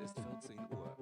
ist 14 Uhr.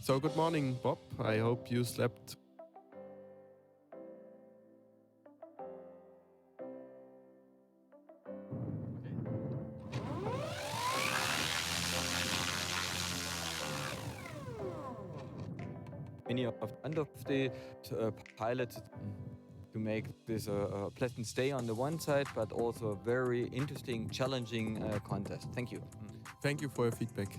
So good morning, Bob. I hope you slept. Many of the pilots to make this a pleasant stay on the one side, but also a very interesting, challenging contest. Thank you. Thank you for your feedback.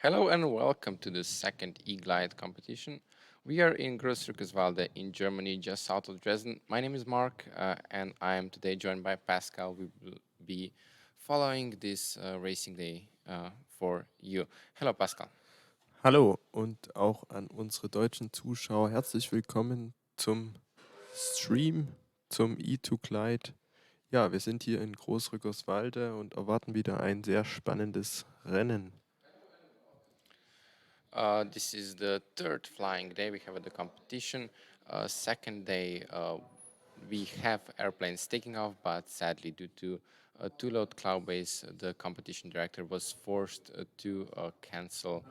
Hello and welcome to the second eGlide competition. We are in Großrückerswalde in Germany, just south of Dresden. My name is Mark, and I am today joined by Pascal. We will be following this racing day for you. Hello, Pascal. Hallo und auch an unsere deutschen Zuschauer herzlich willkommen zum Stream, zum E2GLIDE. Ja, wir sind hier in Großrückerswalde und erwarten wieder ein sehr spannendes Rennen. This is the third flying day we have at the competition. Second day, we have airplanes taking off, but sadly, due to a too-low cloud base, the competition director was forced to cancel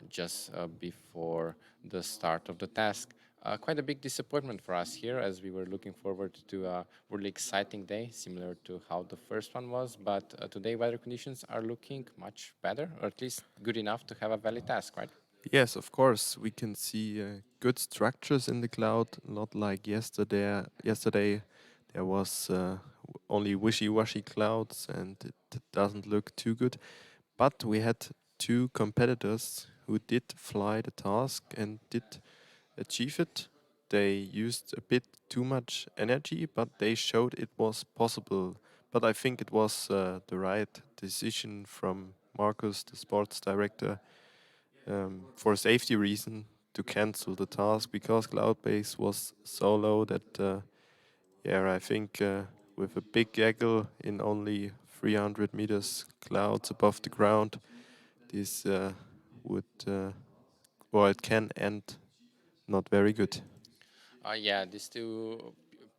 just before the start of the task. Quite a big disappointment for us here, as we were looking forward to a really exciting day, similar to how the first one was. But today, weather conditions are looking much better, or at least good enough to have a valid task, right? Yes, of course, we can see good structures in the cloud, not like yesterday. Yesterday, there was only wishy-washy clouds and it doesn't look too good. But we had two competitors who did fly the task and did achieve it. They used a bit too much energy, but they showed it was possible. But I think it was the right decision from Marcus, the sports director, for safety reason to cancel the task because cloud base was so low that yeah, I think with a big eagle in only 300 meters clouds above the ground, this would or it can end not very good. Yeah, these two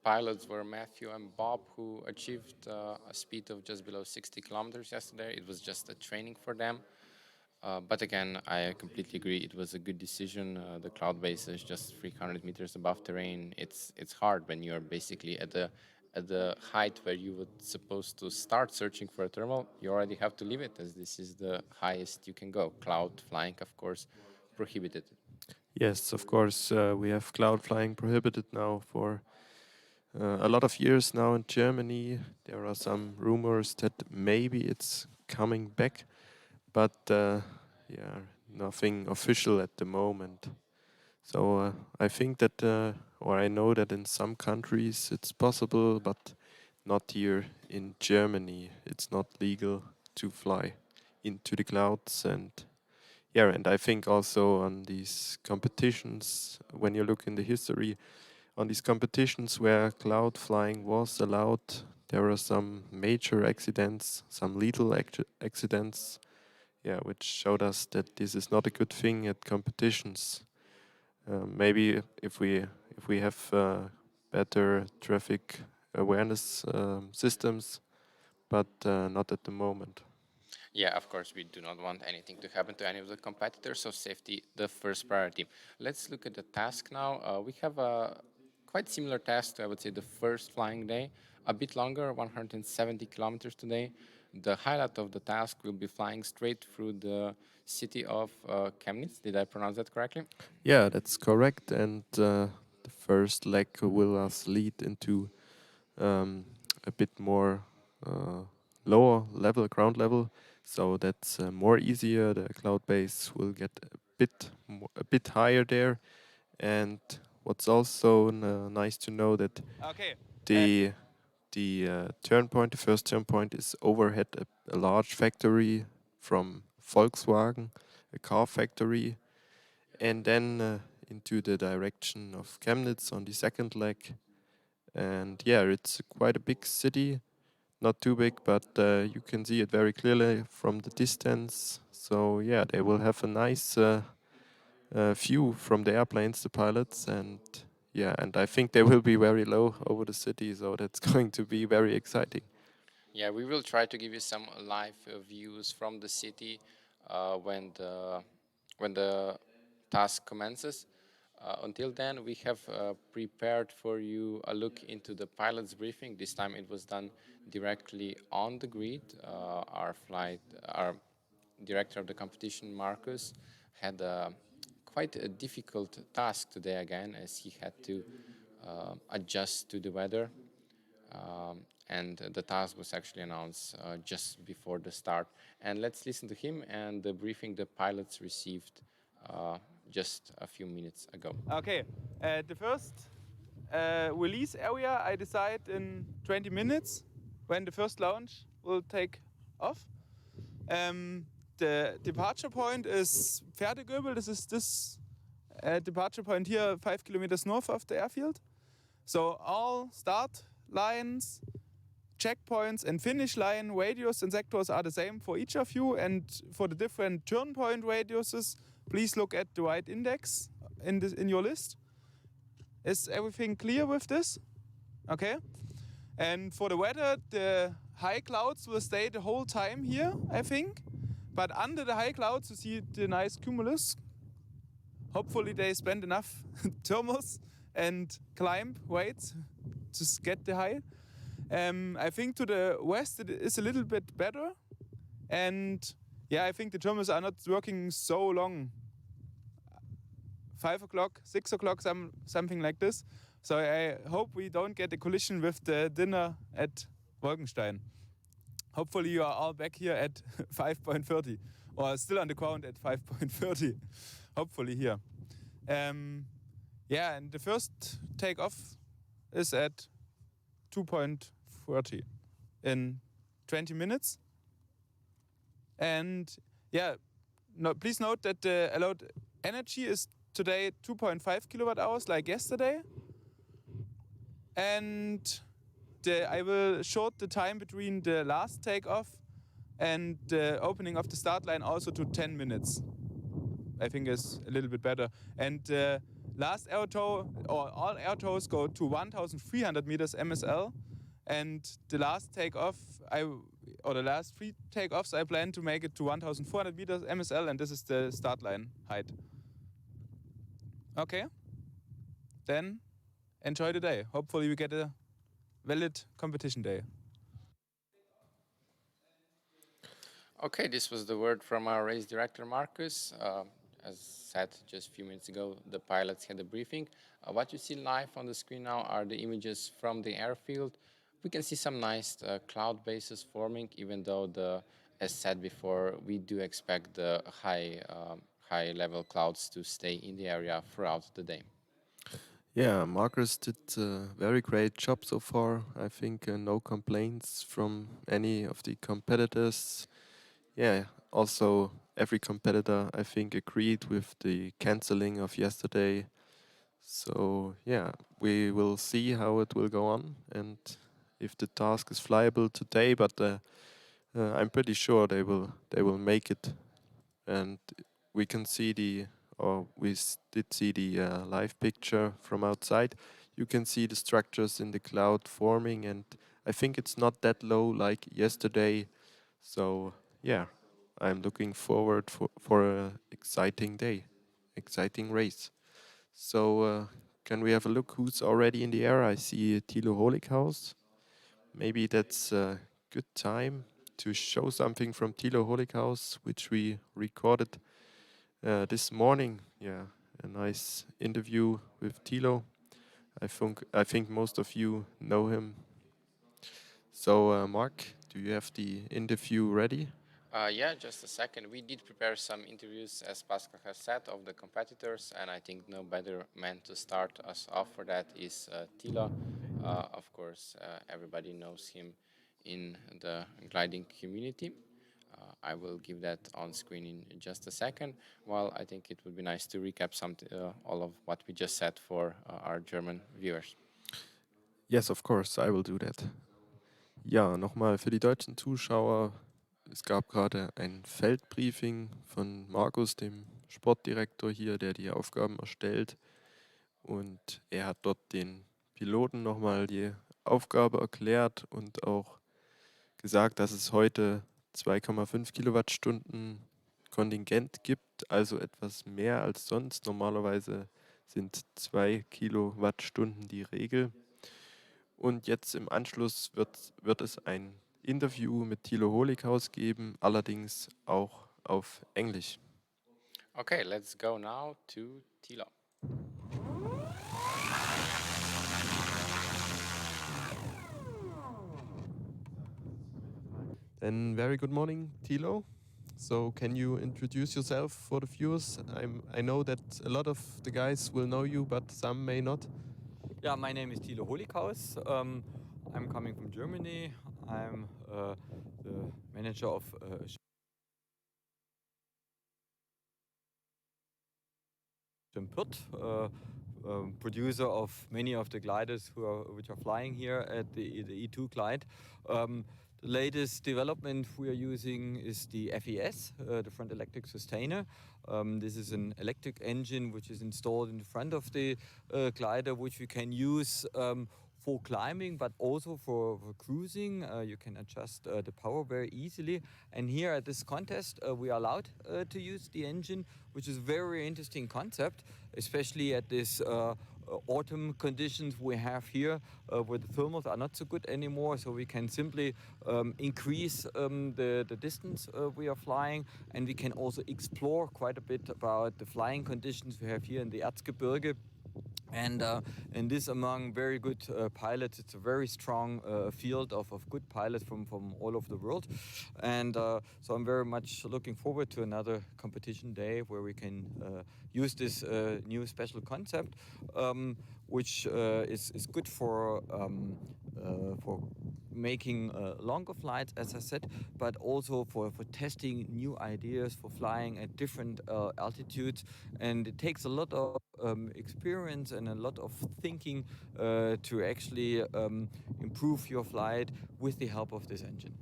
pilots were Matthew and Bob, who achieved a speed of just below 60 kilometers yesterday. It was just a training for them. But again, I completely agree. It was a good decision. The cloud base is just 300 meters above terrain. It's hard when you're basically at the height where you would supposed to start searching for a thermal. You already have to leave it, as this is the highest you can go. Cloud flying, of course, prohibited. Yes, of course, we have cloud flying prohibited now for a lot of years now in Germany. There are some rumors that maybe it's coming back, but yeah, nothing official at the moment. So I think that, or I know that in some countries it's possible, but not here in Germany. It's not legal to fly into the clouds, and yeah, and I think also on these competitions, when you look in the history, on these competitions where cloud flying was allowed, there are some major accidents, some lethal accidents, yeah, which showed us that this is not a good thing at competitions. Maybe if we have better traffic awareness systems, but not at the moment. Yeah, of course, we do not want anything to happen to any of the competitors, so safety the first priority. Let's look at the task now. We have a quite similar task to, I would say, the first flying day, a bit longer, 170 kilometers today. The highlight of the task will be flying straight through the city of Chemnitz. Did I pronounce that correctly? Yeah, that's correct. And the first leg will us lead into a bit more uh, lower level, ground level. So that's more easier. The cloud base will get a bit higher there. And what's also nice to know that Okay. the turn point, the first turn point, is overhead a large factory from Volkswagen, a car factory, and then into the direction of Chemnitz on the second leg. And yeah, it's quite a big city, not too big, but you can see it very clearly from the distance. So yeah, they will have a nice view from the airplanes, the pilots, and yeah, and I think they will be very low over the city, so that's going to be very exciting. Yeah, we will try to give you some live views from the city when the task commences. Until then, we have prepared for you a look into the pilot's briefing. This time, it was done directly on the grid. Our director of the competition, Marcus, had quite a difficult task today again, as he had to adjust to the weather. and the task was actually announced just before the start. And let's listen to him and the briefing the pilots received just a few minutes ago. Okay, the first release area I decide in 20 minutes when the first launch will take off. The departure point is Pferdegöbel. This is this departure point here, 5 kilometers north of the airfield. So all start lines, checkpoints and finish line radius and sectors are the same for each of you, and for the different turn point radiuses, please look at the right index in your list. Is everything clear with this? Okay. And for the weather, the high clouds will stay the whole time here, I think. But under the high clouds, you see the nice cumulus. Hopefully they spend enough thermals and climb weights to get the high. I think to the west it is a little bit better. And yeah, I think the thermals are not working so long. 5 o'clock, 6 o'clock, something like this. So I hope we don't get a collision with the dinner at Wolkenstein. Hopefully you are all back here at 5.30 or still on the ground at 5.30. Hopefully here. Yeah, and the first takeoff is at 2.30 in 20 minutes. And yeah, please note that the allowed energy is today 2.5 kilowatt hours like yesterday. And I will short the time between the last takeoff and the opening of the start line also to 10 minutes. I think is a little bit better. And last air tow, or all air tows go to 1,300 meters MSL. And the last takeoff, the last 3 takeoffs, I plan to make it to 1,400 meters MSL, and this is the start line height. Okay, then enjoy the day. Hopefully we get a valid competition day. Okay, this was the word from our race director, Marcus. As said just a few minutes ago, the pilots had a briefing. What you see live on the screen now are the images from the airfield. We can see some nice cloud bases forming, even though, as said before, we do expect the high-level clouds to stay in the area throughout the day. Yeah, Marcus did a very great job so far. I think no complaints from any of the competitors. Yeah, also every competitor, I think, agreed with the canceling of yesterday. So yeah, we will see how it will go on and if the task is flyable today. But I'm pretty sure they will make it, and we can see did see the live picture from outside. You can see the structures in the cloud forming, and I think it's not that low like yesterday. So yeah, I'm looking forward for an exciting day, exciting race. So can we have a look who's already in the air? I see Tilo Holighaus. Maybe that's a good time to show something from Tilo Holighaus, which we recorded this morning. Yeah, a nice interview with Tilo. I think most of you know him. So Mark, do you have the interview ready? Yeah, just a second. We did prepare some interviews, as Pascal has said, of the competitors, and I think no better man to start us off for that is Tilo. Of course, everybody knows him in the gliding community. I will give that on screen in just a second. While I think it would be nice to recap all of what we just said for our German viewers. Yes, of course, I will do that. Ja, nochmal für die deutschen Zuschauer. Es gab gerade ein Feldbriefing von Markus, dem Sportdirektor hier, der die Aufgaben erstellt. Und er hat dort den Piloten nochmal die Aufgabe erklärt und auch gesagt, dass es heute 2,5 Kilowattstunden Kontingent gibt, also etwas mehr als sonst. Normalerweise sind 2 Kilowattstunden die Regel. Und jetzt im Anschluss wird es ein Interview mit Tilo Holighaus geben, allerdings auch auf Englisch. Okay, let's go now to Tilo. Then very good morning, Tilo. So can you introduce yourself for the viewers? I know that a lot of the guys will know you, but some may not. Yeah, my name is Tilo Holikaus. I'm coming from Germany. I'm the manager of Put, producer of many of the gliders which are flying here at the E2GLIDE. The latest development we are using is the FES, the front electric sustainer. This is an electric engine which is installed in the front of the glider, which we can use for climbing, but also for cruising. You can adjust the power very easily. And here at this contest, we are allowed to use the engine, which is a very interesting concept, especially at this autumn conditions we have here, where the thermals are not so good anymore. So we can simply increase the distance we are flying, and we can also explore quite a bit about the flying conditions we have here in the Erzgebirge. And this among very good pilots, it's a very strong field of good pilots from all over the world. And so I'm very much looking forward to another competition day where we can use this new special concept, which is good for making longer flights, as I said, but also for testing new ideas for flying at different altitudes. And it takes a lot of experience and a lot of thinking to actually improve your flight with the help of this engine.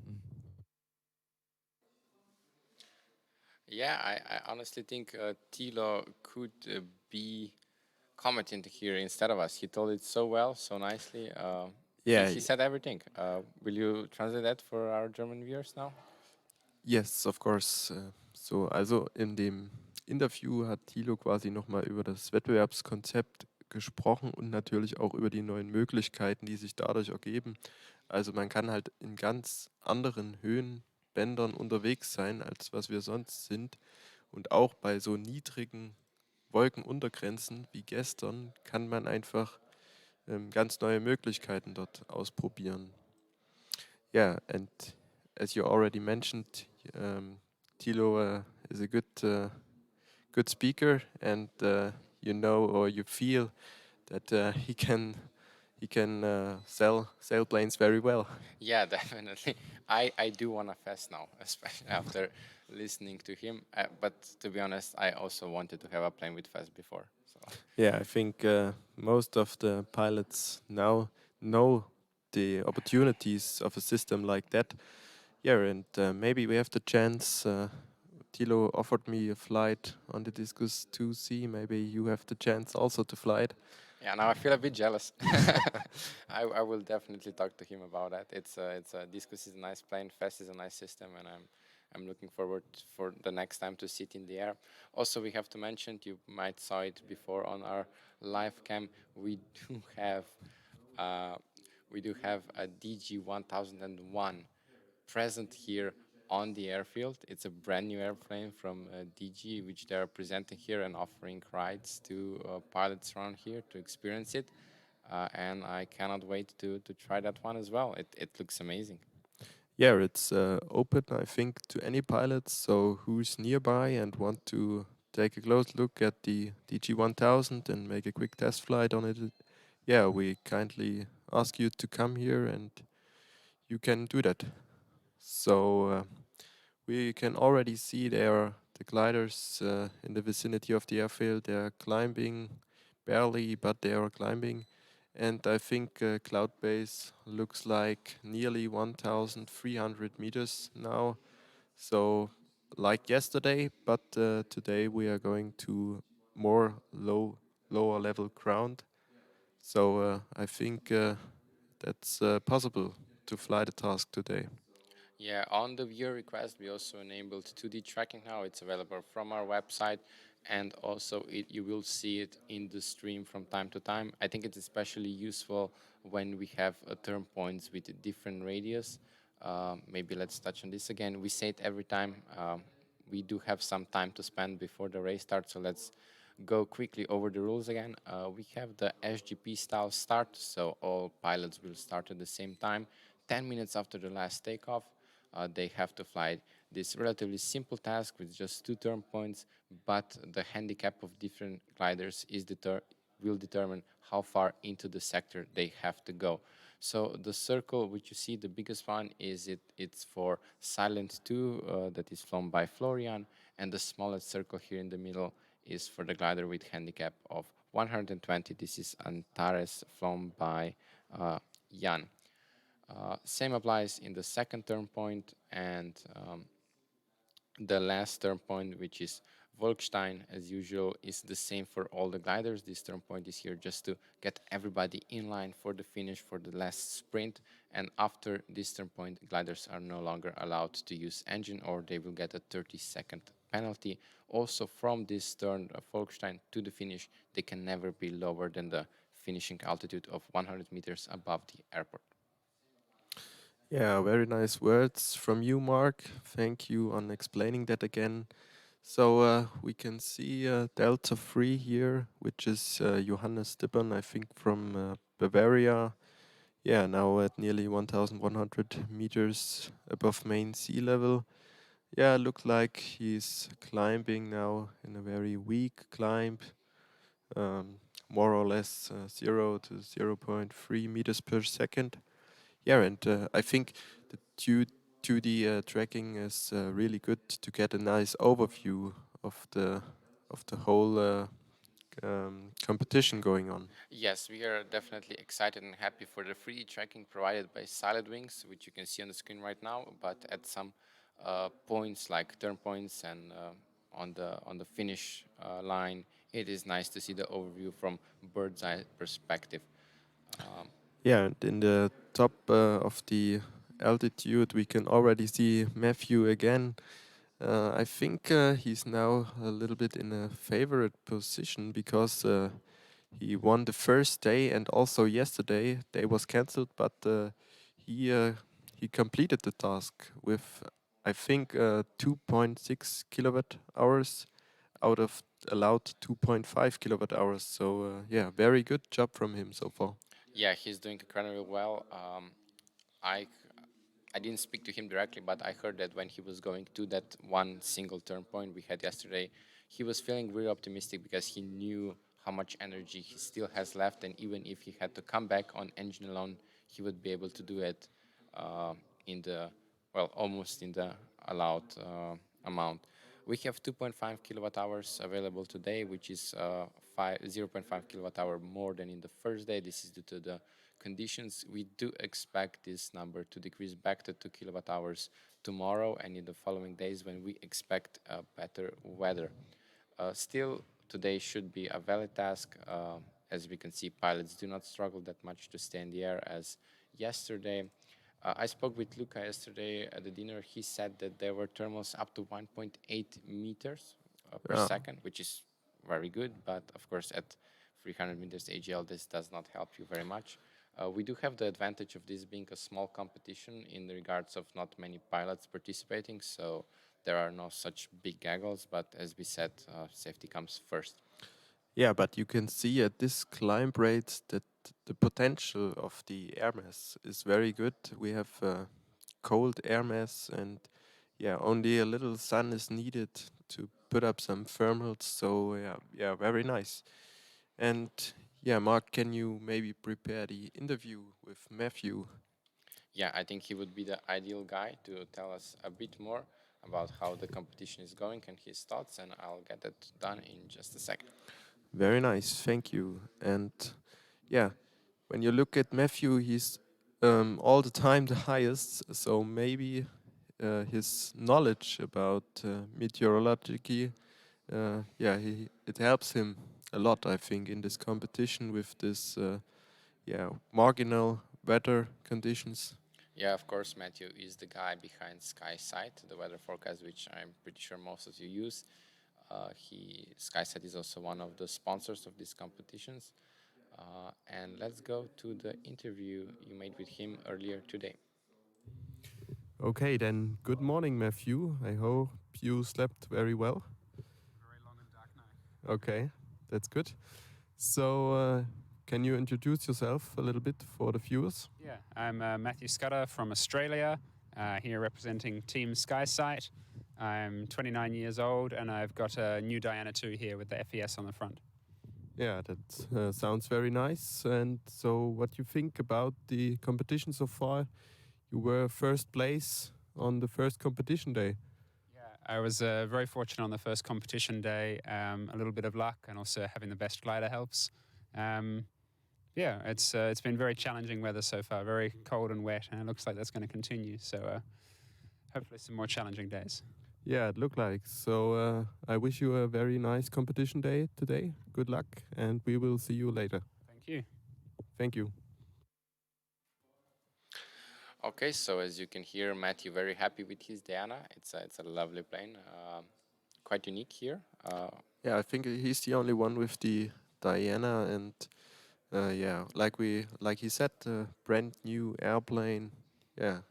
Yeah, I honestly think Tilo could be commenting here instead of us. He told it so well, so nicely. Yeah, He said everything. Will you translate that for our German viewers now? yes, of course. So, also in dem Interview hat Thilo quasi nochmal über das Wettbewerbskonzept gesprochen und natürlich auch über die neuen Möglichkeiten, die sich dadurch ergeben. Also man kann halt in ganz anderen Höhenbändern unterwegs sein, als was wir sonst sind. Und auch bei so niedrigen Wolkenuntergrenzen wie gestern kann man einfach ganz neue Möglichkeiten dort ausprobieren. Yeah, and as you already mentioned, Tilo is a good speaker, and you know or you feel that he can sell sailplanes very well. Yeah, definitely. I do want a fest now, especially after listening to him. But to be honest, I also wanted to have a plane with fest before. So Yeah, I think most of the pilots now know the opportunities of a system like that. Yeah, and maybe we have the chance. Tilo offered me a flight on the Discus 2C. Maybe you have the chance also to fly it. yeah, now I feel a bit jealous. I will definitely talk to him about that. It's a Discus is a nice plane, Fest is a nice system, and I'm looking forward for the next time to sit in the air. Also, we have to mention, you might saw it before on our live cam, uh, we do have a DG 1001 present here on the airfield. It's a brand new airplane from DG, which they are presenting here and offering rides to pilots around here to experience it. And I cannot wait to try that one as well. It looks amazing. Yeah, it's open, I think, to any pilots. So who's nearby and want to take a close look at the DG1000 and make a quick test flight on it, yeah, we kindly ask you to come here and you can do that. So we can already see there the gliders in the vicinity of the airfield. They are climbing barely, but they are climbing. And I think Cloud Base looks like nearly 1,300 meters now. So, like yesterday, but today we are going to more lower level ground. So I think that's possible to fly the task today. Yeah, on the viewer request, we also enabled 2D tracking now. It's available from our website, and also you will see it in the stream from time to time. I think it's especially useful when we have turn points with a different radius. Maybe let's touch on this again. We say it every time. We do have some time to spend before the race starts, so let's go quickly over the rules again. We have the SGP style start, so all pilots will start at the same time, 10 minutes after the last takeoff. they have to fly this relatively simple task with just 2 turn points, but the handicap of different gliders will determine how far into the sector they have to go. So the circle which you see, the biggest one, it's for Silent 2 that is flown by Florian, and the smallest circle here in the middle is for the glider with handicap of 120. This is Antares, flown by Jan. Same applies in the second turn point, and the last turn point, which is Volkstein, as usual, is the same for all the gliders. This turn point is here just to get everybody in line for the finish, for the last sprint. And after this turn point, gliders are no longer allowed to use engine, or they will get a 30-second penalty. Also, from this turn of Volkstein to the finish, they can never be lower than the finishing altitude of 100 meters above the airport. Yeah, very nice words from you, Mark. Thank you on explaining that again. So we can see Delta 3 here, which is Johannes Dibbern, I think from Bavaria. Yeah, now at nearly 1,100 meters above main sea level. Yeah, look like he's climbing now in a very weak climb, more or less 0 to 0.3 meters per second. Yeah, and I think the 2D tracking is really good to get a nice overview of the whole competition going on. Yes, we are definitely excited and happy for the 3D tracking provided by Silent Wings, which you can see on the screen right now. But at some points, like turn points and on the finish line, it is nice to see the overview from bird's eye perspective. Yeah, and in the top of the altitude, we can already see Matthew again. I think he's now a little bit in a favorite position because he won the first day, and also yesterday day was cancelled, but he completed the task with, I think, 2.6 kilowatt hours out of allowed 2.5 kilowatt hours. So yeah, very good job from him so far. Yeah, he's doing incredibly well. I I didn't speak to him directly, but I heard that when he was going to that one single turn point we had yesterday, he was feeling really optimistic because he knew how much energy he still has left, and even if he had to come back on engine alone, he would be able to do it in the, well, almost in the allowed amount. We have 2.5 kilowatt hours available today, which is 0.5 kilowatt hour more than in the first day. This is due to the conditions. We do expect this number to decrease back to 2 kilowatt hours tomorrow and in the following days when we expect better weather. Still, today should be a valid task. As we can see, pilots do not struggle that much to stay in the air as yesterday. I spoke with Luca yesterday at the dinner. He said that there were thermals up to 1.8 meters per second, which is very good. But of course, at 300 meters AGL, this does not help you very much. We do have the advantage of this being a small competition in regards of not many pilots participating, so there are no such big gaggles, but as we said, safety comes first. Yeah, but you can see at this climb rate that the potential of the air mass is very good. We have cold air mass, and yeah, only a little sun is needed to put up some thermals. So yeah, very nice. And yeah, Mark, can you maybe prepare the interview with Matthew? Yeah, I think he would be the ideal guy to tell us a bit more about how the competition is going and his thoughts, and I'll get that done in just a second. Very nice, thank you. And yeah, when you look at Matthew, he's all the time the highest. So maybe his knowledge about meteorology, yeah, it helps him a lot. I think in this competition with this, yeah, marginal weather conditions. Yeah, of course, Matthew is the guy behind SkySight, the weather forecast, which I'm pretty sure most of you use. SkySight is also one of the sponsors of these competitions. And let's go to the interview you made with him earlier today. Okay, then good morning, Matthew. I hope you slept very well. Very long and dark night. Okay, that's good. So, can you introduce yourself a little bit for the viewers? Yeah, I'm Matthew Scudder from Australia. here representing Team SkySight. I'm 29 years old and I've got a new Diana 2 here with the FES on the front. Yeah, that sounds very nice. And so, what you think about the competition so far? You were first place on the first competition day. Yeah, I was very fortunate on the first competition day. A little bit of luck and also having the best glider helps. Yeah, it's been very challenging weather so far, very cold and wet, and it looks like that's going to continue. So hopefully some more challenging days. Yeah, it looked like. So I wish you a very nice competition day today. Good luck, and we will see you later. Thank you. Thank you. Okay, so as you can hear, Matthew very happy with his Diana. It's a lovely plane, quite unique here. Yeah, I think he's the only one with the Diana, and yeah, like he said, brand new airplane. Yeah,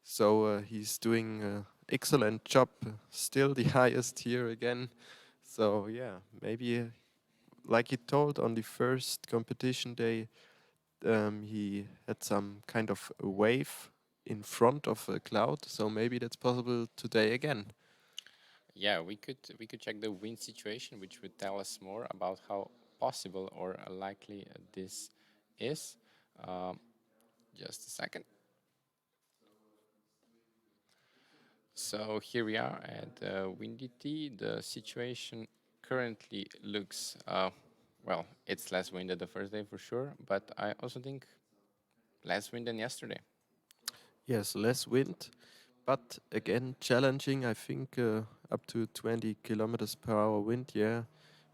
so he's doing excellent job. Still the highest here again. So yeah, maybe like he told on the first competition day, he had some kind of a wave in front of a cloud. So maybe that's possible today again. Yeah, we could check the wind situation, which would tell us more about how possible or likely this is. Just a second. So here we are at Windy T. The situation currently looks, well, it's less wind than the first day for sure, but I also think less wind than yesterday. Yes, less wind, but again challenging. I think up to 20 kilometers per hour wind. Yeah,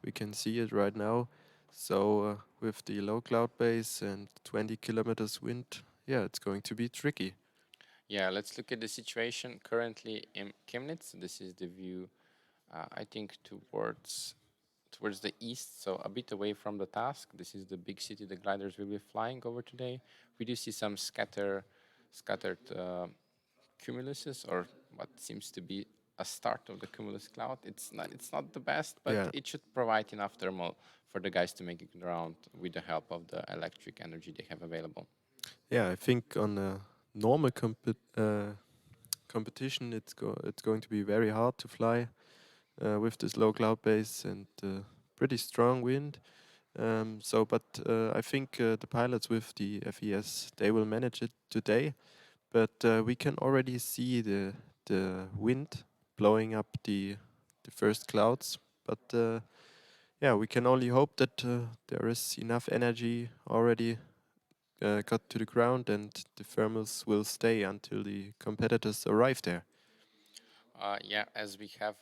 we can see it right now. So with the low cloud base and 20 kilometers wind, yeah, it's going to be tricky. Yeah, let's look at the situation currently in Chemnitz. This is the view, I think, towards the east, so a bit away from the task. This is the big city the gliders will be flying over today. We do see some scattered cumuluses, or what seems to be a start of the cumulus cloud. It's not the best, but Yeah. it should provide enough thermal for the guys to make it around with the help of the electric energy they have available. Yeah, I think on a normal competition, it's going to be very hard to fly with this low cloud base and pretty strong wind. But I think the pilots with the FES, they will manage it today. But we can already see the wind blowing up the first clouds. But yeah, we can only hope that there is enough energy already got to the ground and the thermals will stay until the competitors arrive there. Yeah, as we have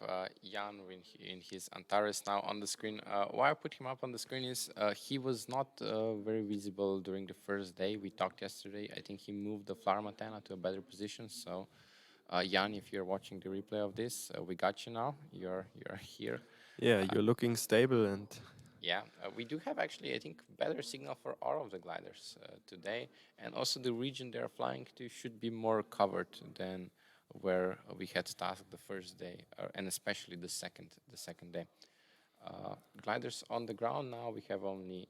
Jan in his Antares now on the screen. Why I put him up on the screen is he was not very visible during the first day. We talked yesterday. I think he moved the flower antenna to a better position. So, Jan, if you're watching the replay of this, we got you now. You're here. Yeah, you're looking stable and Yeah, we do have actually, I think, better signal for all of the gliders today, and also the region they're flying to should be more covered than where we had tasked the first day, and especially the second day. Gliders on the ground now. We have only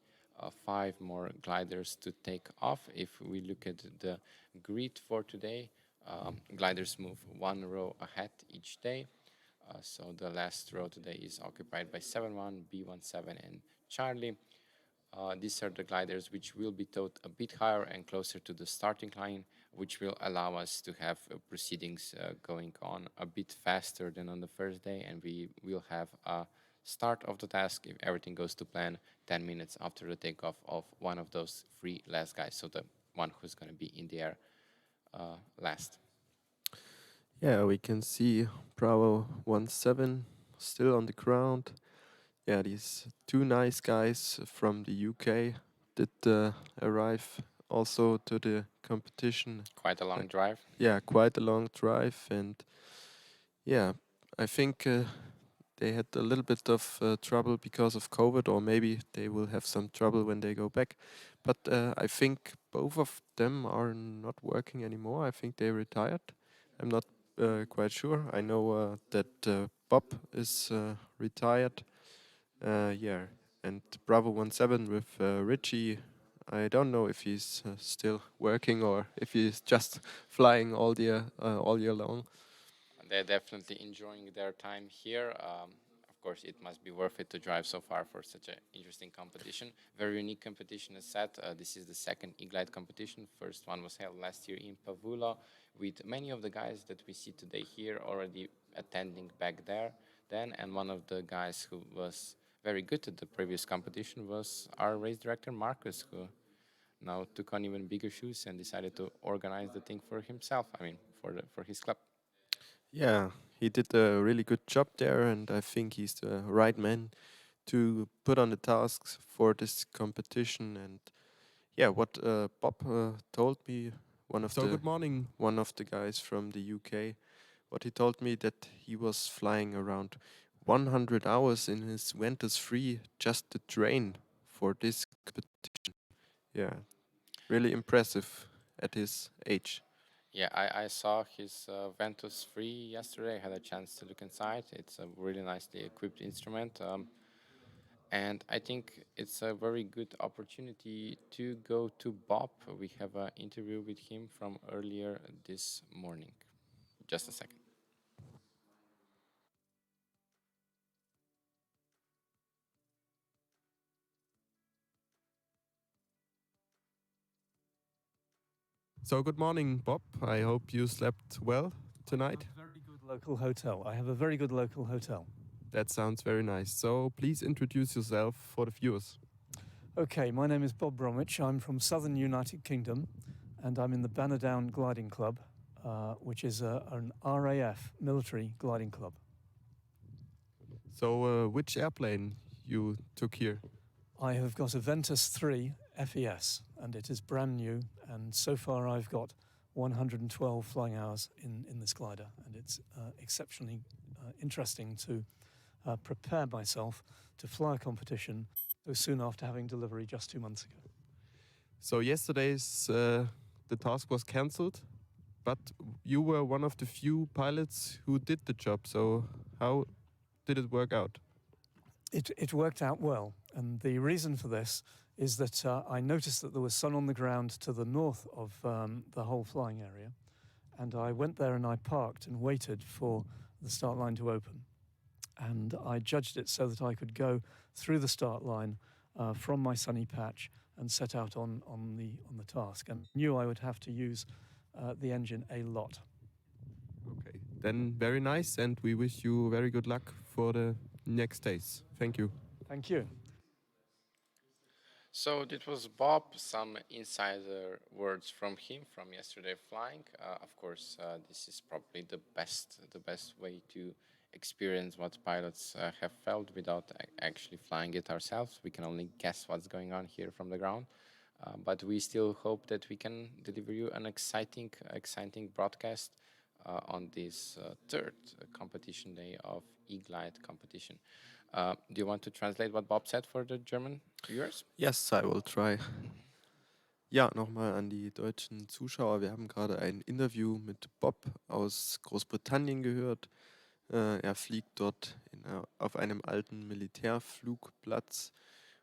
5 more gliders to take off. If we look at the grid for today, gliders move 1 row ahead each day. So the last row today is occupied by 7-1, B17, and Charlie. These are the gliders which will be towed a bit higher and closer to the starting line, which will allow us to have proceedings going on a bit faster than on the first day, and we will have a start of the task, if everything goes to plan, 10 minutes after the takeoff of one of those 3 last guys, so the one who's going to be in the air last. yeah, we can see Bravo 17 still on the ground. Yeah, these 2 nice guys from the UK did arrive also to the competition. Quite a long drive. Yeah, quite a long drive, and yeah, I think they had a little bit of trouble because of COVID, or maybe they will have some trouble when they go back. But I think both of them are not working anymore. I think they retired. I'm not quite sure. I know that Bob is retired. Yeah, and Bravo 17 with Richie I don't know if he's still working or if he's just flying all year long. They're definitely enjoying their time here. Of course, it must be worth it to drive so far for such an interesting competition. Very unique competition, as said. This is the second eGlide competition. First one was held last year in Pavula, with many of the guys that we see today here already attending back there then. And one of the guys who was very good at the previous competition was our race director, Marcus, who now took on even bigger shoes and decided to organize the thing for himself. I mean, for his club. Yeah, he did a really good job there, and I think he's the right man to put on the tasks for this competition. And yeah, what Bob told me, good morning, one of the guys from the UK, what he told me that he was flying around 100 hours in his Ventus 3 just to train for this competition. Yeah, really impressive at his age. Yeah, I saw his Ventus 3 yesterday. I had a chance to look inside. It's a really nicely equipped instrument. And I think it's a very good opportunity to go to Bob. We have an interview with him from earlier this morning. Just a second. So, good morning, Bob. I hope you slept well tonight. Very good local hotel. I have a very good local hotel. That sounds very nice. So, please introduce yourself for the viewers. Okay, my name is Bob Bromwich. I'm from Southern United Kingdom, and I'm in the Bannerdown Gliding Club, which is an RAF military gliding club. So, which airplane you took here? I have got a Ventus 3 FES, and it is brand new, and so far I've got 112 flying hours in this glider, and it's exceptionally interesting to prepare myself to fly a competition so soon after having delivery just 2 months ago. So yesterday's the task was cancelled, but you were one of the few pilots who did the job. So how did it work out? It worked out well, and the reason for this is that I noticed that there was sun on the ground to the north of the whole flying area, and I went there and I parked and waited for the start line to open. And I judged it so that I could go through the start line from my sunny patch and set out on the task, and knew I would have to use the engine a lot. Okay, then very nice, and we wish you very good luck for the next days. Thank you. Thank you. So this was Bob, some insider words from him from yesterday flying. Of course, this is probably the best way to experience what pilots have felt without actually flying it ourselves. We can only guess what's going on here from the ground. But we still hope that we can deliver you an exciting broadcast on this third competition day of eGlide competition. Do you want to translate what Bob said for the German viewers? Yes, I will try. Ja, nochmal an die deutschen Zuschauer. Wir haben gerade ein Interview mit Bob aus Großbritannien gehört. Er fliegt dort auf einem alten Militärflugplatz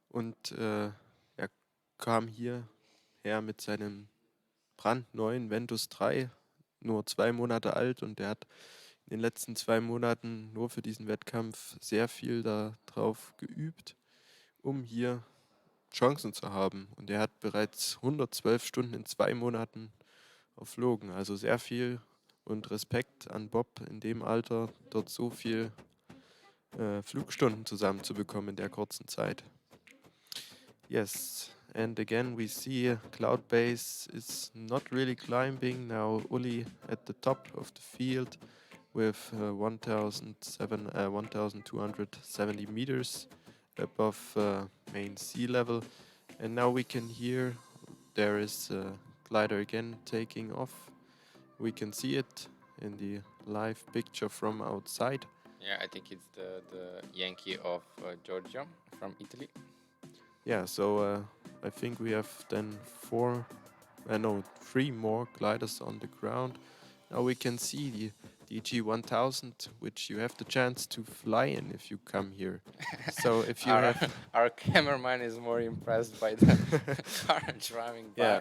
und er kam hierher mit seinem brandneuen Ventus 3, nur 2 Monate alt, und er hat in den letzten 2 Monaten nur für diesen Wettkampf sehr viel darauf geübt, um hier Chancen zu haben. Und er hat bereits 112 Stunden in 2 Monaten erflogen. Also sehr viel, und Respekt an Bob, in dem Alter dort so viel Flugstunden zusammenzubekommen in der kurzen Zeit. Yes, and again we see Cloud Base is not really climbing. Now Uli at the top of the field with 1,270 meters above main sea level. And now we can hear there is a glider again taking off. We can see it in the live picture from outside. Yeah, I think it's the Yankee of Giorgio from Italy. Yeah, so I think we have then 3 more gliders on the ground. Now we can see DG1000, which you have the chance to fly in if you come here. So if you our, have, our cameraman is more impressed by the car driving by. yeah,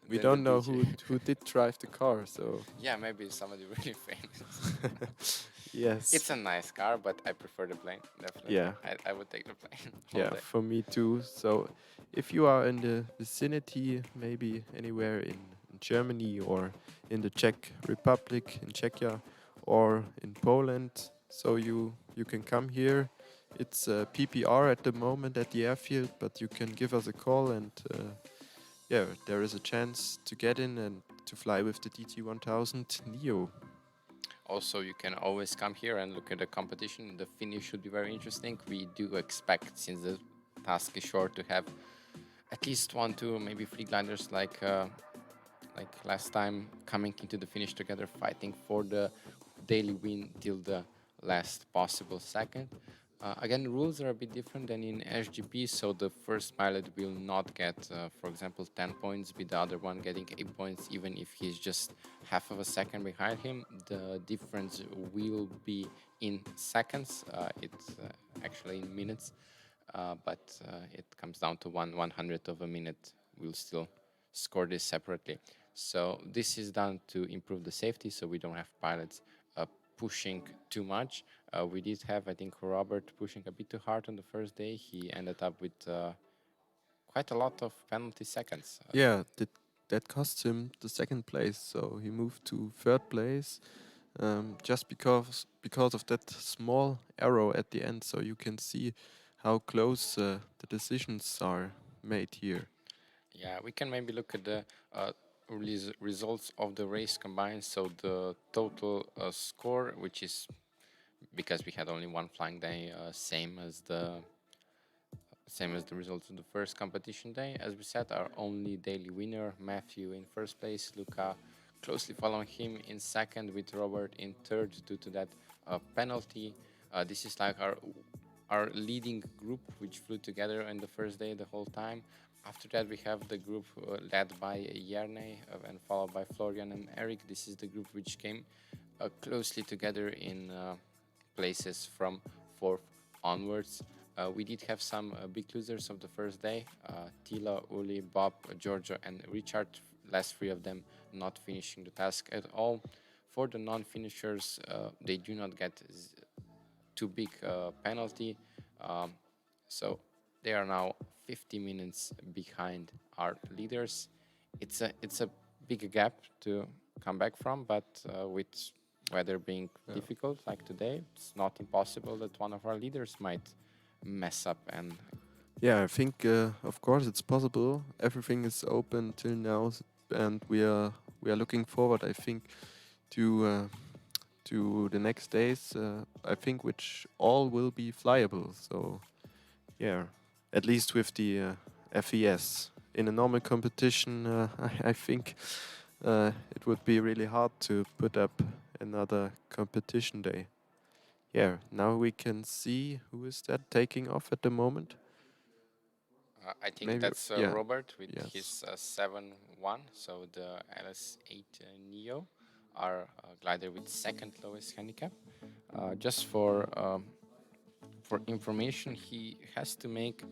we than don't the know DJ. who did drive the car. So Yeah, maybe somebody really famous. yes, It's a nice car, but I prefer the plane. Definitely. Yeah. I would take the plane. All yeah, day. for me too. So if you are in the vicinity, maybe anywhere in Germany or in the Czech Republic, in Czechia, or in Poland, so you can come here. It's PPR at the moment at the airfield, but you can give us a call and yeah, there is a chance to get in and to fly with the DT1000 Neo. Also, you can always come here and look at the competition. The finish should be very interesting. We do expect, since the task is short, to have at least 1, 2, maybe 3 gliders like last time, coming into the finish together, fighting for the daily win till the last possible second. Again, rules are a bit different than in SGP, so the first pilot will not get, for example, 10 points, with the other one getting 8 points, even if he's just half of a second behind him. The difference will be in seconds. It's actually in minutes, but it comes down to 1/100th of a minute. We'll still score this separately. So this is done to improve the safety, so we don't have pilots pushing too much. We did have, I think, Robert pushing a bit too hard on the first day. He ended up with quite a lot of penalty seconds. Yeah, that cost him the second place, so he moved to third place just because of that small arrow at the end. So you can see how close the decisions are made here. Yeah, we can maybe look at the results of the race combined. So the total score, which is, because we had only one flying day, same as the results of the first competition day. As we said, our only daily winner, Matthew, in first place, Luca closely following him in second, with Robert in third due to that penalty. This is like our leading group, which flew together on the first day the whole time. After that, we have the group led by Jerne and followed by Florian and Eric. This is the group which came closely together in places from fourth onwards. We did have some big losers of the first day. Tilo, Uli, Bob, Giorgio and Richard, last 3 of them not finishing the task at all. For the non-finishers, they do not get too big penalty. So they are now 50 minutes behind our leaders. It's a big gap to come back from, but with weather being difficult like today, it's not impossible that one of our leaders might mess up. And Yeah, I think of course it's possible. Everything is open till now, and we are looking forward, I think, to the next days. I think which all will be flyable. So yeah, at least with the FES. In a normal competition, I think it would be really hard to put up another competition day. Yeah, now we can see who is that taking off at the moment. I think Maybe, that's yeah. Robert with Yes. his 7-1. So the LS8 Neo, our glider with second lowest handicap. Just for information, he has to make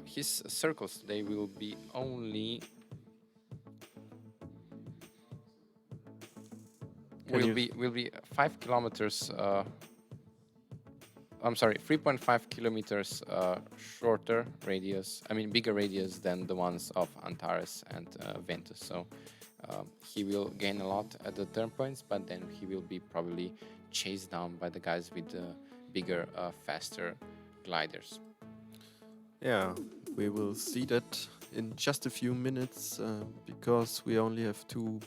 his circles. They will be only will be 5 kilometers. I'm sorry, 3.5 kilometers shorter radius. I mean, bigger radius than the ones of Antares and Ventus. So he will gain a lot at the turn points, but then he will be probably chased down by the guys with the bigger, faster gliders. Yeah, we will see that in just a few minutes because we only have 2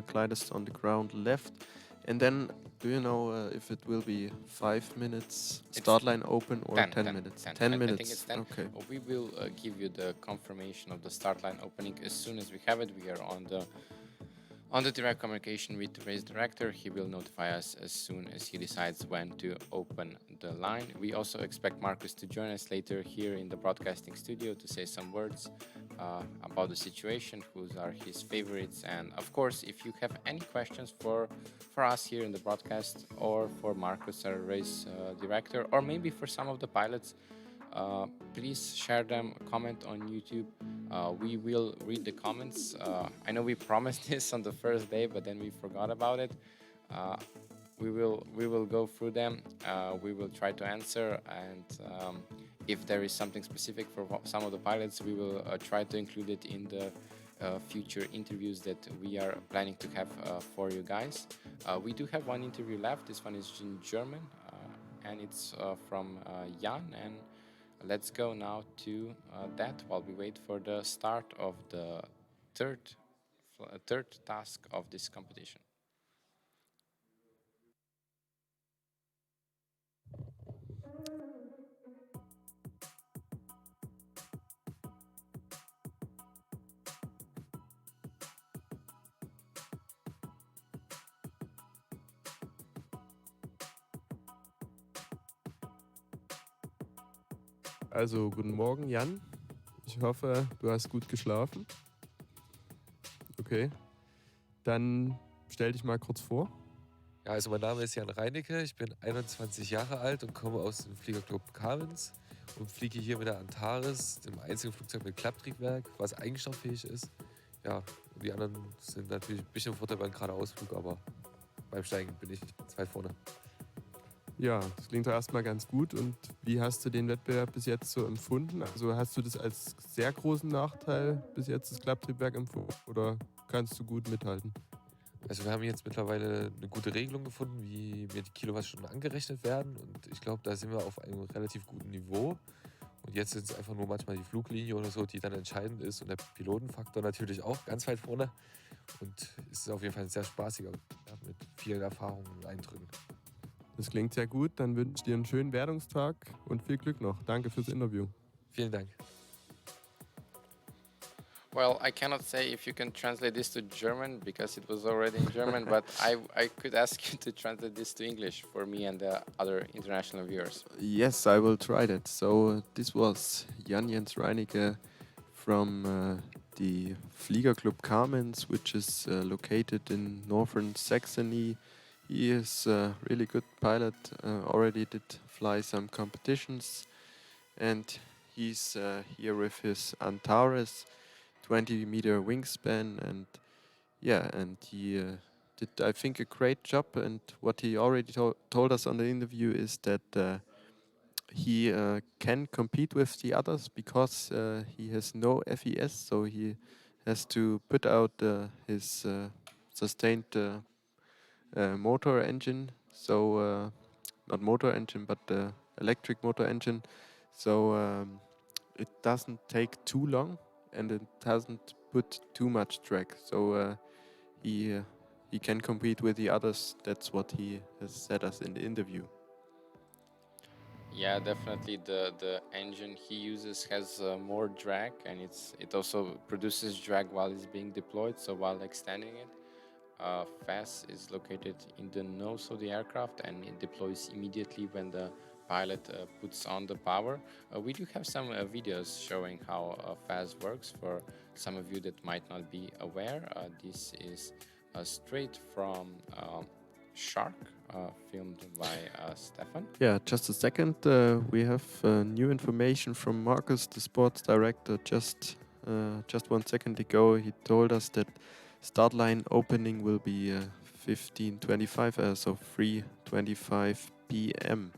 gliders on the ground left. And then, do you know if it will be 5 minutes start line open or 10 minutes? 10 minutes. I think it's 10. Okay. We will give you the confirmation of the start line opening as soon as we have it. We are on the direct communication with the race director. He will notify us as soon as he decides when to open the line. We also expect Marcus to join us later here in the broadcasting studio to say some words. about the situation, whose are his favorites, and of course, if you have any questions for us here in the broadcast, or for Marcus, our race director, or maybe for some of the pilots, please share them, comment on YouTube. We will read the comments. I know we promised this on the first day, but then we forgot about it. We will go through them. We will try to answer, and if there is something specific for some of the pilots, we will try to include it in the future interviews that we are planning to have for you guys. We do have one interview left. This one is in German, and it's from Jan. And let's go now to that while we wait for the start of the third task of this competition. Also, guten Morgen, Jan. Ich hoffe, du hast gut geschlafen. Okay. Dann stell dich mal kurz vor. Ja, also mein Name ist Jan Reinecke, ich bin 21 Jahre alt und komme aus dem Fliegerclub Kamenz und fliege hier mit der Antares, dem einzigen Flugzeug mit Klapptriebwerk, was eigensteuerfähig ist. Ja, und die anderen sind natürlich ein bisschen im Vorteil beim Geradeausflug, aber beim Steigen bin ich weit vorne. Ja, das klingt doch erstmal ganz gut. Und wie hast du den Wettbewerb bis jetzt so empfunden? Also hast du das als sehr großen Nachteil bis jetzt, das Klapptriebwerk, empfunden, oder kannst du gut mithalten? Also wir haben jetzt mittlerweile eine gute Regelung gefunden, wie mir die Kilowattstunden angerechnet werden. Und ich glaube, da sind wir auf einem relativ guten Niveau. Und jetzt ist es einfach nur manchmal die Fluglinie oder so, die dann entscheidend ist. Und der Pilotenfaktor natürlich auch ganz weit vorne. Und es ist auf jeden Fall ein sehr spaßiger Wettbewerb mit vielen Erfahrungen und Eindrücken. Das klingt sehr gut. Dann wünsche ich dir einen schönen Wertungstag und viel Glück noch. Danke fürs Interview. Vielen Dank. Well, I cannot say if you can translate this to German because it was already in German, but I could ask you to translate this to English for me and the other international viewers. Yes, I will try that. So this was Jan Jens Reinecke from the Fliegerclub Kamenz, which is located in northern Saxony. He is a really good pilot, already did fly some competitions, and he's here with his Antares 20-meter wingspan, and yeah, and he did, I think, a great job. And what he already told us on the interview is that he can compete with the others because he has no FES, so he has to put out his sustained motor engine, so not motor engine, but electric motor engine. So it doesn't take too long, and it doesn't put too much drag. So he can compete with the others. That's what he has said us in the interview. Yeah, definitely. The engine he uses has more drag, and it also produces drag while it's being deployed. So while extending it. FAS is located in the nose of the aircraft, and it deploys immediately when the pilot puts on the power. We do have some videos showing how FAS works for some of you that might not be aware. This is straight from Shark, filmed by Stefan. Yeah, just a second. We have new information from Marcus, the sports director. Just 1 second ago, he told us that start line opening will be 15:25, so 3:25 p.m.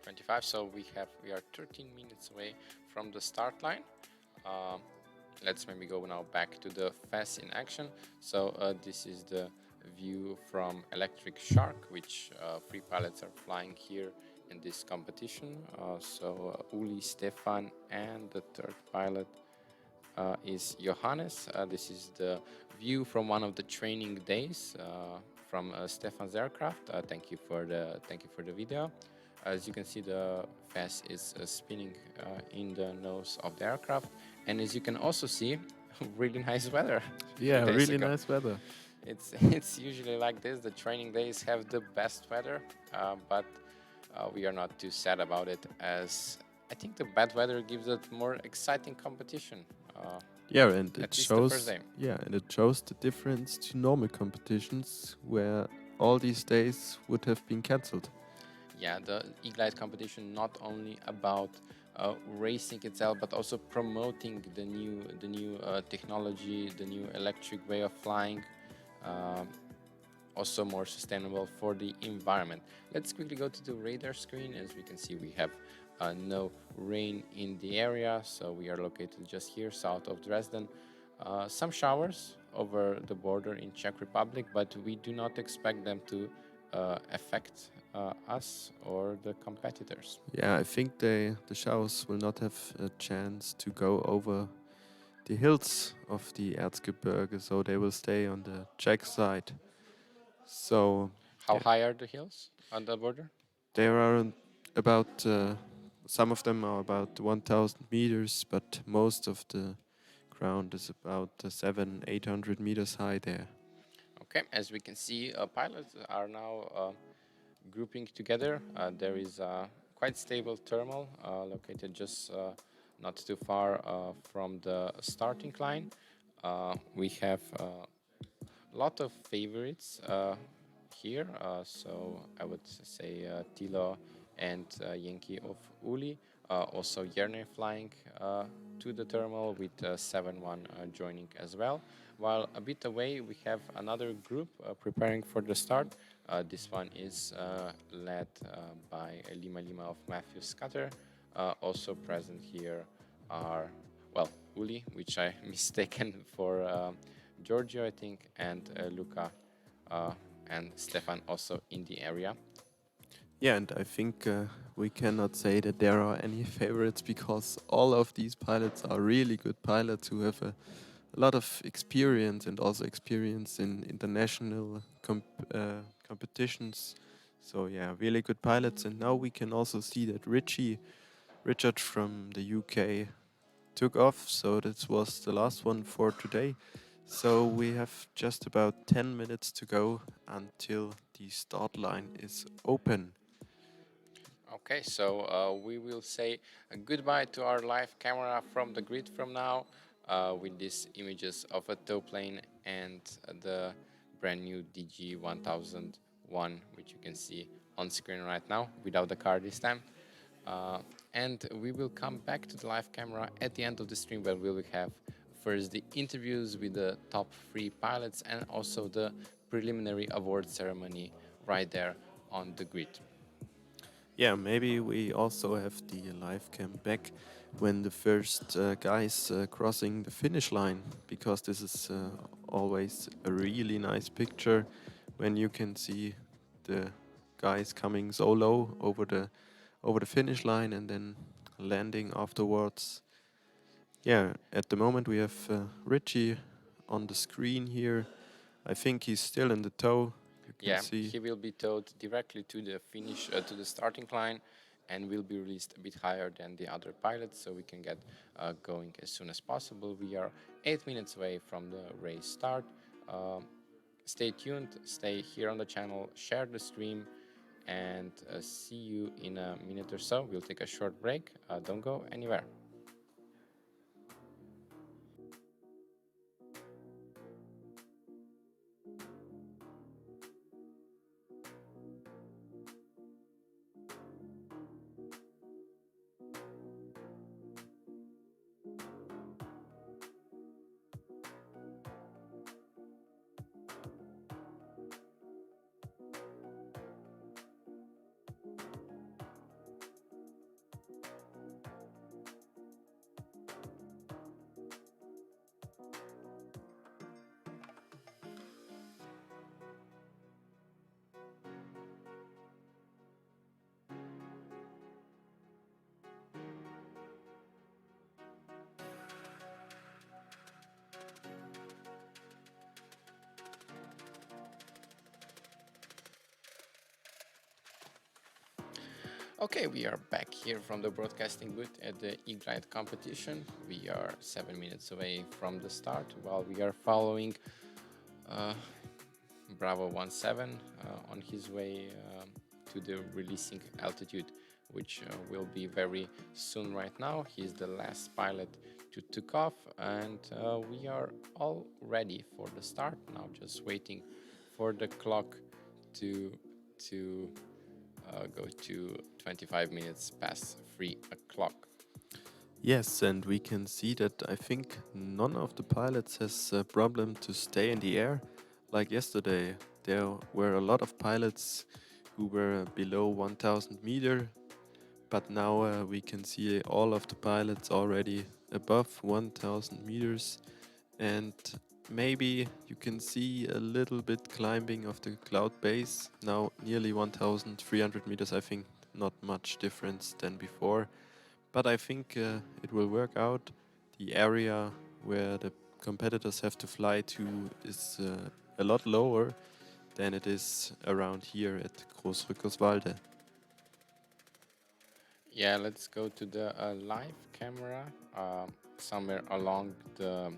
25. So we are 13 minutes away from the start line. Let's maybe go now back to the FAS in action. So this is the view from Electric Shark, which 3 pilots are flying here in this competition. So Uli, Stefan, and the 3rd pilot is Johannes. This is the view from one of the training days from Stefan's aircraft. Thank you for the video. As you can see, the FAS is spinning in the nose of the aircraft, and as you can also see, really nice weather. Yeah, really nice weather. It's usually like this. The training days have the best weather, but we are not too sad about it, as I think the bad weather gives it more exciting competition. Yeah, and it At least the first shows. day. Yeah, and it shows the difference to normal competitions where all these days would have been cancelled. Yeah, the eGlide competition not only about racing itself, but also promoting the new technology, the new electric way of flying, um, also more sustainable for the environment. Let's quickly go to the radar screen. As we can see, we have no rain in the area, so we are located just here south of Dresden. Some showers over the border in Czech Republic, but we do not expect them to affect us or the competitors. Yeah, I think the showers will not have a chance to go over the hills of the Erzgebirge, so they will stay on the Czech side. So How yeah, high are the hills on the border? there are about some of them are about 1,000 meters, but most of the ground is about 700-800 meters high there. Okay, as we can see, pilots are now grouping together. There is a quite stable thermal located just not too far from the starting line. We have a lot of favorites here. So I would say Tilo and Yankee of Uli. Also Jerne flying to the thermal with 7-1 joining as well. While a bit away we have another group preparing for the start. This one is led by Lima Lima of Matthew Scudder. Also present here are, well, Uli, which I mistaken for Giorgio, I think, and Luca and Stefan also in the area. Yeah, and I think we cannot say that there are any favorites because all of these pilots are really good pilots who have a lot of experience and also experience in international competitions. So yeah, really good pilots. And now we can also see that Richard from the UK took off. So this was the last one for today. So we have just about 10 minutes to go until the start line is open. Okay, so we will say goodbye to our live camera from the grid from now with these images of a tow plane and the brand new DG 1001, which you can see on screen right now without the car this time. And we will come back to the live camera at the end of the stream where we will have first the interviews with the top 3 pilots and also the preliminary award ceremony right there on the grid. Yeah, maybe we also have the live cam back when the first guys crossing the finish line, because this is always a really nice picture when you can see the guys coming so low over the finish line and then landing afterwards. Yeah, at the moment we have Richie on the screen here. I think he's still in the tow. You can Yeah, see. he will be towed directly to the finish, to the starting line, and will be released a bit higher than the other pilots, so we can get going as soon as possible. We are 8 minutes away from the race start. Stay tuned, stay here on the channel, share the stream, and see you in a minute or so. We'll take a short break. Don't go anywhere. Okay, we are back here from the broadcasting booth at the eGlide competition. We are 7 minutes away from the start while we are following Bravo 17 on his way to the releasing altitude which will be very soon right now. He's the last pilot to take off, and we are all ready for the start now, just waiting for the clock to go to 25 minutes past 3 o'clock. Yes, and we can see that I think none of the pilots has a problem to stay in the air. Like yesterday, there were a lot of pilots who were below 1000 meter, but now we can see all of the pilots already above 1000 meters, and maybe you can see a little bit climbing of the cloud base, now nearly 1300 meters. I think not much difference than before. But I think it will work out. The area where the competitors have to fly to is a lot lower than it is around here at Großrückerswalde. Yeah, let's go to the live camera somewhere along the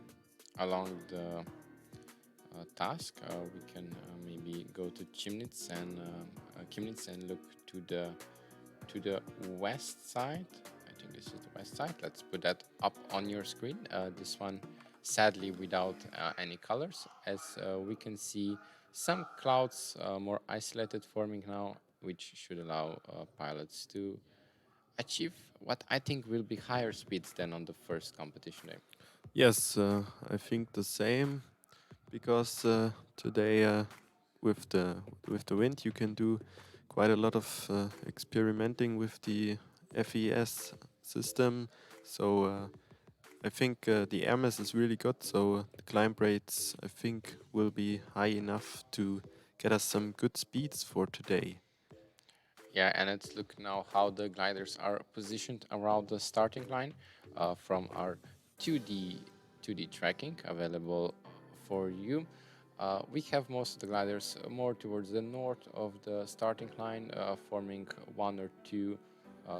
task. We can maybe go to Chemnitz and look to the west side. I think this is the west side. Let's put that up on your screen. This one, sadly, without any colors, as we can see some clouds more isolated forming now, which should allow pilots to achieve what I think will be higher speeds than on the first competition day. Yes, I think the same, because today with the wind you can do quite a lot of experimenting with the FES system. So I think the air mass is really good. So the climb rates I think will be high enough to get us some good speeds for today. Yeah, and let's look now how the gliders are positioned around the starting line from our 2D tracking available for you. We have most of the gliders more towards the north of the starting line, forming one or two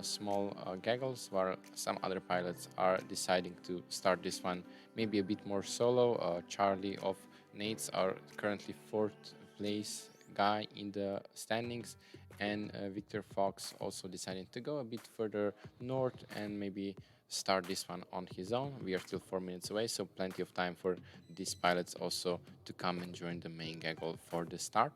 small gaggles, while some other pilots are deciding to start this one maybe a bit more solo. Charlie of Nates are currently 4th place guy in the standings, and Victor Fox also decided to go a bit further north and maybe start this one on his own. We are still 4 minutes away, so plenty of time for these pilots also to come and join the main gaggle for the start.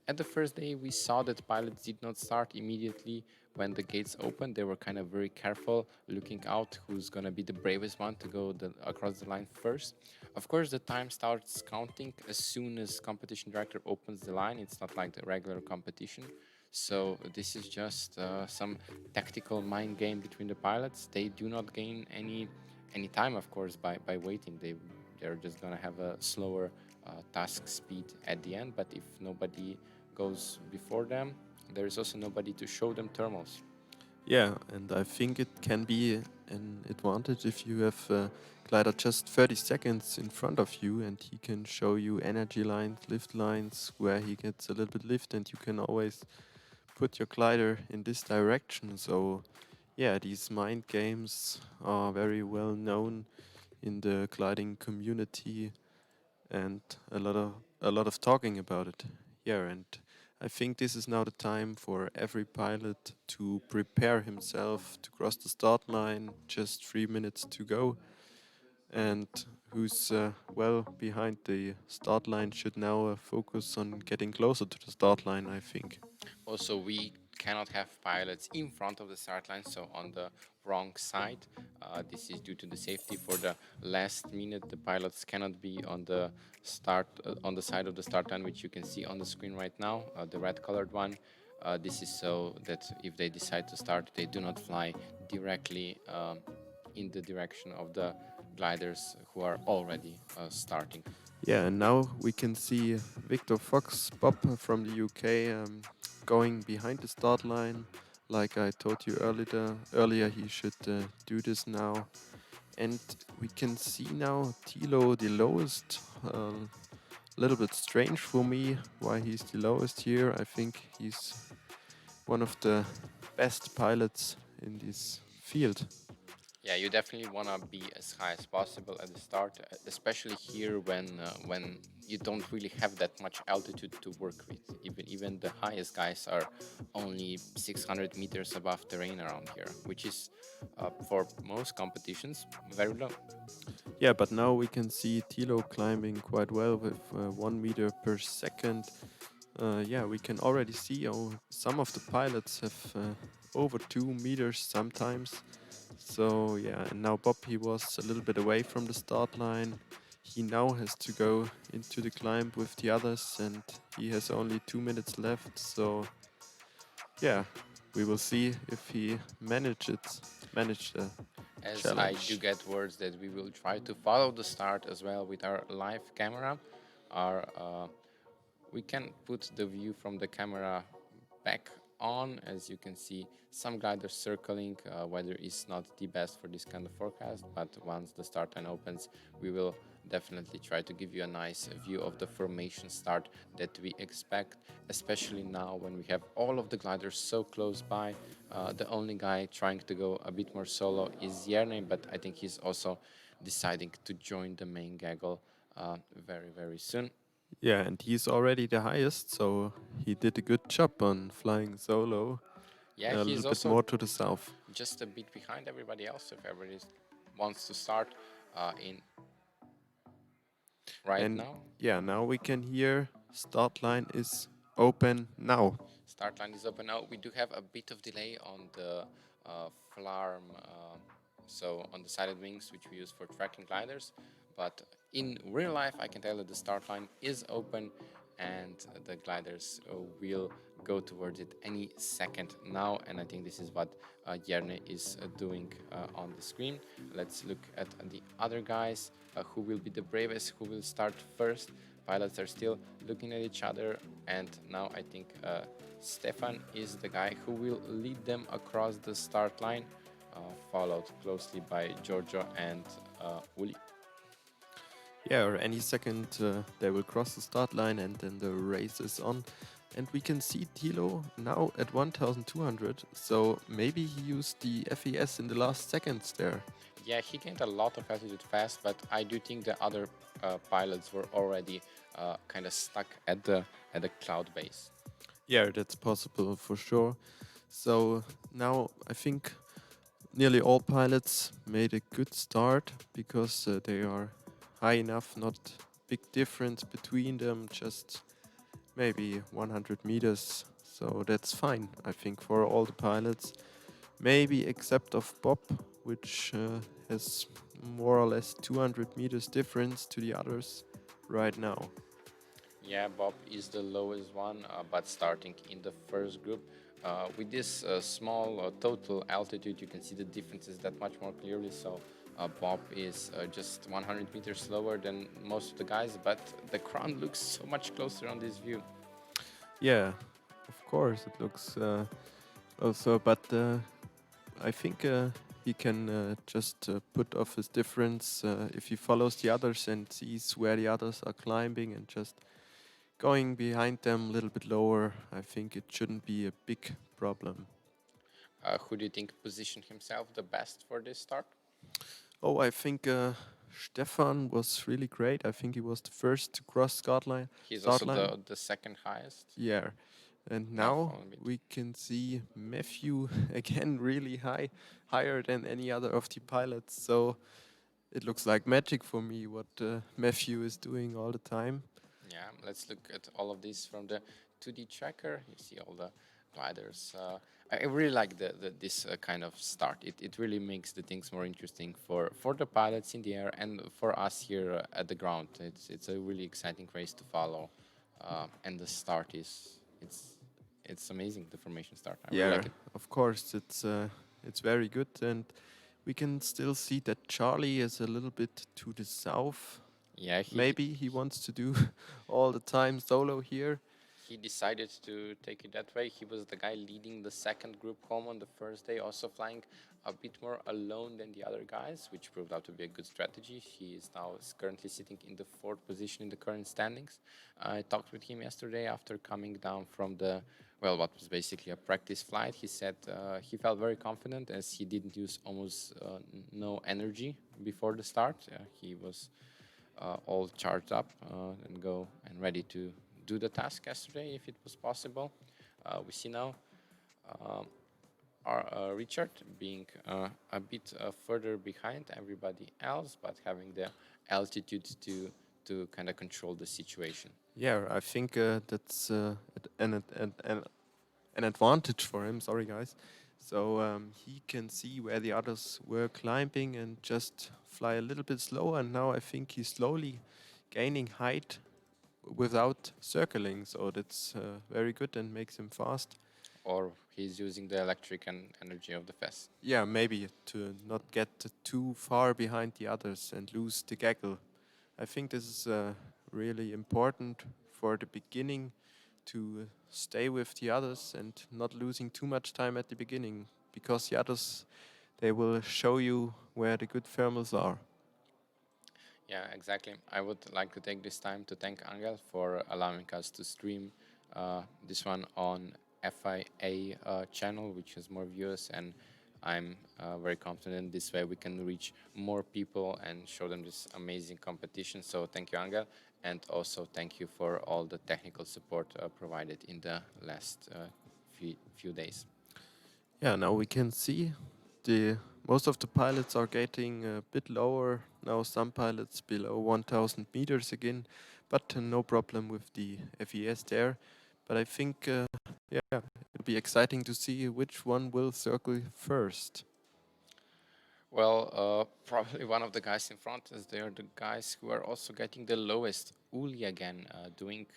At the first day, we saw that pilots did not start immediately when the gates opened. They were kind of very careful, looking out who's going to be the bravest one to go across the line first. Of course, the time starts counting as soon as competition director opens the line. It's not like the regular competition. So this is just some tactical mind game between the pilots. They do not gain any time, of course, by waiting. They're just gonna have a slower task speed at the end. But if nobody goes before them, there is also nobody to show them thermals. Yeah, and I think it can be an advantage if you have a glider just 30 seconds in front of you and he can show you energy lines, lift lines, where he gets a little bit lift, and you can always put your glider in this direction. So yeah, these mind games are very well known in the gliding community, and a lot of talking about it. Yeah, and I think this is now the time for every pilot to prepare himself to cross the start line. Just 3 minutes to go, and who's well behind the start line should now focus on getting closer to the start line, I think. Also, we cannot have pilots in front of the start line, so on the wrong side. This is due to the safety. For the last minute, the pilots cannot be on the start on the side of the start line, which you can see on the screen right now, the red colored one. This is so that if they decide to start, they do not fly directly in the direction of the gliders who are already starting. Yeah, and now we can see Victor Fox Bob from the UK going behind the start line. Like I told you earlier, he should do this now. And we can see now Tilo the lowest. A little bit strange for me why he's the lowest here. I think he's one of the best pilots in this field. Yeah, you definitely want to be as high as possible at the start, especially here when you don't really have that much altitude to work with. Even the highest guys are only 600 meters above terrain around here, which is for most competitions very low. Yeah, but now we can see Tilo climbing quite well with 1 meter per second. Yeah, we can already see some of the pilots have over 2 meters sometimes. So yeah, and now Bob, he was a little bit away from the start line. He now has to go into the climb with the others, and he has only 2 minutes left. So yeah, we will see if he managed the As I do challenge. get words that we will try to follow the start as well with our live camera. Our we can put the view from the camera back on. As you can see, some gliders circling. Weather is not the best for this kind of forecast, but once the start line opens, we will definitely try to give you a nice view of the formation start that we expect, especially now when we have all of the gliders so close by. The only guy trying to go a bit more solo is Jerne, but I think he's also deciding to join the main gaggle very, very soon. Yeah, and he's already the highest, so he did a good job on flying solo. Yeah, A he's little bit also more to the south. just a bit behind everybody else. If everybody wants to start in right And now, yeah, now we can hear start line is open now. start line is open now. We do have a bit of delay on the flarm, so on the sided wings, which we use for tracking gliders. But in real life, I can tell that the start line is open, and the gliders will go towards it any second now. And I think this is what Jerne is doing on the screen. Let's look at the other guys. Who will be the bravest? Who will start first? Pilots are still looking at each other, and now I think Stefan is the guy who will lead them across the start line, followed closely by Giorgio and Uli. Yeah, or any second they will cross the start line and then the race is on. And we can see Tilo now at 1200, so maybe he used the FES in the last seconds there. Yeah, he gained a lot of altitude fast, but I do think the other pilots were already kind of stuck at the cloud base. Yeah, that's possible for sure. So now I think nearly all pilots made a good start because they are high enough, not big difference between them, just maybe 100 meters. So that's fine, I think, for all the pilots. Maybe except of Bob, which has more or less 200 meters difference to the others right now. Yeah, Bob is the lowest one, but starting in the first group. With this small total altitude, you can see the differences that much more clearly. So Bob is just 100 meters slower than most of the guys, but the crown looks so much closer on this view. Yeah, of course it looks also, but I think he can just put off his difference if he follows the others and sees where the others are climbing and just going behind them a little bit lower. I think it shouldn't be a big problem. Who do you think positioned himself the best for this start? Oh, I think Stefan was really great. I think he was the first to cross He's start also line. the second highest. Yeah. And Now now falling a bit. we can see Matthew again really high, higher than any other of the pilots. So it looks like magic for me what Matthew is doing all the time. Yeah, let's look at all of this from the 2D tracker. You see all the gliders. I really like this kind of start. It really makes the things more interesting for the pilots in the air and for us here at the ground. It's a really exciting race to follow, and the start is it's amazing. The formation start. I really like it. Of course it's very good, and we can still see that Charlie is a little bit to the south. Yeah, Maybe he wants to do all the time solo here. he decided to take it that way. He was the guy leading the second group home on the first day, also flying a bit more alone than the other guys, which proved out to be a good strategy. He is now currently sitting in the fourth position in the current standings. I talked with him yesterday after coming down from the Well, what was basically a practice flight. He said he felt very confident as he didn't use almost no energy before the start. He was all charged up and go and ready to do the task yesterday if it was possible. We see now our Richard being a bit further behind everybody else, but having the altitude to kind of control the situation. Yeah, I think that's an advantage for him. Sorry, guys. So he can see where the others were climbing and just fly a little bit slower. And now I think he's slowly gaining height without circling. So that's very good and makes him fast. Or he's using the electric and energy of the FES. Yeah, maybe to not get too far behind the others and lose the gaggle. I think this is really important for the beginning to stay with the others and not losing too much time at the beginning, because the others, they will show you where the good thermals are. Yeah, exactly. I would like to take this time to thank Angel for allowing us to stream this one on FIA channel, which has more viewers, and I'm very confident this way we can reach more people and show them this amazing competition. So thank you, Angel, and also thank you for all the technical support provided in the last few days. Yeah, now we can see the most of the pilots are getting a bit lower now. Some pilots below 1,000 meters again, but no problem with the FES there. But I think, yeah, it'll be exciting to see which one will circle first. Well, probably one of the guys in front, as they are the guys who are also getting the lowest. Uli again, doing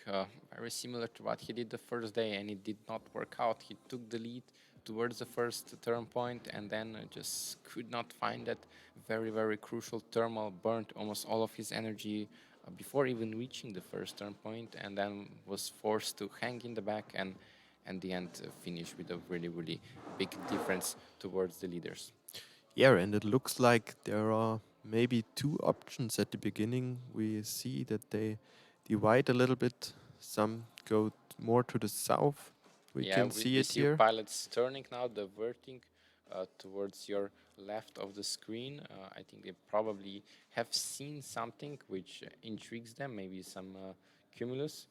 very similar to what he did the first day, and it did not work out. He took the lead towards the first turn point, and then just could not find that very, very crucial thermal, burnt almost all of his energy before even reaching the first turn point, and then was forced to hang in the back and the end finish with a really, really big difference towards the leaders. Yeah, and it looks like there are maybe two options at the beginning. We see that they divide a little bit. Some go more to the south. We can see we it see here. pilots turning now, diverting towards your left of the screen. I think they probably have seen something which intrigues them, maybe some cumulus,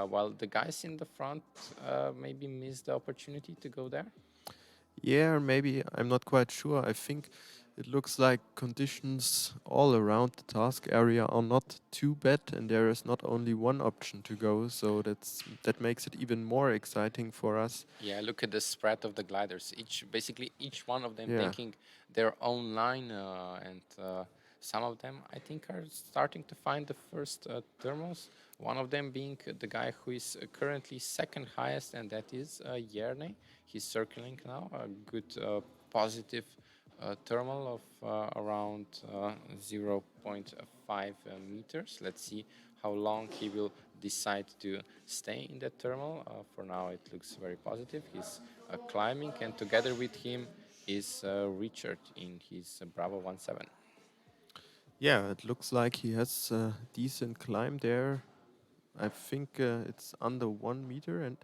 while the guys in the front maybe miss the opportunity to go there. Yeah, maybe, I'm not quite sure. I think it looks like conditions all around the task area are not too bad, and there is not only one option to go, so that makes it even more exciting for us. Yeah, look at the spread of the gliders. Basically each one of them Yeah. taking their own line, and some of them I think are starting to find the first thermals. One of them being the guy who is currently second highest, and that is Jerne. He's circling now, a good positive thermal of around 0.5 meters. Let's see how long he will decide to stay in that thermal. For now, it looks very positive. He's climbing, and together with him is Richard in his Bravo 17. Yeah, it looks like he has a decent climb there. I think it's under 1 meter, and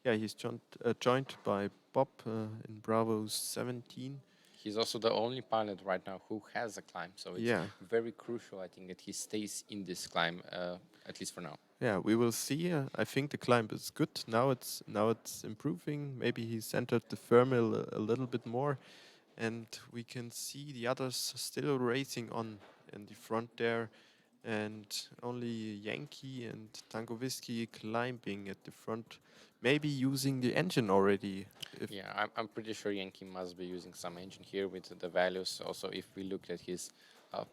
yeah, he's joined by Bob in Bravo 17. He's also the only pilot right now who has a climb, so it's very crucial, I think, that he stays in this climb, at least for now. Yeah, we will see. I think the climb is good. Now it's improving. Maybe he's entered the thermal a little bit more, and we can see the others still racing on in the front there, and only Yankee and Tango Whiskey climbing at the front, maybe using the engine already. Yeah, I'm pretty sure Yankee must be using some engine here with the values. Also, if we look at his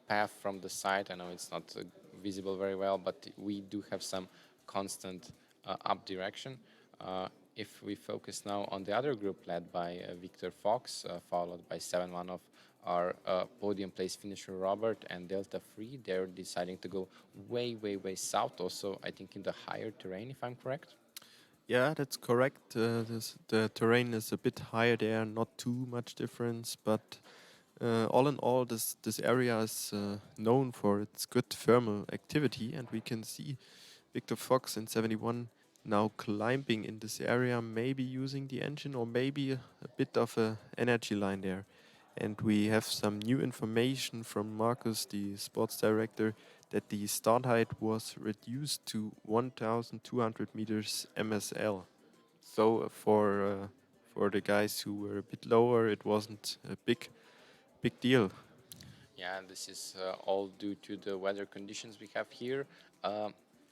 path from the side, I know it's not visible very well, but we do have some constant up direction. If we focus now on the other group led by Victor Fox, followed by 7-1 of our podium place finisher Robert and Delta Free, they're deciding to go way, way, way south. Also, I think in the higher terrain, if I'm correct. Yeah, that's correct. The terrain is a bit higher there, not too much difference, but all in all, this area is known for its good thermal activity, and we can see Victor Fox in 71 now climbing in this area, maybe using the engine or maybe a bit of a energy line there. And we have some new information from Marcus, the sports director, that the start height was reduced to 1,200 meters MSL. So for the guys who were a bit lower, it wasn't a big deal. Yeah, this is all due to the weather conditions we have here.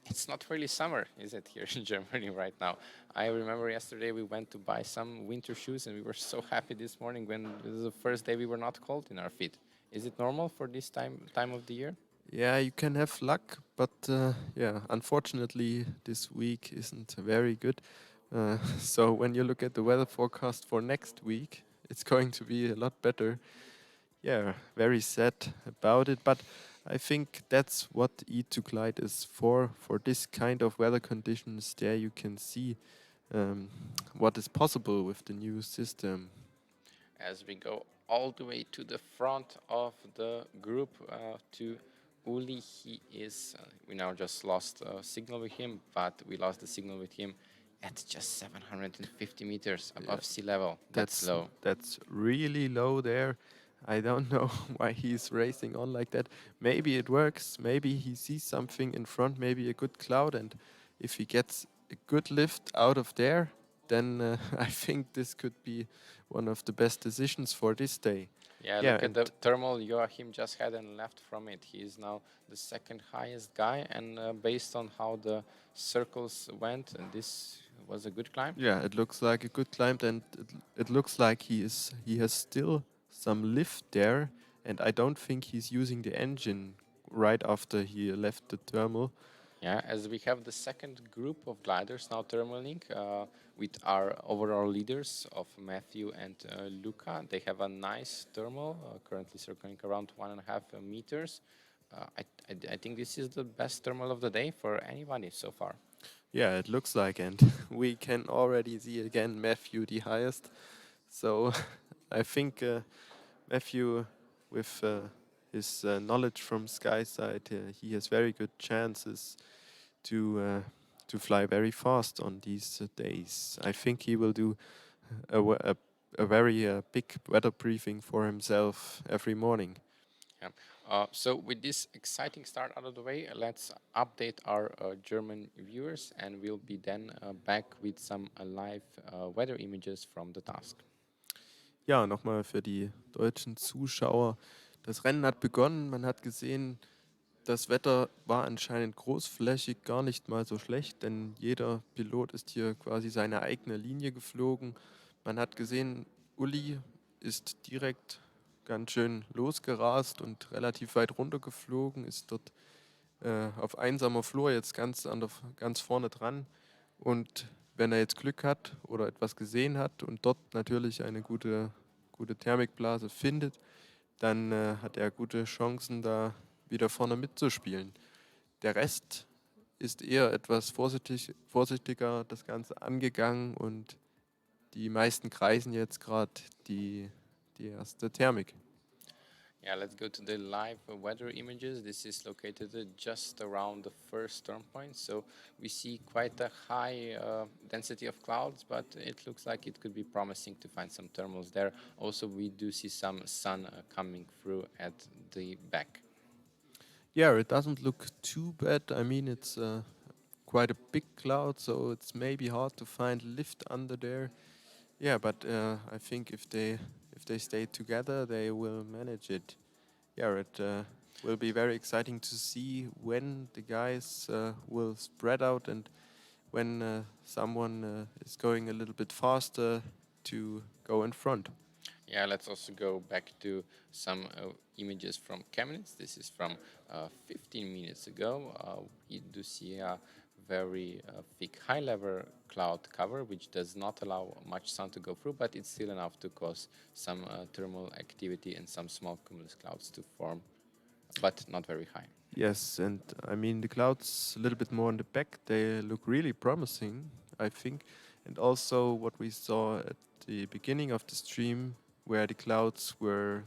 It's not really summer, is it, here in Germany right now? I remember yesterday we went to buy some winter shoes and we were so happy this morning when it was the first day we were not cold in our feet. Is it normal for this time of the year? Yeah, you can have luck, but yeah, unfortunately, this week isn't very good. So when you look at the weather forecast for next week, it's going to be a lot better. Yeah, very sad about it, but I think that's what E2GLIDE is for this kind of weather conditions. There you can see what is possible with the new system. As we go all the way to the front of the group to Uli, he is, we now just lost signal with him, but we lost the signal with him at just 750 meters above sea level. That's low. That's really low there. I don't know why he's racing on like that. Maybe it works. Maybe he sees something in front, maybe a good cloud. And if he gets a good lift out of there, then I think this could be one of the best decisions for this day. Yeah, look at the thermal Joachim just had and left from it. He is now the second highest guy, and based on how the circles went, and this was a good climb. Yeah, it looks like a good climb, and it looks like he has still some lift there, and I don't think he's using the engine right after he left the thermal. Yeah, as we have the second group of gliders now thermaling with our overall leaders of Matthew and Luca. They have a nice thermal, currently circling around 1.5 meters. I think this is the best thermal of the day for anybody so far. Yeah, it looks like, and we can already see again Matthew the highest. So I think Matthew, with his knowledge from Skyside, he has very good chances to fly very fast on these days. I think he will do a very big weather briefing for himself every morning. Yeah. So with this exciting start out of the way, let's update our German viewers, and we'll be then back with some live weather images from the task. Ja, nochmal für die deutschen Zuschauer. Das Rennen hat begonnen, man hat gesehen, das Wetter war anscheinend großflächig gar nicht mal so schlecht, denn jeder Pilot ist hier quasi seine eigene Linie geflogen. Man hat gesehen, Uli ist direkt ganz schön losgerast und relativ weit runtergeflogen, ist dort auf einsamer Flur jetzt ganz vorne dran. Und wenn er jetzt Glück hat oder etwas gesehen hat und dort natürlich eine gute Thermikblase findet, dann hat er gute Chancen, da wieder vorne mitzuspielen. Der Rest ist eher etwas vorsichtiger das Ganze angegangen und die meisten kreisen jetzt gerade die erste Thermik. Yeah, let's go to the live weather images. This is located just around the first turn point, so we see quite a high density of clouds, but it looks like it could be promising to find some thermals there. Also, we do see some sun coming through at the back. Yeah, it doesn't look too bad. I mean, it's quite a big cloud, so it's maybe hard to find lift under there. Yeah, but I think if they stay together, they will manage it. Yeah, it will be very exciting to see when the guys will spread out and when someone is going a little bit faster to go in front. Yeah, let's also go back to some images from Chemnitz. This is from 15 minutes ago. We do see a very thick high-level cloud cover, which does not allow much sun to go through, but it's still enough to cause some thermal activity and some small cumulus clouds to form, but not very high. Yes, and I mean the clouds a little bit more in the back, they look really promising, I think. And also what we saw at the beginning of the stream, where the clouds were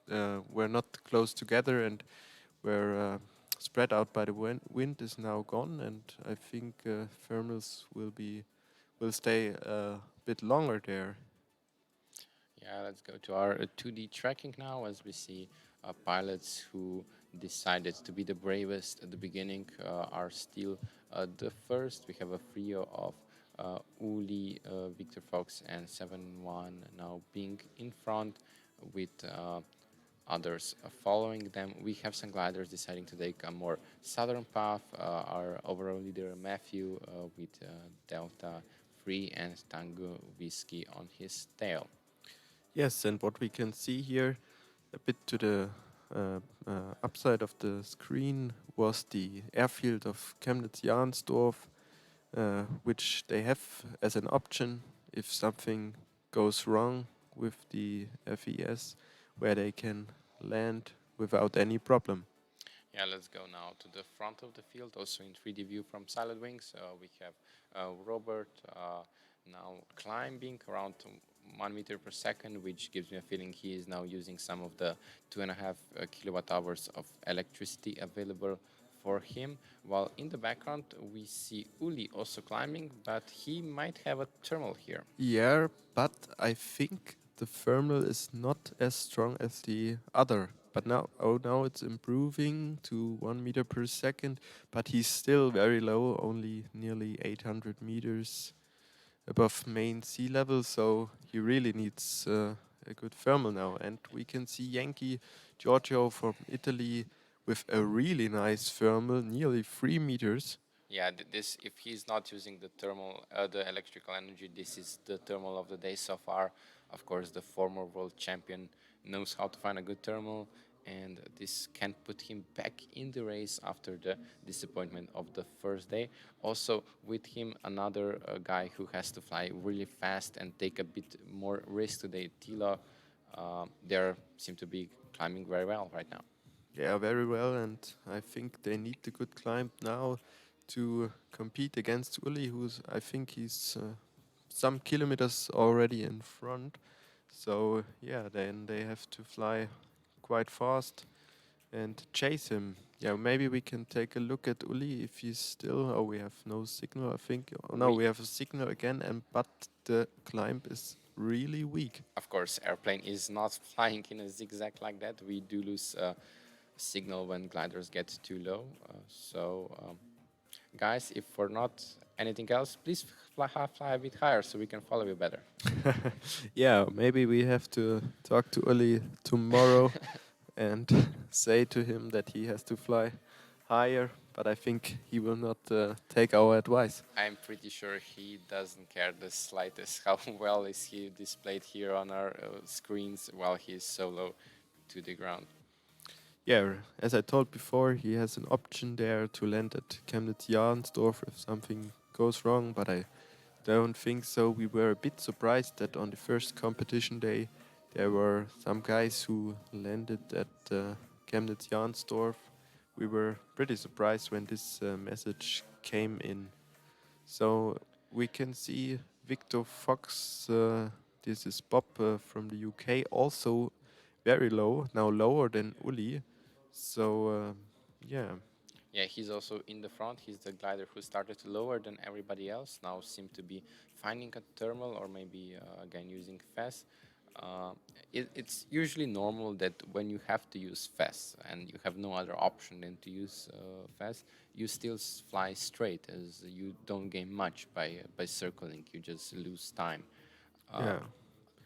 not close together and were spread out by the wind is now gone, and I think thermals will stay a bit longer there. Yeah, let's go to our 2D tracking now, as we see pilots who decided to be the bravest at the beginning are still the first. We have a trio of Uli, Victor Fox, and 7-1 now being in front with others following them. We have some gliders deciding to take a more southern path. Our overall leader Matthew with Delta 3 and Tango Whiskey on his tail. Yes, and what we can see here, a bit to the upside of the screen, was the airfield of Chemnitz-Jahnsdorf, which they have as an option if something goes wrong with the FES, where they can land without any problem. Yeah, let's go now to the front of the field, also in 3D view from Silent Wings. We have Robert now climbing around 1 meter per second, which gives me a feeling he is now using some of the 2.5 kilowatt hours of electricity available for him. While in the background, we see Uli also climbing, but he might have a thermal here. Yeah, but I think the thermal is not as strong as the other. But now it's improving to 1 meter per second, but he's still very low, only nearly 800 meters above main sea level. So he really needs a good thermal now. And we can see Yankee Giorgio from Italy with a really nice thermal, nearly 3 meters. Yeah, this if he's not using the thermal, the electrical energy, this is the thermal of the day so far. Of course, the former world champion knows how to find a good thermal, and this can put him back in the race after the disappointment of the first day. Also, with him, another guy who has to fly really fast and take a bit more risk today, Tilo. They seem to be climbing very well right now. Yeah, very well, and I think they need the good climb now to compete against Uli, I think he's some kilometers already in front. So yeah, then they have to fly quite fast and chase him. Yeah, maybe we can take a look at Uli if he's still. Oh, we have no signal, I think. Oh, no, we have a signal again, but the climb is really weak. Of course, airplane is not flying in a zigzag like that. We do lose signal when gliders get too low. Guys, if for not anything else, please fly a bit higher so we can follow you better. Yeah, maybe we have to talk to Uli tomorrow and say to him that he has to fly higher, but I think he will not take our advice. I'm pretty sure he doesn't care the slightest how well is he displayed here on our screens while he is so low to the ground. Yeah, as I told before, he has an option there to land at Chemnitz-Jahnsdorf if something goes wrong, but I don't think so. We were a bit surprised that on the first competition day there were some guys who landed at Chemnitz-Jahnsdorf. We were pretty surprised when this message came in. So we can see Victor Fox, this is Bob from the UK, also very low, now lower than Uli. So, yeah. Yeah, he's also in the front. He's the glider who started lower than everybody else. Now seem to be finding a thermal or maybe again using FES. It's usually normal that when you have to use FES and you have no other option than to use FES, you still fly straight, as you don't gain much by circling. You just lose time. Yeah.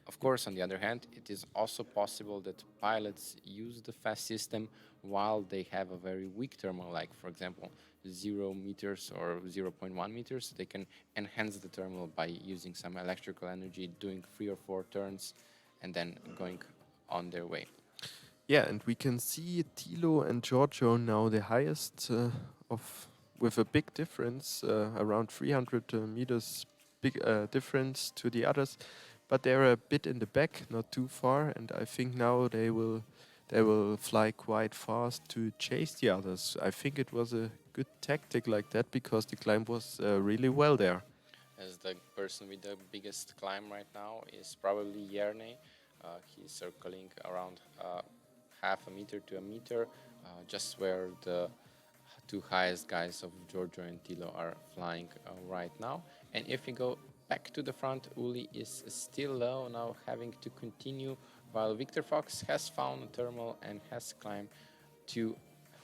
Of course, on the other hand, it is also possible that pilots use the FAST system while they have a very weak thermal, like, for example, 0 meters or 0.1 meters. They can enhance the thermal by using some electrical energy, doing 3 or 4 turns, and then going on their way. Yeah, and we can see Tilo and Giorgio now the highest with a big difference, around 300 meters big difference to the others. But they're a bit in the back, not too far, and I think now they will fly quite fast to chase the others. I think it was a good tactic like that because the climb was really well there. As the person with the biggest climb right now is probably Yerne. He's circling around half a meter to a meter, just where the two highest guys of Giorgio and Tilo are flying right now. And if we go back to the front, Uli is still low now, having to continue, while Victor Fox has found a thermal and has climbed to,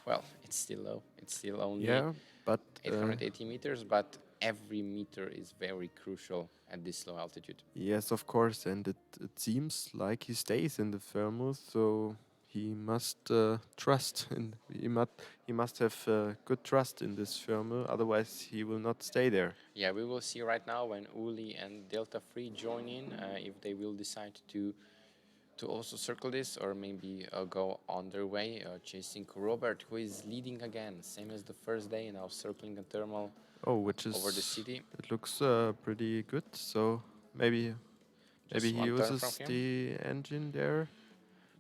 well, it's still low. It's still only Yeah, but 880 meters, but every meter is very crucial at this low altitude. yes, of course, and it seems like he stays in the thermal, so he must trust, and he must have good trust in this thermal. Otherwise, he will not stay there. Yeah, we will see right now when Uli and Delta 3 join in, if they will decide to also circle this, or maybe go on their way, chasing Robert, who is leading again, same as the first day, now circling a thermal Oh, which is over the city. It looks pretty good. So maybe Just he one turn from uses him. the engine there.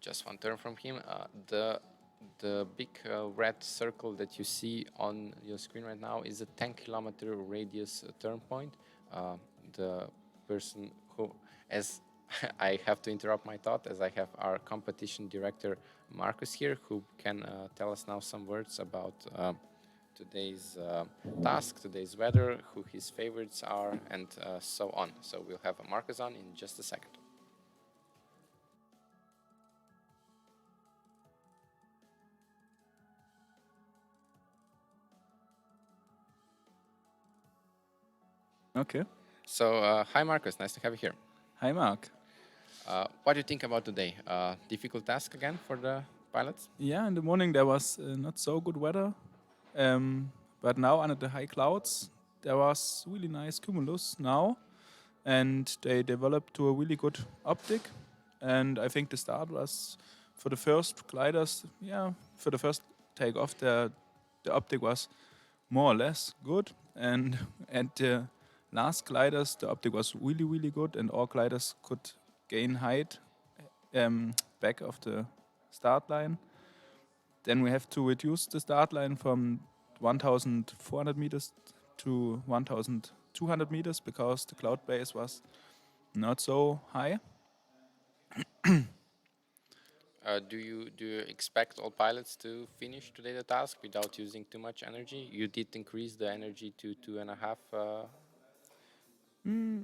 Just one turn from him. The big red circle that you see on your screen right now is a 10-kilometer radius turn point. The person who, as I have to interrupt my thought, as I have our competition director Marcus here, who can tell us now some words about today's task, today's weather, who his favorites are, and so on. So we'll have Marcus on in just a second. Okay. So, hi Marcus, nice to have you here. Hi, Mark. What do you think about today? Difficult task again for the pilots? Yeah, in the morning there was not so good weather, but now under the high clouds there was really nice cumulus now, and they developed to a really good optic. And I think the start was for the first gliders, for the first takeoff, the optic was more or less good, and at the last gliders the optic was really good, and all gliders could gain height back of the start line. Then we have to reduce the start line from 1,400 meters to 1,200 meters because the cloud base was not so high. Do you expect all pilots to finish today the task without using too much energy? You did increase the energy to 2.5.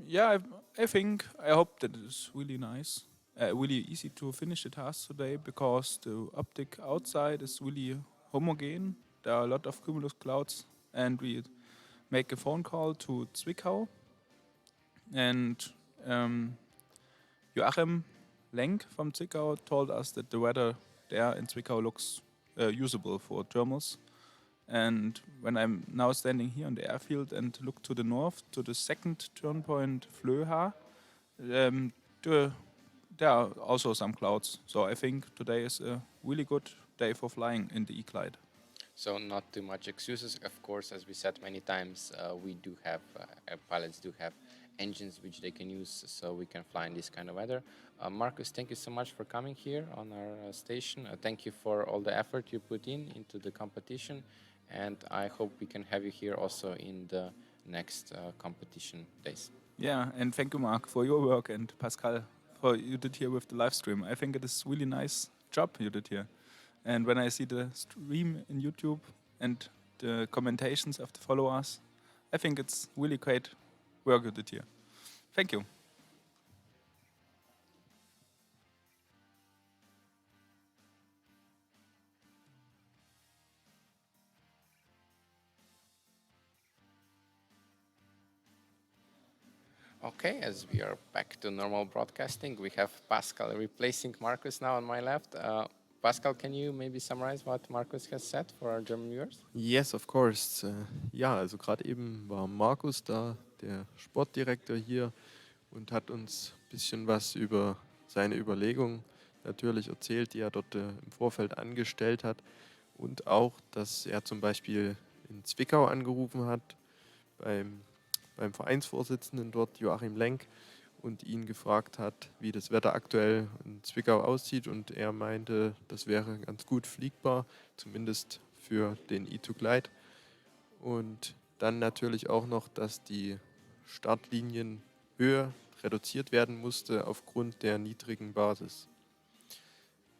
Yeah, I hope that it is really nice, really easy to finish the task today because the optic outside is really homogeneous. There are a lot of cumulus clouds, and we make a phone call to Zwickau, and Joachim Lenk from Zwickau told us that the weather there in Zwickau looks usable for thermals. And when I'm now standing here on the airfield and look to the north, to the second turn point, Flöha, there are also some clouds. So I think today is a really good day for flying in the eGlide. So not too much excuses. Of course, as we said many times, we do have, pilots do have engines which they can use, so we can fly in this kind of weather. Marcus, thank you so much for coming here on our station. Thank you for all the effort you put into the competition, and I hope we can have you here also in the next competition days. Yeah, and thank you, Mark, for your work, and Pascal, for you did here with the live stream. I think it is really nice job you did here. And when I see the stream in YouTube and the commentations of the followers, I think it's really great work you did here. Thank you. Okay, as we are back to normal broadcasting, we have Pascal replacing Marcus now on my left. Pascal, can you maybe summarize what Marcus has said for our German viewers? Yes, of course. Ja, also gerade eben war Markus da, der Sportdirektor hier, und hat uns ein bisschen was über seine Überlegungen natürlich erzählt, die er dort im Vorfeld angestellt hat. Und auch, dass er zum Beispiel in Zwickau angerufen hat, beim Vereinsvorsitzenden dort, Joachim Lenk, und ihn gefragt hat, wie das Wetter aktuell in Zwickau aussieht. Und er meinte, das wäre ganz gut fliegbar, zumindest für den E2GLIDE. Und dann natürlich auch noch, dass die Startlinienhöhe reduziert werden musste aufgrund der niedrigen Basis.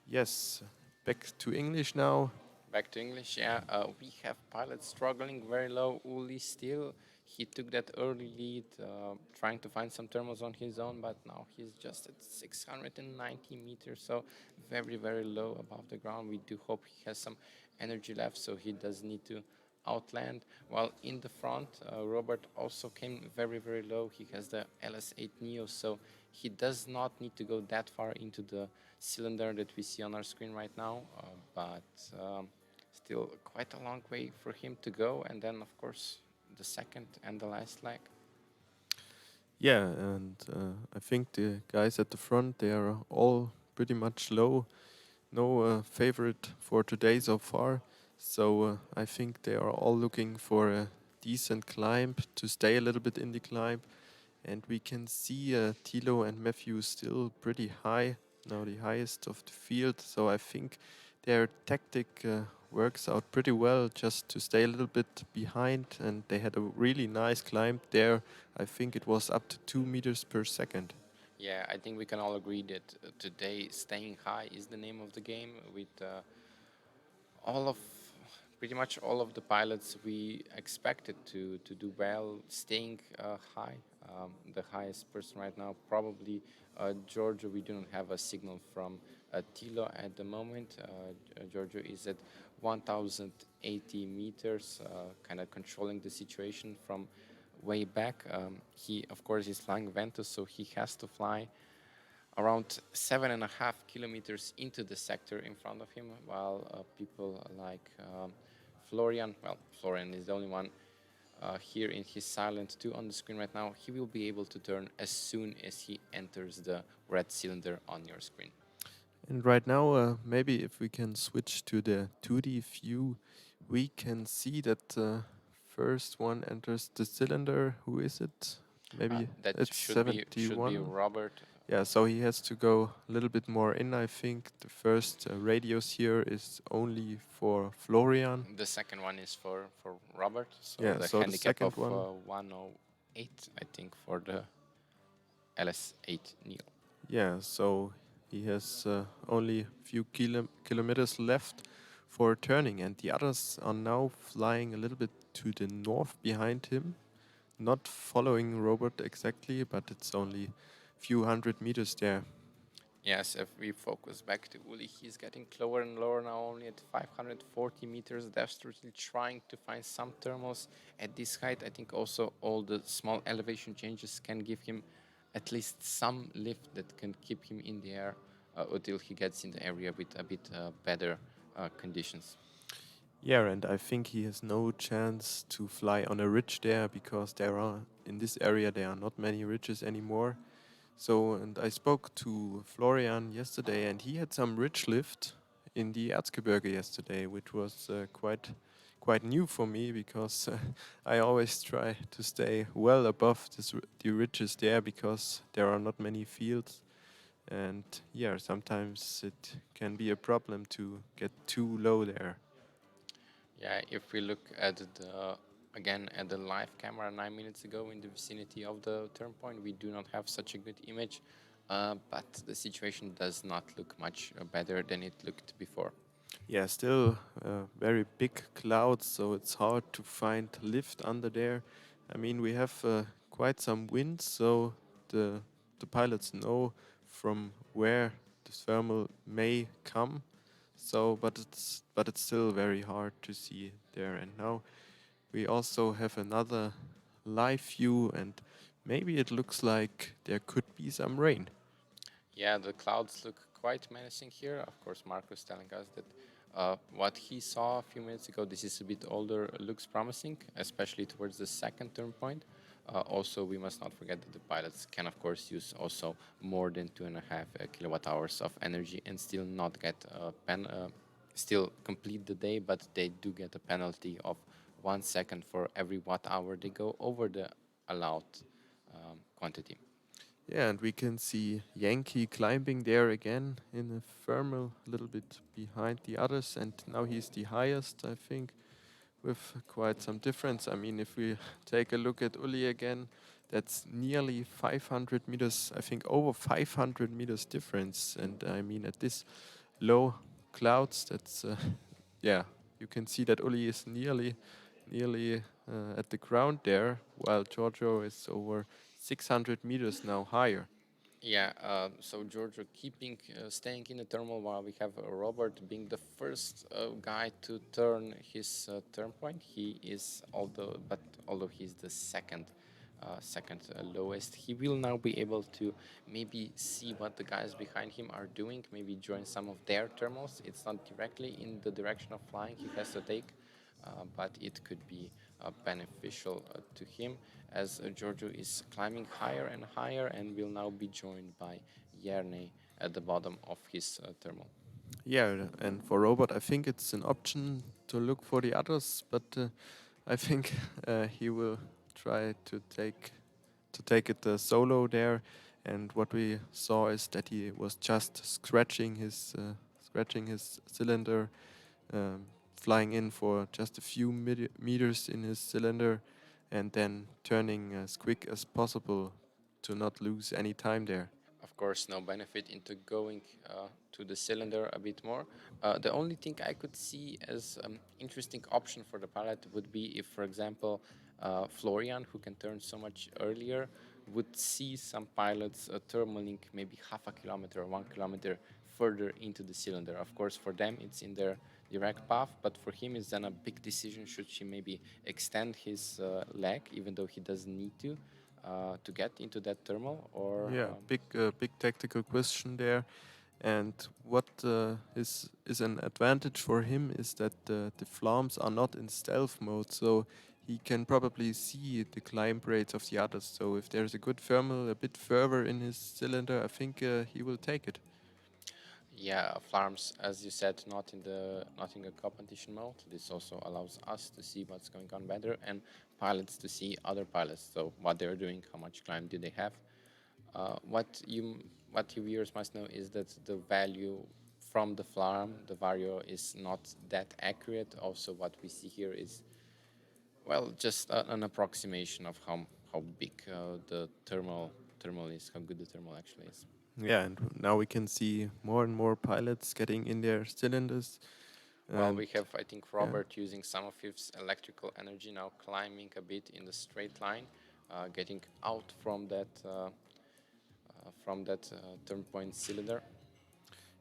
Yes, back to English now. Back to English, yeah. We have pilots struggling very low. Uli still, he took that early lead, trying to find some thermals on his own, but now he's just at 690 meters, so very, very low above the ground. We do hope he has some energy left, so he does need to outland. While in the front, Robert also came very, very low. He has the LS8 Neo, so he does not need to go that far into the cylinder that we see on our screen right now, but still quite a long way for him to go. And then, of course, the second and the last leg. Yeah, and I think the guys at the front, they are all pretty much low. No favorite for today so far. So I think they are all looking for a decent climb to stay a little bit in the climb. And we can see Tilo and Matthew still pretty high, now the highest of the field. So I think their tactic works out pretty well just to stay a little bit behind. And they had a really nice climb there. I think it was up to 2 meters per second. Yeah, I think we can all agree that today staying high is the name of the game. With all of pretty much all of the pilots we expected to do well, staying high. The highest person right now, probably Giorgio. We do not have a signal from Tilo at the moment. Giorgio is at 1,080 meters, kind of controlling the situation from way back. He, of course, is flying Ventus, so he has to fly around 7.5 kilometers into the sector in front of him, while people like Florian, well, Florian is the only one here in his silent 2 on the screen right now. He will be able to turn as soon as he enters the red cylinder on your screen. And right now, maybe if we can switch to the 2D view, we can see that the first one enters the cylinder. Who is it? Maybe that it's should be 71. Robert. Yeah, so he has to go a little bit more in, I think. The first radius here is only for Florian. The second one is for Robert. So Yeah, the so the handicap second of one. 108, I think, for the LS8 Neo. Yeah, so he has only a few kilometers left for turning, and the others are now flying a little bit to the north behind him, not following Robert exactly, but it's only a few hundred meters there. Yes, if we focus back to Uli, he's getting lower and lower now, only at 540 meters, desperately trying to find some thermals at this height. I think also all the small elevation changes can give him at least some lift that can keep him in the air until he gets in the area with a bit better conditions. Yeah, and I think he has no chance to fly on a ridge there because in this area there are not many ridges anymore. So, and I spoke to Florian yesterday, and he had some ridge lift in the Erzgebirge yesterday, which was quite new for me because I always try to stay well above the ridges there because there are not many fields. And yeah, sometimes it can be a problem to get too low there. Yeah, if we look at again at the live camera 9 minutes ago in the vicinity of the turn point, we do not have such a good image, but the situation does not look much better than it looked before. Yeah, still very big clouds, so it's hard to find lift under there. I mean, we have quite some wind, so the pilots know from where the thermal may come. So, but it's still very hard to see there. And now we also have another live view, and maybe it looks like there could be some rain. Yeah, the clouds look quite menacing here. Of course, Marco's telling us that what he saw a few minutes ago, this is a bit older, looks promising, especially towards the second turn point. Also, we must not forget that the pilots can, of course, use also more than 2.5 kilowatt hours of energy and still not get still complete the day, but they do get a penalty of 1 second for every watt hour they go over the allowed quantity. Yeah, and we can see Yankee climbing there again in a thermal, a little bit behind the others, and now he's the highest, I think, with quite some difference. I mean, if we take a look at Uli again, that's nearly 500 meters, I think over 500 meters difference. And I mean, at this low clouds, that's, yeah, you can see that Uli is nearly at the ground there, while Giorgio is over 600 meters now higher. Yeah, so Giorgio staying in the thermal while we have Robert being the first guy to turn his turn point. He is although he's the second lowest, he will now be able to maybe see what the guys behind him are doing. Maybe join some of their thermals. It's not directly in the direction of flying he has to take, but it could be beneficial to him as Giorgio is climbing higher and higher and will now be joined by Jerne at the bottom of his thermal. Yeah, and for Robert, I think it's an option to look for the others, but I think he will try to take it solo there. And what we saw is that he was just scratching his cylinder, flying in for just a few meters in his cylinder, and then turning as quick as possible to not lose any time there. Of course, no benefit into going to the cylinder a bit more. The only thing I could see as an interesting option for the pilot would be if, for example, Florian, who can turn so much earlier, would see some pilots thermaling maybe half a kilometer or 1 kilometer further into the cylinder. Of course, for them, it's in their direct path, but for him, it's then a big decision. Should he maybe extend his leg, even though he doesn't need to get into that thermal, or Yeah, big tactical question there. And what is an advantage for him is that the flames are not in stealth mode, so he can probably see the climb rates of the others. So if there's a good thermal a bit further in his cylinder, I think he will take it. yeah, Flarms, as you said, not in the competition mode. This also allows us to see what's going on better, and pilots to see other pilots. So what they're doing, how much climb do they have? What your viewers must know is that the value from the Flarm, the Vario, is not that accurate. Also, what we see here is, well, just an approximation of how big the thermal is, how good the thermal actually is. Yeah, and now we can see more and more pilots getting in their cylinders. Well, we have, I think, Robert using some of his electrical energy now, climbing a bit in the straight line, getting out from that turn point cylinder.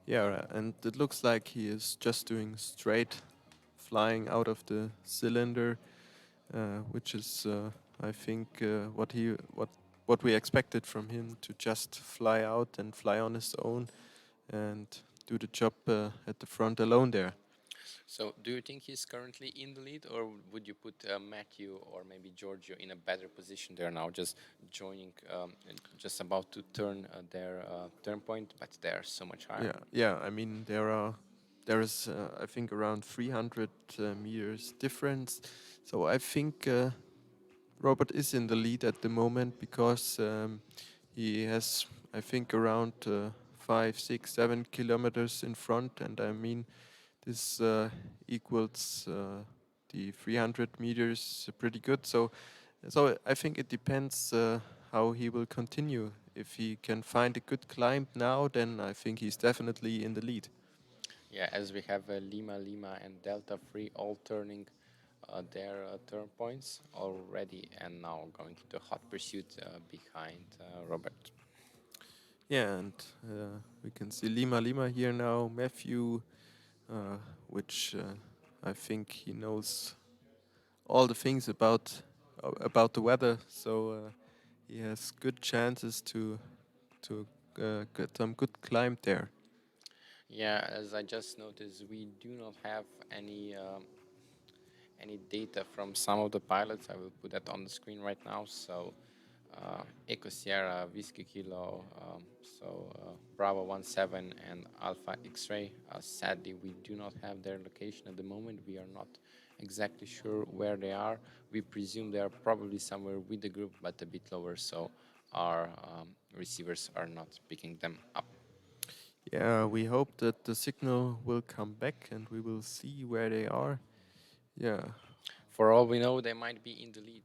Yeah, and it looks like he is just doing straight flying out of the cylinder, which is, I think, what we expected from him, to just fly out and fly on his own and do the job at the front alone there. So, do you think he's currently in the lead, or would you put Matthew or maybe Giorgio in a better position there now, just joining, just about to turn their turn point, but they're so much higher? Yeah. I mean, there is, I think, around 300 meters difference. So I think Robert is in the lead at the moment because he has, I think, around 5, 6, 7 kilometers in front, and I mean, this equals the 300 meters pretty good. So I think it depends how he will continue. If he can find a good climb now, then I think he's definitely in the lead. Yeah, as we have Lima, Lima, and Delta 3 all turning their turn points already, and now going into hot pursuit behind Robert. Yeah, and we can see Lima Lima here now. Matthew, which I think he knows all the things about the weather, so he has good chances to get some good climb there. Yeah, as I just noticed, we do not have any data from some of the pilots. I will put that on the screen right now. So, Eco Sierra, Whiskey Kilo, Bravo 17 and Alpha X-Ray. Sadly, we do not have their location at the moment. We are not exactly sure where they are. We presume they are probably somewhere with the group, but a bit lower, so our receivers are not picking them up. Yeah, we hope that the signal will come back and we will see where they are. Yeah. For all we know, they might be in the lead.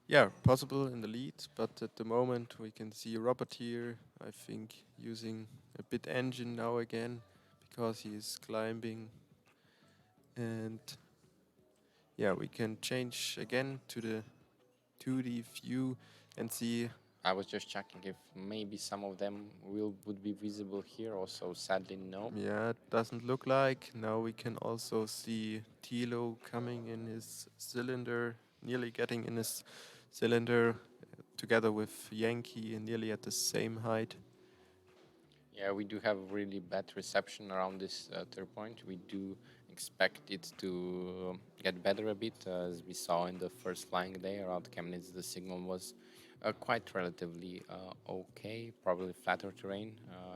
Yeah, possible in the lead, but at the moment we can see Robert here, I think, using a bit engine now again because he is climbing And yeah, we can change again to the 2D view and see. I was just checking if maybe some of them would be visible here. Also, sadly, no. Yeah, it doesn't look like. Now we can also see Tilo coming in his cylinder, nearly getting in his cylinder together with Yankee nearly at the same height. Yeah, we do have really bad reception around this third point. We do expect it to get better a bit, as we saw in the first flying day around Chemnitz. The signal was quite relatively okay, probably flatter terrain,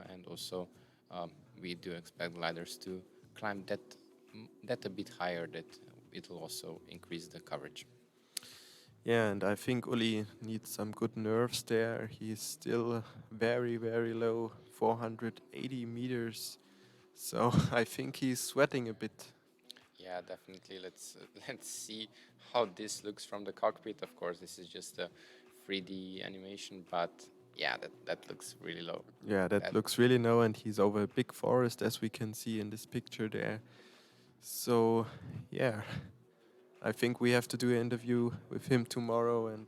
and also we do expect gliders to climb that a bit higher. That it will also increase the coverage. Yeah, and I think Uli needs some good nerves there. He's still very, very low, 480 meters. So I think he's sweating a bit. Yeah, definitely. Let's see how this looks from the cockpit. Of course, this is just a 3D animation, but yeah, that looks really low. Yeah, that looks really low, and he's over a big forest, as we can see in this picture there. So, yeah, I think we have to do an interview with him tomorrow, and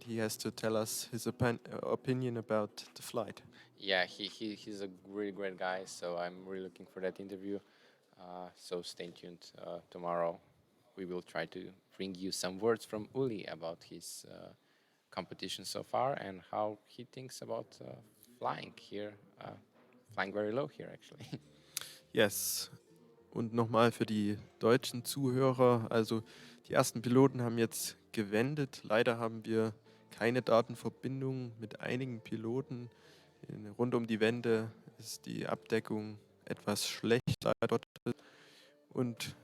he has to tell us his opinion about the flight. Yeah, he's a really great guy, so I'm really looking for that interview. So stay tuned. Tomorrow, we will try to bring you some words from Uli about his competition so far and how he thinks about flying here, flying very low here actually. Yes. Und nochmal für die deutschen Zuhörer, also die ersten Piloten haben jetzt gewendet. Leider haben wir keine Datenverbindung mit einigen Piloten. Rund um die Wände ist die Abdeckung etwas schlecht, leider. Und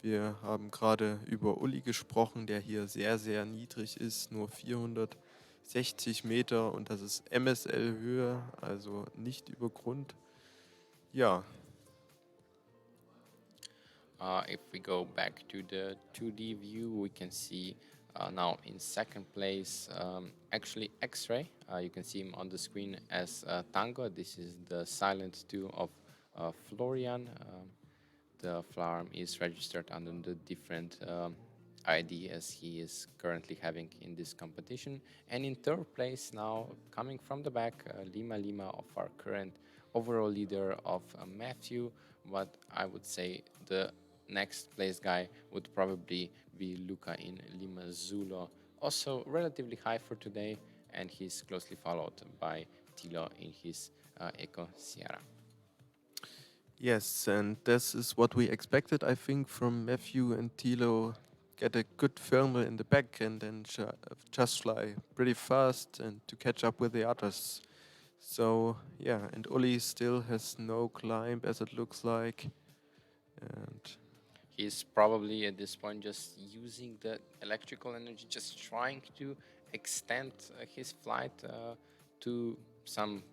wir haben gerade über Uli gesprochen, der hier sehr, sehr niedrig ist, nur 460 Meter, und das ist MSL-Höhe, also nicht über Grund. Ja. If we go back to the 2D view, we can see now in second place actually X-Ray. You can see him on the screen as Tango. This is the silent 2 of Florian. The farm is registered under the different ID as he is currently having in this competition. And in third place now, coming from the back, Lima Lima of our current overall leader of Matthew. What I would say the next place guy would probably be Luca in Lima Zulo. Also relatively high for today, and he's closely followed by Tilo in his Eco Sierra. Yes, and this is what we expected, I think, from Matthew and Tilo. Get a good thermal in the back and then just fly pretty fast and to catch up with the others. So, yeah, and Uli still has no climb, as it looks like. And he's probably at this point just using the electrical energy, just trying to extend his flight to some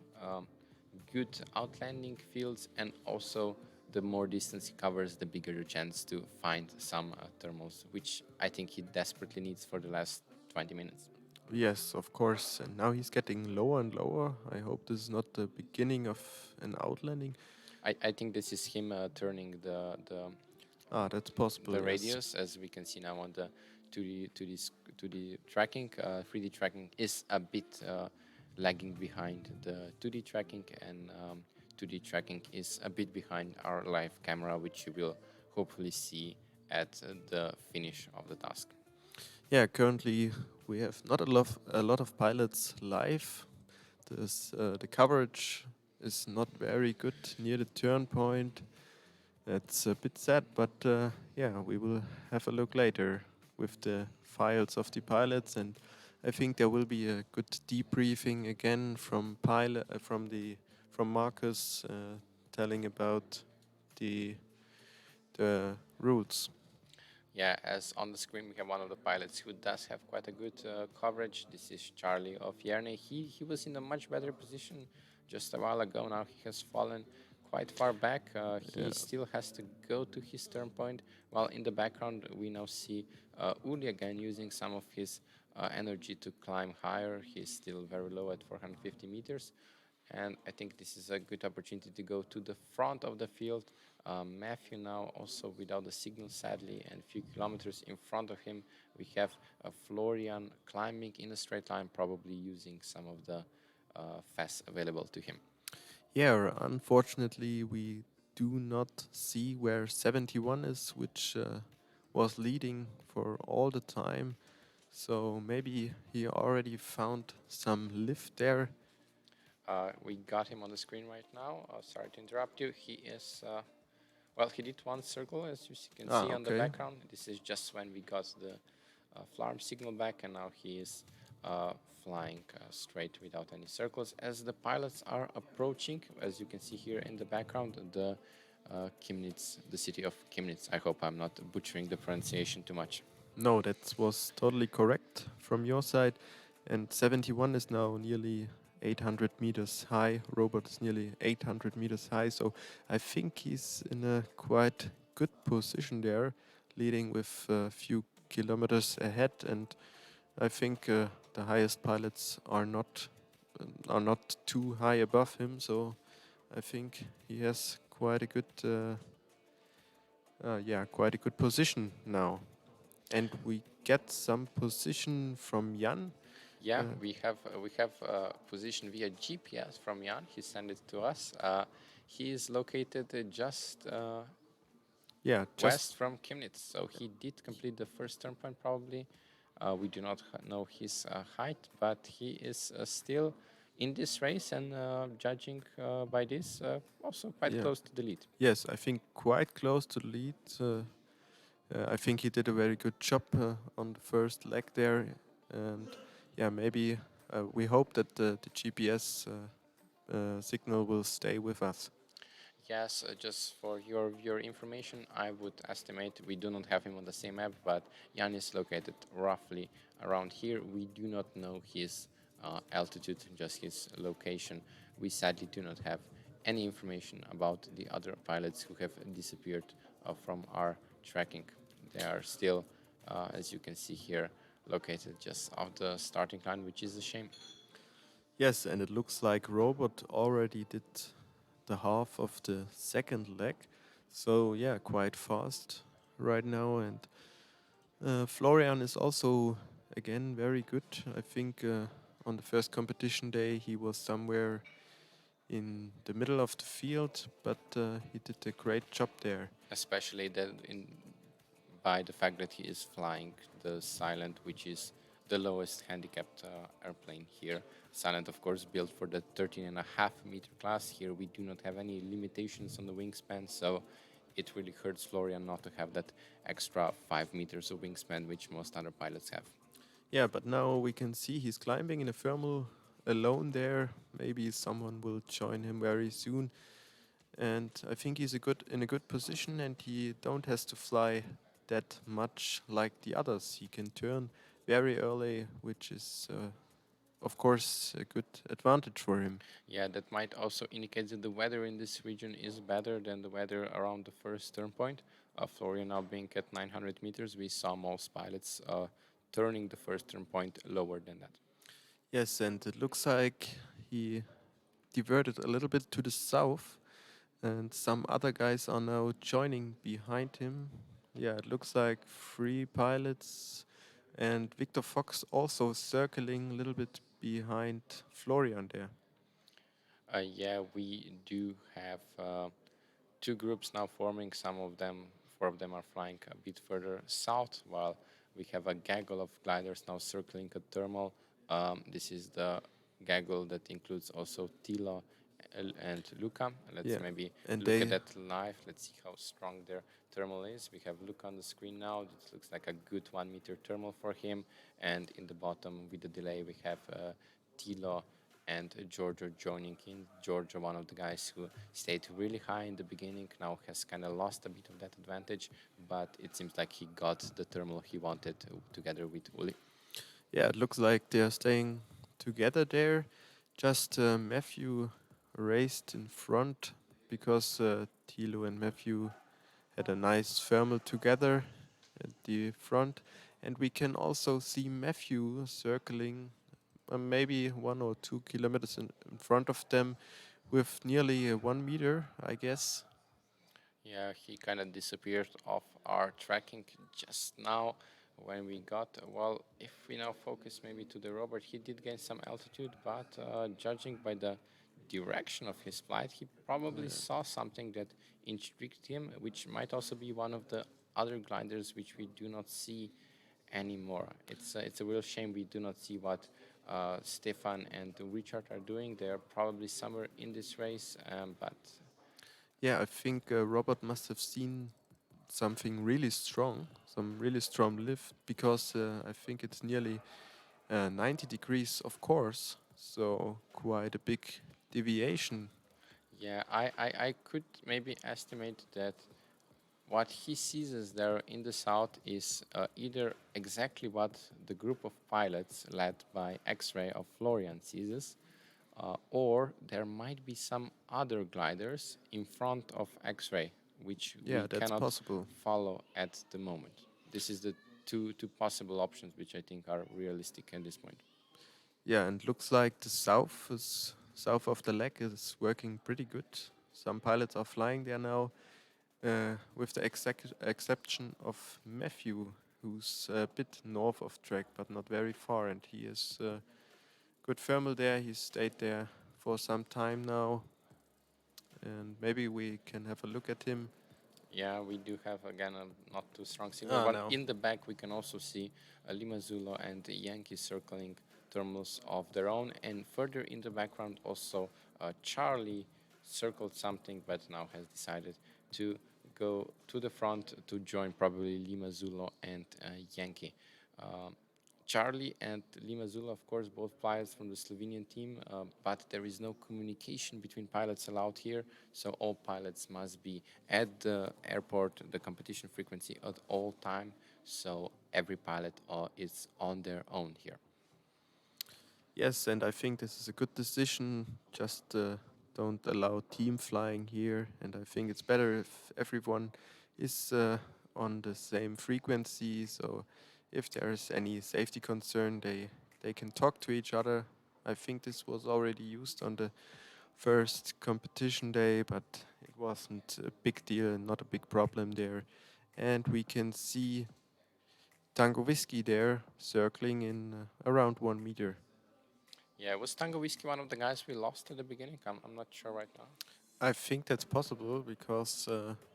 good outlanding fields, and also the more distance he covers, the bigger the chance to find some thermals, which I think he desperately needs for the last 20 minutes. yes, of course. And now he's getting lower and lower. I hope this is not the beginning of an outlanding. I think this is him turning the that's possible. the yes. radius, as we can see now on the 2D tracking. 3D tracking is a bit lagging behind the 2D tracking, and 2D tracking is a bit behind our live camera, which you will hopefully see at the finish of the task. Yeah, currently we have not a lot of pilots live. The coverage is not very good near the turn point. That's a bit sad, but yeah, we will have a look later with the files of the pilots, and I think there will be a good debriefing again from Marcus, telling about the routes. Yeah, as on the screen we have one of the pilots who does have quite a good coverage. This is Charlie of Yerne. He was in a much better position just a while ago. Now he has fallen quite far back. He still has to go to his turn point, while in the background we now see Uli again using some of his energy to climb higher. He's still very low at 450 meters. And I think this is a good opportunity to go to the front of the field. Matthew now also without a signal, sadly, and a few kilometers in front of him, we have Florian climbing in a straight line, probably using some of the fast available to him. Yeah, unfortunately, we do not see where 71 is, which was leading for all the time. So maybe he already found some lift there. We got him on the screen right now. Sorry to interrupt you. He is, well, he did one circle, as you can see on the Okay. background. This is just when we got the Flarm signal back, and now he is flying straight without any circles. As the pilots are approaching, as you can see here in the background, the Chemnitz, the city of Chemnitz. I hope I'm not butchering the pronunciation too much. No, that was totally correct from your side. And 71 is now nearly 800 meters high. Robot is nearly 800 meters high. So I think he's in a quite good position there, leading with a few kilometers ahead. And I think the highest pilots are not too high above him. So I think he has quite a good, quite a good position now. And we get some position from Jan. Yeah, we have position via GPS from Jan. He sent it to us. He is located just west from Chemnitz, so he did complete the first turn point probably. We do not know his height, but he is still in this race and judging by this, also quite close to the lead. Yes, I think quite close to the lead. I think he did a very good job on the first leg there, and yeah, maybe we hope that the GPS signal will stay with us. Yes, just for your information, I would estimate we do not have him on the same map, but Jan is located roughly around here. We do not know his altitude, just his location. We sadly do not have any information about the other pilots who have disappeared from our tracking. They are still, as you can see here, located just off the starting line, which is a shame. Yes, and it looks like Robot already did the half of the second leg. So yeah, quite fast right now. And Florian is also again very good. I think on the first competition day he was somewhere in the middle of the field, but he did a great job there. Especially by the fact that he is flying the Silent, which is the lowest handicapped airplane here. Silent, of course, built for the 13.5-meter class. Here we do not have any limitations on the wingspan, so it really hurts Florian not to have that extra 5 meters of wingspan, which most other pilots have. Yeah, but now we can see he's climbing in a thermal alone there. Maybe someone will join him very soon. And I think he's in a good position, and he don't has to fly that much like the others. He can turn very early, which is of course a good advantage for him. Yeah, that might also indicate that the weather in this region is better than the weather around the first turn point. Florian now being at 900 meters, we saw most pilots turning the first turn point lower than that. Yes, and it looks like he diverted a little bit to the south, and some other guys are now joining behind him. Yeah, it looks like 3 pilots, and Victor Fox also circling a little bit behind Florian there. Yeah, we do have 2 groups now forming. 4 of them are flying a bit further south, while we have a gaggle of gliders now circling a thermal. This is the gaggle that includes also Tilo and Luca. Let's maybe look at that live. Let's see how strong their thermal is. We have Luca on the screen now. This looks like a good 1 meter thermal for him. And in the bottom, with the delay, we have Tilo and Giorgio joining in. Giorgio, one of the guys who stayed really high in the beginning, now has kind of lost a bit of that advantage, but it seems like he got the thermal he wanted together with Uli. Yeah, it looks like they're staying together there. Just Matthew raced in front because Tilo and Matthew had a nice thermal together at the front. And we can also see Matthew circling maybe 1 or 2 kilometers in front of them, with nearly 1 meter, I guess. Yeah, he kind of disappeared off our tracking just now when we got. Well, if we now focus maybe to the robot, he did gain some altitude, but judging by the direction of his flight, he probably saw something that intrigued him, which might also be one of the other gliders which we do not see anymore. It's a real shame we do not see what Stefan and Richard are doing. They are probably somewhere in this race, but Yeah, I think Robert must have seen something really strong, some really strong lift, because I think it's nearly 90 degrees, of course, so quite a big deviation. yeah, I could maybe estimate that what he sees as there in the south is either exactly what the group of pilots led by X-Ray of Florian sees, or there might be some other gliders in front of X-Ray, which Yeah, we that's cannot possible. follow at the moment. This is the two possible options, which I think are realistic at this point. Yeah, and looks like the south of the leg is working pretty good. Some pilots are flying there now, with the exception of Matthew, who's a bit north of track, but not very far, and he is good thermal there. He stayed there for some time now, and maybe we can have a look at him. Yeah, we do have again a not too strong signal, Ah, but no. in the back we can also see Lima Zulu and Yankee circling thermals of their own, and further in the background also Charlie circled something, but now has decided to go to the front to join probably Lima Zulu and Yankee. Um, Charlie and Lima Zulu, of course, both pilots from the Slovenian team, but there is no communication between pilots allowed here, so all pilots must be at the airport, the competition frequency at all time, so every pilot is on their own here. Yes, and I think this is a good decision. Just don't allow team flying here, and I think it's better if everyone is on the same frequency. So if there is any safety concern, they can talk to each other. I think this was already used on the first competition day, but it wasn't a big deal, not a big problem there. And we can see Tango Whiskey there circling in around 1 meter. Yeah, was Tango Whiskey one of the guys we lost at the beginning? I'm not sure right now. I think that's possible because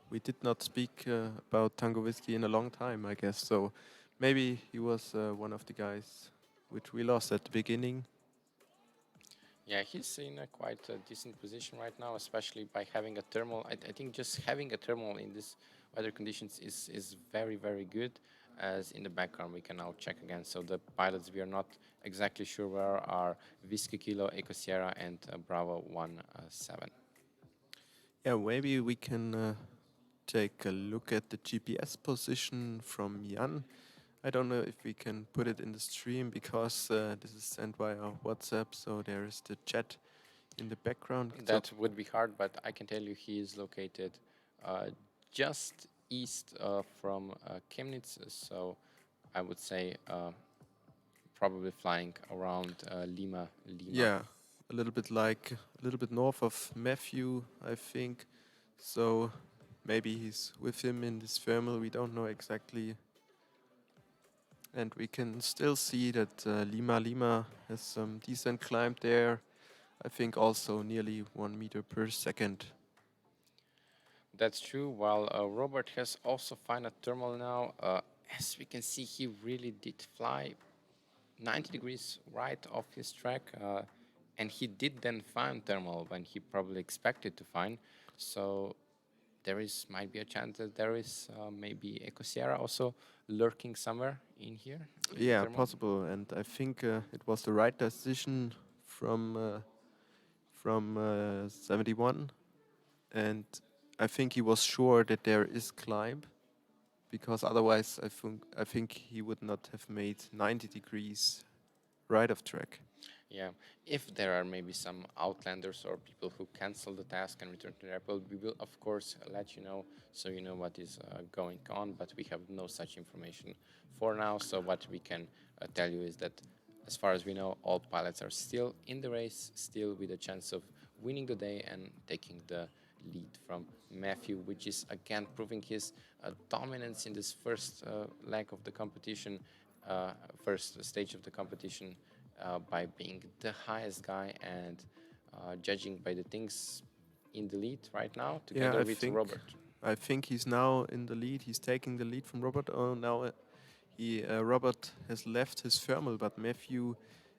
we did not speak about Tango Whiskey in a long time, I guess. So maybe he was one of the guys which we lost at the beginning. Yeah, he's in a quite decent position right now, especially by having a thermal. I think just having a thermal in this weather conditions is very, very good. As in the background, we can now check again. So the pilots, we are not exactly sure where are Whiskey Kilo, Eco Sierra, and Bravo 17. Yeah, maybe we can take a look at the GPS position from Jan. I don't know if we can put it in the stream because this is sent via WhatsApp, so there is the chat in the background. That would be hard, but I can tell you he is located just east from Chemnitz, so I would say probably flying around Lima. Yeah, a little bit north of Matthew, I think. So maybe he's with him in this thermal. We don't know exactly. And we can still see that Lima has some decent climb there. I think also nearly 1 meter per second. That's true. While Robert has also found a thermal now, as we can see, he really did fly 90 degrees right off his track, and he did then find thermal when he probably expected to find. So there might be a chance that there is maybe Eco Sierra also lurking somewhere in here. In the Yeah, thermal. possible. And I think it was the right decision from 71. And I think he was sure that there is climb, because otherwise I think he would not have made 90 degrees right of track. Yeah, if there are maybe some outlanders or people who cancel the task and return to the airport, we will of course let you know, so you know what is going on. But we have no such information for now. So what we can tell you is that as far as we know, all pilots are still in the race, still with a chance of winning the day and taking the lead from Matthew, which is again proving his dominance in this first leg of the competition, first stage of the competition, by being the highest guy and judging by the things in the lead right now, together with Robert. I think he's now in the lead. He's taking the lead from Robert. Oh, now Robert has left his thermal, but Matthew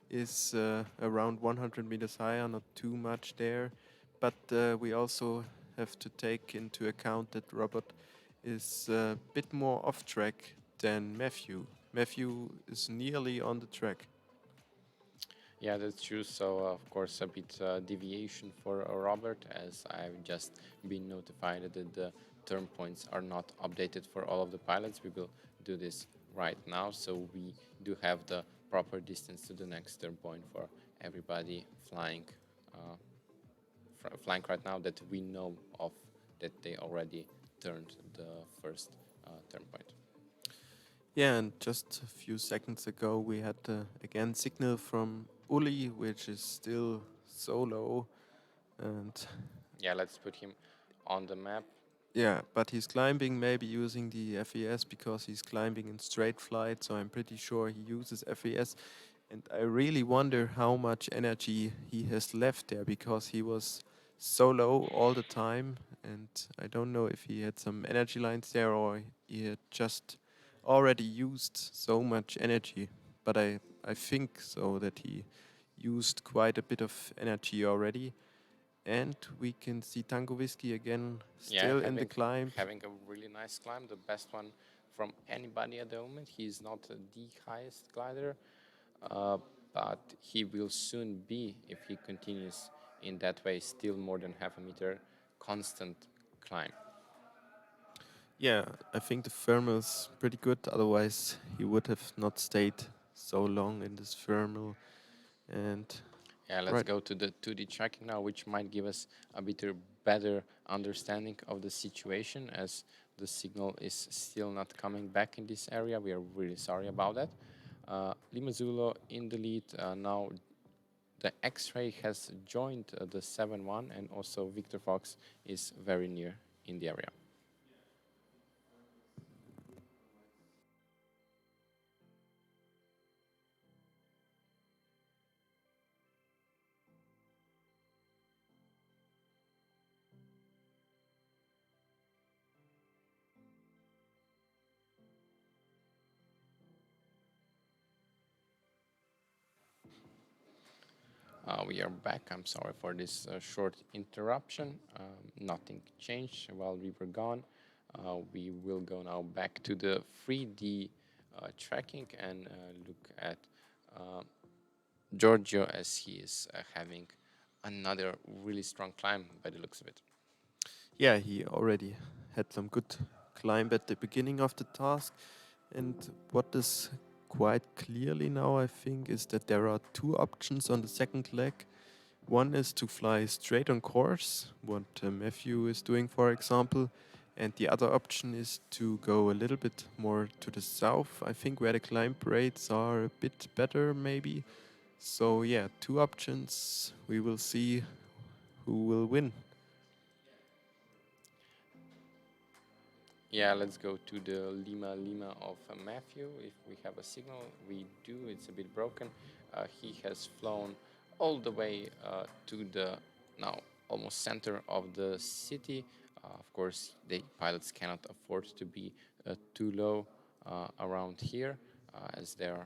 is around 100 meters higher, not too much there. But we also have to take into account that Robert is a bit more off track than Matthew. Matthew is nearly on the track. Yeah, that's true. So, of course, a bit deviation for Robert, as I've just been notified that the turn points are not updated for all of the pilots. We will do this right now, so we do have the proper distance to the next turn point for everybody flying flying right now that we know of, that they already turned the first turn point. Yeah, and just a few seconds ago we had again signal from Uli, which is still so low, and yeah, let's put him on the map. Yeah, but he's climbing maybe using the FES because he's climbing in straight flight, so I'm pretty sure he uses FES. And I really wonder how much energy he has left there because he was so low all the time, and I don't know if he had some energy lines there or he had just already used so much energy. But I think so that he used quite a bit of energy already. And we can see Tango Whiskey again, still in the climb. Having a really nice climb, the best one from anybody at the moment. He's not the highest glider, but he will soon be, if he continues in that way, still more than half a meter constant climb. Yeah, I think the thermal's pretty good. Otherwise, he would have not stayed so long in this thermal. And yeah, let's go to the 2D tracking now, which might give us a bit better understanding of the situation, as the signal is still not coming back in this area. We are really sorry about that. Limazulo in the lead. Now the X-Ray has joined the 7-1, and also Victor Fox is very near in the area. We are back. I'm sorry for this short interruption. Nothing changed while we were gone. We will go now back to the 3D tracking and look at Giorgio, as he is having another really strong climb by the looks of it. Yeah, he already had some good climb at the beginning of the task. And what is quite clearly now, I think, is that there are two options on the second leg. One is to fly straight on course, what Matthew is doing, for example. And the other option is to go a little bit more to the south, I think, where the climb rates are a bit better, maybe. So, yeah, two options. We will see who will win. Yeah, let's go to the Lima of Matthew. If we have a signal, we do. It's a bit broken. He has flown all the way to the now almost center of the city. Of course, the pilots cannot afford to be too low around here, as there,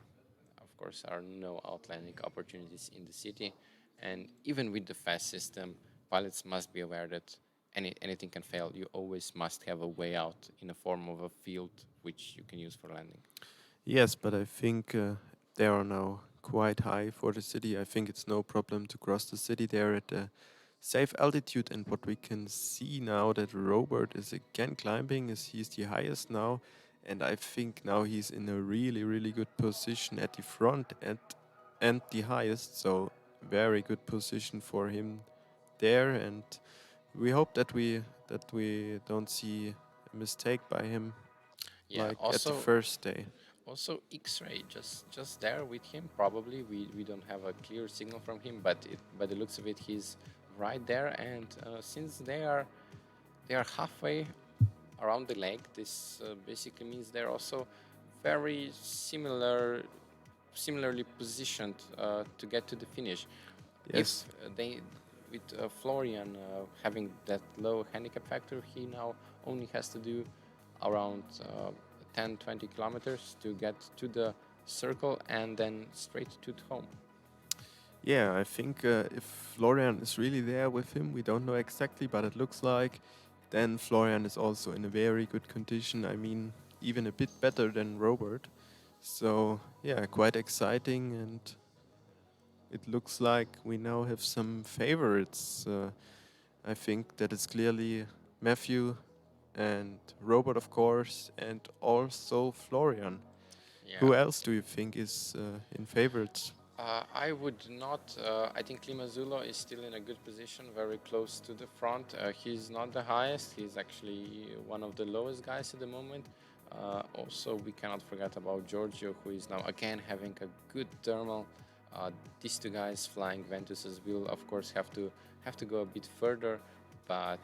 of course, are no outlanding opportunities in the city. And even with the fast system, pilots must be aware that anything can fail. You always must have a way out in the form of a field which you can use for landing. Yes, but I think they are now quite high for the city. I think it's no problem to cross the city there at a safe altitude. And what we can see now that Robert is again climbing is he's the highest now. And I think now he's in a really, really good position at the front and the highest. So very good position for him there. And we hope that we don't see a mistake by him, Yeah, like also, at the first day. Also, X-ray just there with him. Probably we don't have a clear signal from him, but by the looks of it, he's right there. And since they are halfway around the lake, this basically means they're also very similarly positioned to get to the finish. Yes. If they with Florian having that low handicap factor, he now only has to do around 10-20 kilometers to get to the circle and then straight to home. Yeah, I think if Florian is really there with him, we don't know exactly, but it looks like, then Florian is also in a very good condition. I mean, even a bit better than Robert. So, yeah, quite exciting, and it looks like we now have some favorites. I think that is clearly Matthew and Robert, of course, and also Florian. Yeah. Who else do you think is in favorites? I would not. I think Limazulo is still in a good position, very close to the front. He's not the highest. He's actually one of the lowest guys at the moment. Also, we cannot forget about Giorgio, who is now again having a good thermal. These two guys flying Ventuses will, of course, have to go a bit further, but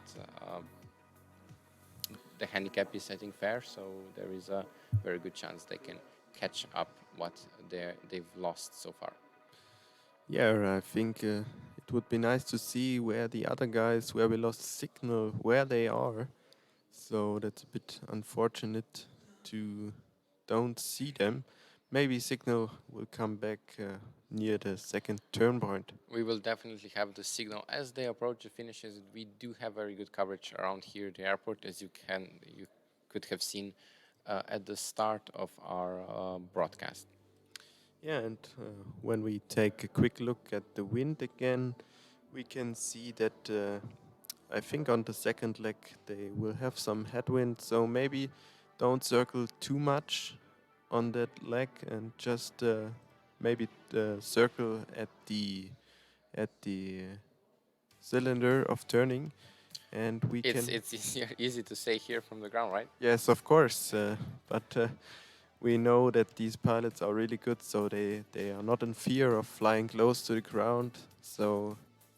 the handicap is, I think, fair. So there is a very good chance they can catch up what they've lost so far. Yeah, I think it would be nice to see where the other guys, where we lost signal, where they are. So that's a bit unfortunate to don't see them. Maybe signal will come back near the second turn point. We will definitely have the signal as they approach the finishes. We do have very good coverage around here, the airport, as you could have seen at the start of our broadcast. Yeah, and when we take a quick look at the wind again, we can see that I think on the second leg they will have some headwind, so maybe don't circle too much on that leg and just maybe circle at the cylinder of turning, and we can. It's easy to say here from the ground, right? Yes, of course, but we know that these pilots are really good, so they are not in fear of flying close to the ground. So,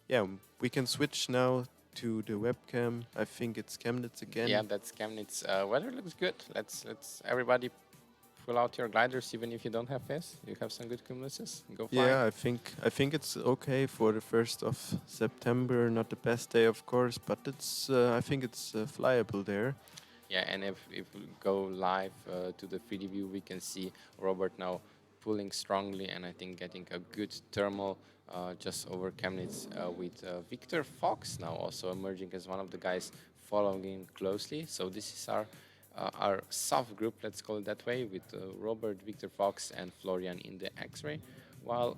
yeah, we can switch now to the webcam. I think it's Chemnitz again. Yeah, that's Chemnitz. Weather looks good. Let's everybody pull out your gliders, even if you don't have FS. You have some good cumuluses. Go fly. Yeah, I think it's okay for the 1st of September. Not the best day, of course, but it's I think it's flyable there. Yeah, and if we go live to the 3D view, we can see Robert now pulling strongly and I think getting a good thermal just over Chemnitz with Victor Fox now also emerging as one of the guys following closely. So this is our soft group, let's call it that way, with Robert, Victor Fox and Florian in the X-ray, while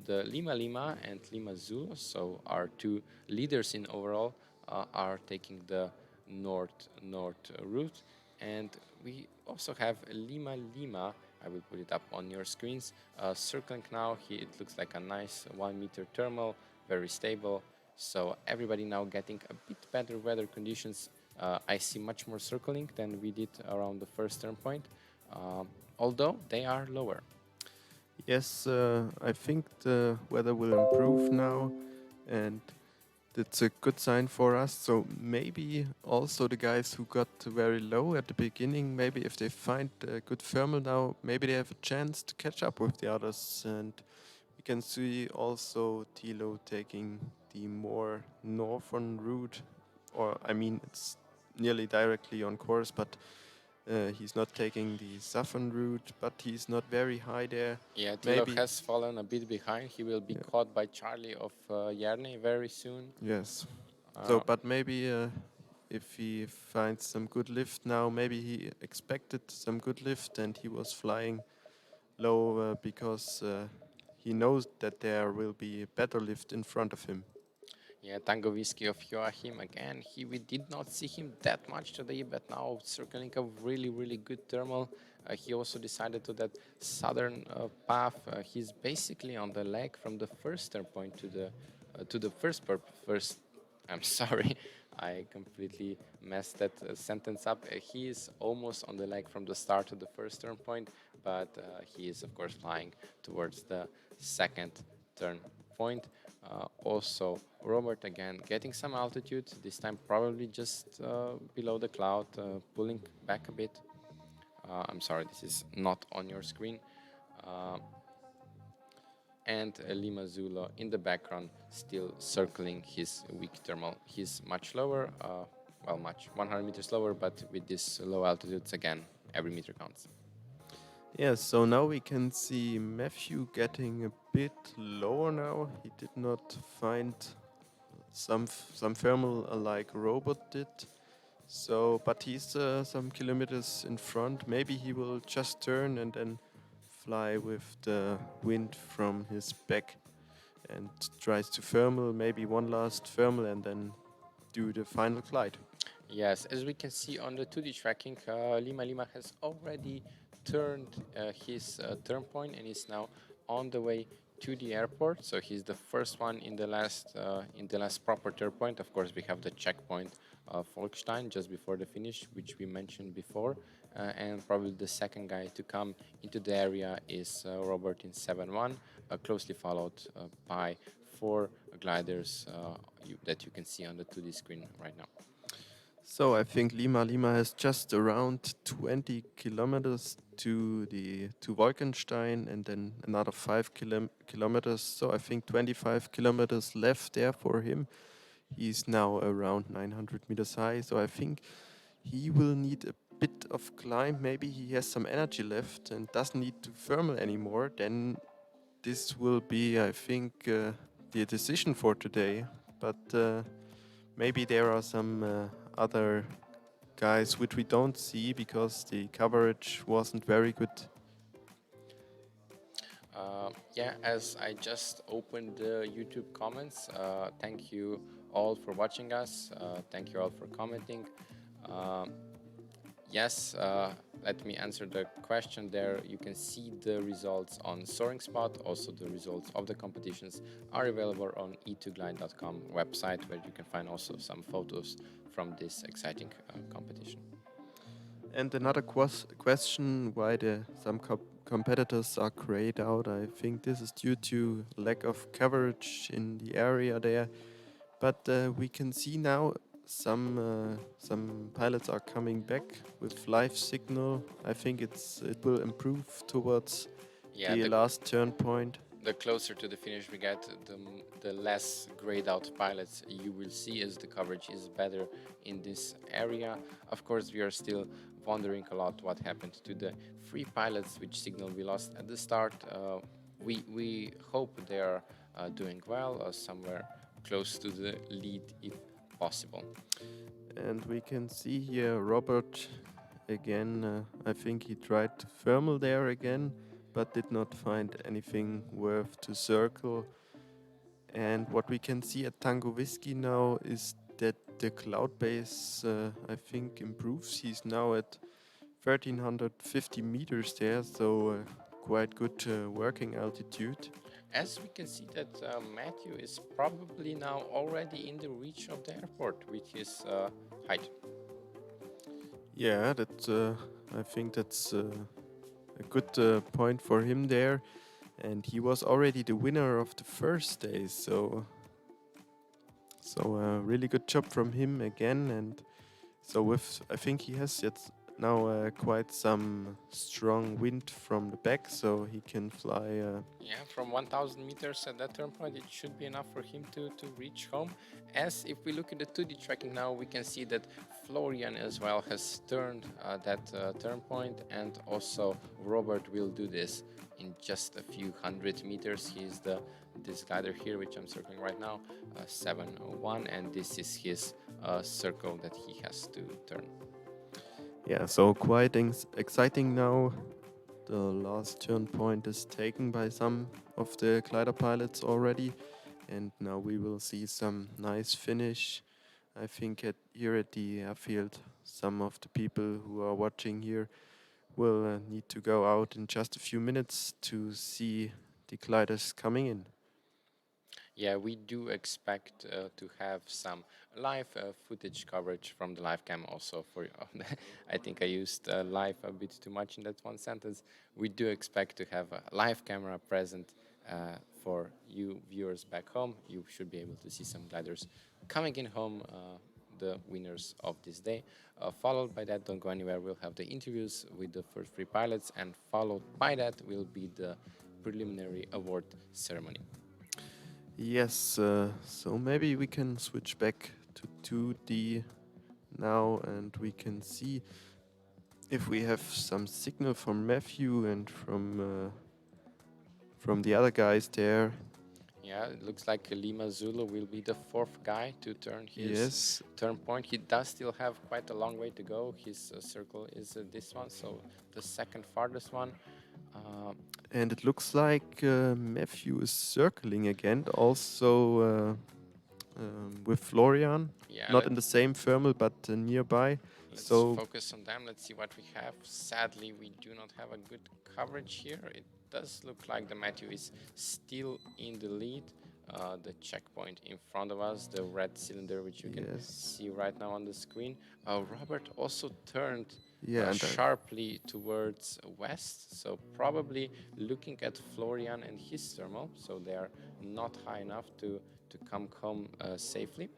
the Lima Lima and Lima Zulu, so our two leaders in overall, are taking the north route, and we also have Lima Lima. I will put it up on your screens. Circling now, it looks like a nice 1 meter thermal, very stable. So everybody now getting a bit better weather conditions. I see much more circling than we did around the first turn point, although they are lower. Yes, I think the weather will improve now, and that's a good sign for us. So maybe also the guys who got very low at the beginning, maybe if they find a good thermal now, maybe they have a chance to catch up with the others. And we can see also Tilo taking the more northern route, or I mean it's nearly directly on course, but he's not taking the southern route, but he's not very high there. Yeah, Tilo has fallen a bit behind. He will be caught by Charlie of Järni very soon. Yes. So, but maybe if he finds some good lift now, maybe he expected some good lift and he was flying low because he knows that there will be better lift in front of him. Yeah, Tango Whiskey of Joachim again. We did not see him that much today, but now circling a really good thermal. He also decided to that southern path. He's basically on the leg from the first turn point to the first. I'm sorry, I completely messed that sentence up. He is almost on the leg from the start to the first turn point, but he is of course flying towards the second turn point. Also, Robert again getting some altitude, this time probably just below the cloud, pulling back a bit. I'm sorry, this is not on your screen. And Lima Zulu in the background still circling his weak thermal. He's much lower, 100 meters lower, but with this low altitudes again, every meter counts. Yes, so now we can see Matthew getting a bit lower now. He did not find some thermal like Robot did. So, but he's some kilometers in front. Maybe he will just turn and then fly with the wind from his back and tries to thermal, maybe one last thermal, and then do the final glide. Yes, as we can see on the 2D tracking, Lima Lima has already turned his turn point and is now on the way to the airport. So he's the first one in the last proper turn point. Of course, we have the checkpoint Volkstein just before the finish, which we mentioned before, and probably the second guy to come into the area is Robert in 7-1, closely followed by 4 gliders that you can see on the 2D screen right now. So I think Lima Lima has just around 20 kilometers to Wolkenstein and then another 5 kilometers. So I think 25 kilometers left there for him. He's now around 900 meters high. So I think he will need a bit of climb. Maybe he has some energy left and doesn't need to thermal anymore. Then this will be, I think, the decision for today. But maybe there are some other guys which we don't see because the coverage wasn't very good. Yeah, as I just opened the YouTube comments, thank you all for watching us. Thank you all for commenting. Yes, let me answer the question there. You can see the results on Soaring Spot. Also, the results of the competitions are available on E2GLIDE.com website, where you can find also some photos from this exciting competition. And another question, why some competitors are grayed out. I think this is due to lack of coverage in the area there. But we can see now some pilots are coming back with live signal. I think it will improve towards the last turn point. The closer to the finish we get, the less grayed out pilots you will see, as the coverage is better in this area. Of course, we are still wondering a lot what happened to the 3 pilots which signal we lost at the start. We hope they are doing well, somewhere close to the lead if possible. And we can see here Robert again. I think he tried to thermal there again, but did not find anything worth to circle. And what we can see at Tango Whiskey now is that the cloud base, I think, improves. He's now at 1350 meters there, so quite good working altitude. As we can see that Matthew is probably now already in the reach of the airport with his height. Yeah, I think that's a good point for him there. And he was already the winner of the first day, so really good job from him again. And so I think he has yet now quite some strong wind from the back, so he can fly. Yeah, from 1,000 meters at that turn point, it should be enough for him to reach home. As if we look at the 2D tracking now, we can see that Florian as well has turned that turn point, and also Robert will do this in just a few hundred meters. He's this glider here, which I'm circling right now, 701, and this is his circle that he has to turn. Yeah, so quite exciting now. The last turn point is taken by some of the glider pilots already, and now we will see some nice finish. I think here at the airfield, some of the people who are watching here will need to go out in just a few minutes to see the gliders coming in. Yeah, we do expect to have some live footage coverage from the live cam also for you. I think I used live a bit too much in that one sentence. We do expect to have a live camera present for you viewers back home. You should be able to see some gliders coming in home, the winners of this day. Followed by that, don't go anywhere, we'll have the interviews with the first three pilots, and followed by that will be the preliminary award ceremony. Yes, so maybe we can switch back to 2D now, and we can see if we have some signal from Matthew and from the other guys there. Yeah, it looks like Lima Zulu will be the fourth guy to turn his Yes, turn point. He does still have quite a long way to go. His circle is this one, so the second farthest one. and it looks like Matthew is circling again, also with Florian. Yeah, Not in the same thermal, but nearby. let's So focus on them. Let's see what we have. Sadly, we do not have a good coverage here. It does look like the Matthew is still in the lead. The checkpoint in front of us, the red cylinder, which you can yes, see right now on the screen. Robert also turned yeah, and sharply towards west, so probably looking at Florian and his thermal, so they are not high enough to come home safely.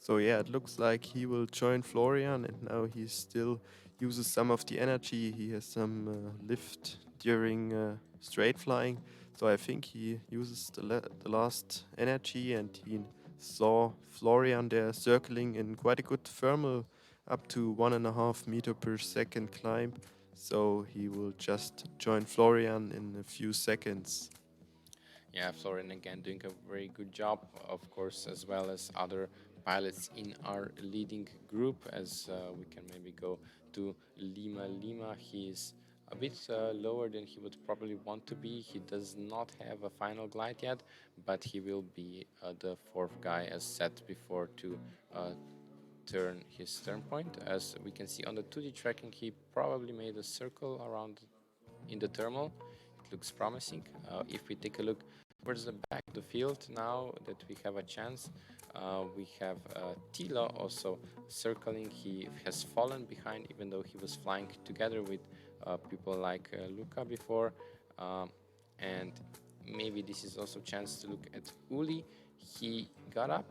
so yeah, it looks like he will join Florian, and now he still uses some of the energy. He has some lift during straight flying, so I think he uses the last energy, and he saw Florian there circling in quite a good thermal, up to 1.5 meter per second climb. So he will just join Florian in a few seconds. Yeah, Florian again doing a very good job, of course, as well as other pilots in our leading group. As we can maybe go to Lima. He is a bit lower than he would probably want to be. He does not have a final glide yet, but he will be the fourth guy, as said before, to turn his turn point. As we can see on the 2D tracking, he probably made a circle around in the thermal. It looks promising. If we take a look towards the back of the field now that we have a chance, we have Tilo also circling. He has fallen behind, even though he was flying together with people like Luca before. And maybe this is also a chance to look at Uli. He got up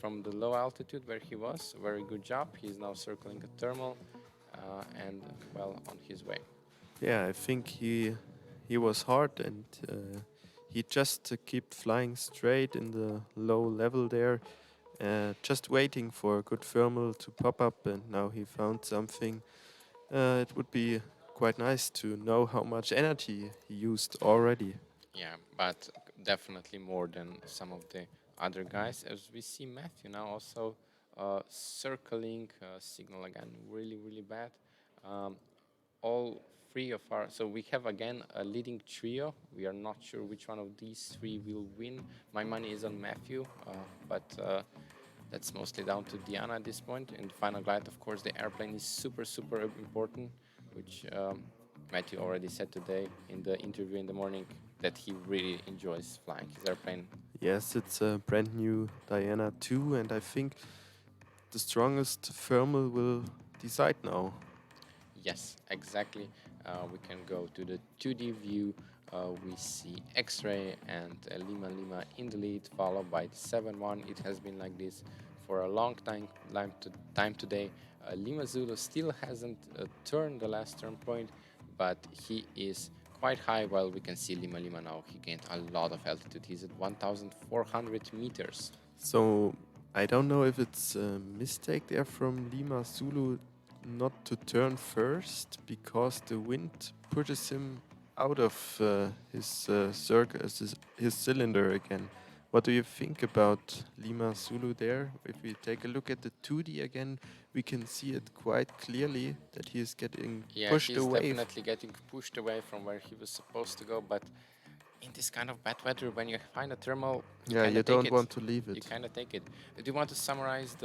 from the low altitude where he was. Very good job. He's now circling a thermal and well on his way. Yeah, I think he was hard, and he just kept flying straight in the low level there, just waiting for a good thermal to pop up, and now he found something. It would be quite nice to know how much energy he used already. Yeah, but definitely more than some of the other guys. As we see Matthew now also circling, signal again really bad. All three of our, so we have again a leading trio. We are not sure which one of these three will win. My money is on Matthew, but that's mostly down to Diana at this point. In the final glide, of course, the airplane is super important, which Matthew already said today in the interview in the morning that he really enjoys flying his airplane. Yes, it's a brand new Diana 2, and I think the strongest thermal will decide now. Yes, exactly. We can go to the 2D view. We see X-Ray and Lima in the lead, followed by the 7-1. It has been like this for a long time today. Lima Zulu still hasn't turned the last turn point, but he is quite high. While we can see Lima now, he gained a lot of altitude. He's at 1,400 meters. So I don't know if it's a mistake there from Lima Zulu not to turn first, because the wind pushes him out of his circle, his cylinder again. What do you think about Lima Zulu there? If we take a look at the 2D again, we can see it quite clearly that he is getting pushed he's away. Definitely getting pushed away from where he was supposed to go, but in this kind of bad weather, when you find a thermal, You don't want to leave You it. kind of take it. Do you want to summarize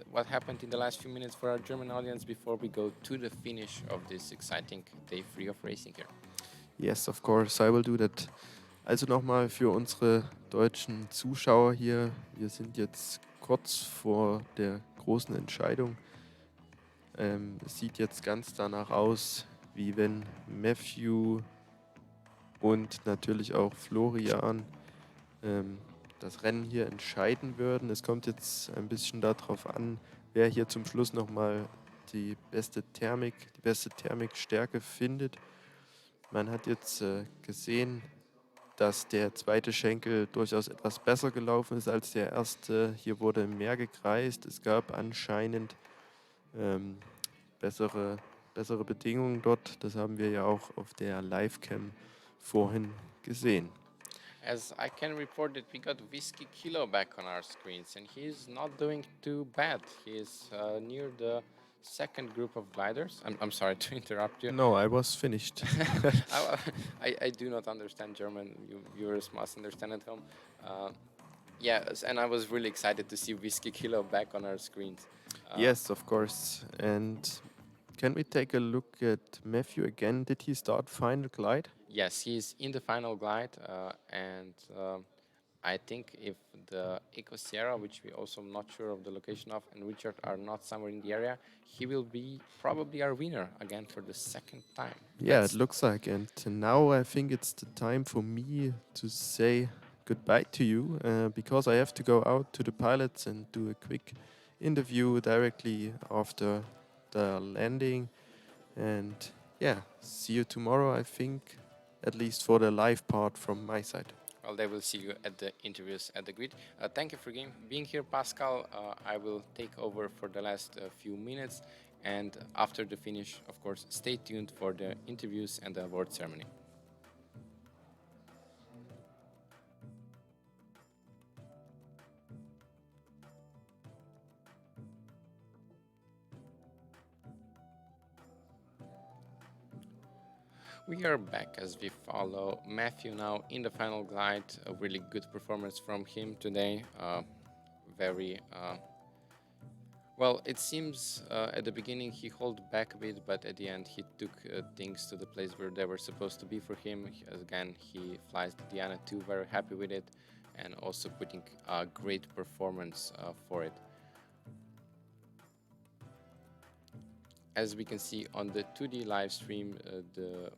what happened in the last few minutes for our German audience before we go to the finish of this exciting day 3 of racing here? Yes, of course, I will do that. Also nochmal für unsere deutschen Zuschauer hier. Wir sind jetzt kurz vor der großen Entscheidung. Es sieht jetzt ganz danach aus, wie wenn Matthew und natürlich auch Florian das Rennen hier entscheiden würden. Es kommt jetzt ein bisschen darauf an, wer hier zum Schluss nochmal die beste Thermikstärke findet. Man hat jetzt gesehen, dass der zweite Schenkel durchaus etwas besser gelaufen ist als der erste. Hier wurde mehr gekreist. Es gab anscheinend bessere Bedingungen dort. Das haben wir ja auch auf der Livecam vorhin gesehen. As I can report that we got Whiskey Kilo back on our screens, and he's not doing too bad. He's near the second group of gliders. I'm sorry to interrupt you. No, I was finished. I do not understand German. You viewers must understand at home. Yes, and I was really excited to see Whiskey Kilo back on our screens. Yes, of course. And can we take a look at Matthew again? Did he start final glide? Yes, he's in the final glide, and I think if the Eco Sierra, which we also not sure of the location of, and Richard are not somewhere in the area, he will be probably our winner again for the second time. Yeah, it looks like. And now I think it's the time for me to say goodbye to you because I have to go out to the pilots and do a quick interview directly after the landing. And yeah, see you tomorrow, I think, at least for the live part from my side. Well, they will see you at the interviews at the grid. Thank you for being here, Pascal. I will take over for the last few minutes. And after the finish, of course, stay tuned for the interviews and the award ceremony. We are back as we follow Matthew now in the final glide. A really good performance from him today. Well, it seems at the beginning he held back a bit, but at the end he took things to the place where they were supposed to be for him. Again, he flies the Diana 2, very happy with it, and also putting a great performance for it. As we can see on the 2D live stream, the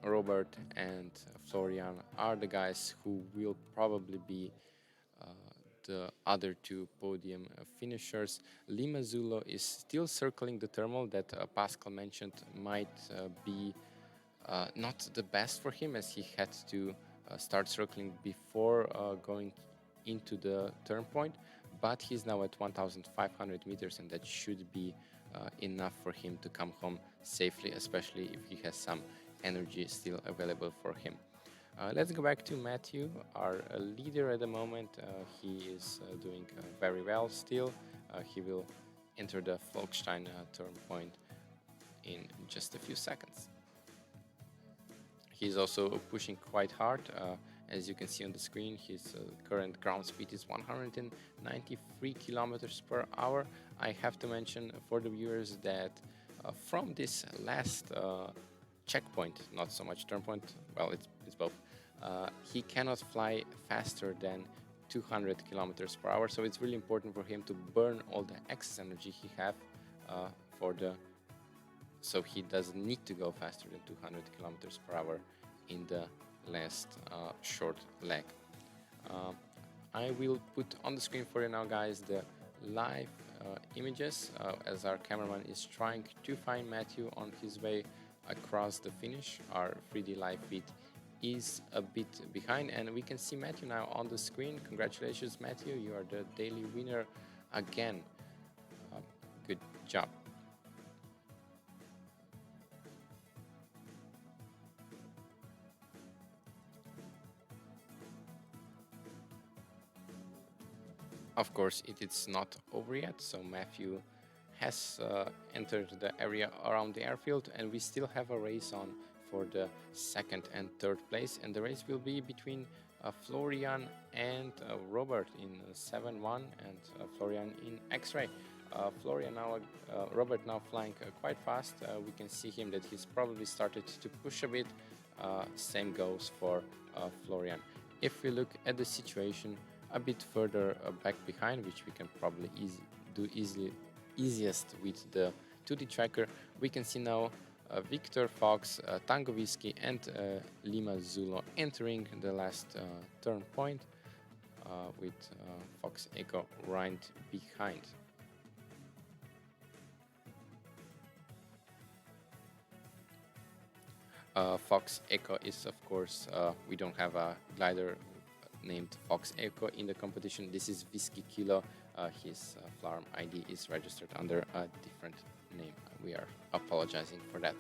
Robert and Florian are the guys who will probably be the other two podium finishers. Lima Zulo is still circling the thermal that Pascal mentioned might be not the best for him, as he had to start circling before going into the turn point, but he's now at 1,500 meters, and that should be enough for him to come home safely, especially if he has some energy still available for him. Let's go back to Matthew, our leader at the moment. He is doing very well still. He will enter the Volkstein turn point in just a few seconds. He's also pushing quite hard. As you can see on the screen, his current ground speed is 193 kilometers per hour. I have to mention for the viewers that from this last checkpoint, not so much turn point, well, it's both, he cannot fly faster than 200 kilometers per hour, so it's really important for him to burn all the excess energy he have so he doesn't need to go faster than 200 kilometers per hour in the last short leg. I will put on the screen for you now, guys, the live images as our cameraman is trying to find Matthew on his way across the finish. Our 3D live feed is a bit behind, and we can see Matthew now on the screen. Congratulations, Matthew, you are the daily winner again. Good job. Of course, it is not over yet, so Matthew has entered the area around the airfield, and we still have a race on for the second and third place, and the race will be between Florian and Robert in 7-1 and Florian in X-ray. Robert now flying quite fast. We can see him that he's probably started to push a bit. Same goes for Florian. If we look at the situation, a bit further back behind, which we can probably easiest with the 2D tracker, we can see now Victor Fox, Tango Whiskey, and Lima Zulu entering the last turn point with Fox Echo right behind. Fox Echo is, of course, we don't have a glider named Fox Echo in the competition. This is Whiskey Kilo. His farm ID is registered under a different name. We are apologizing for that.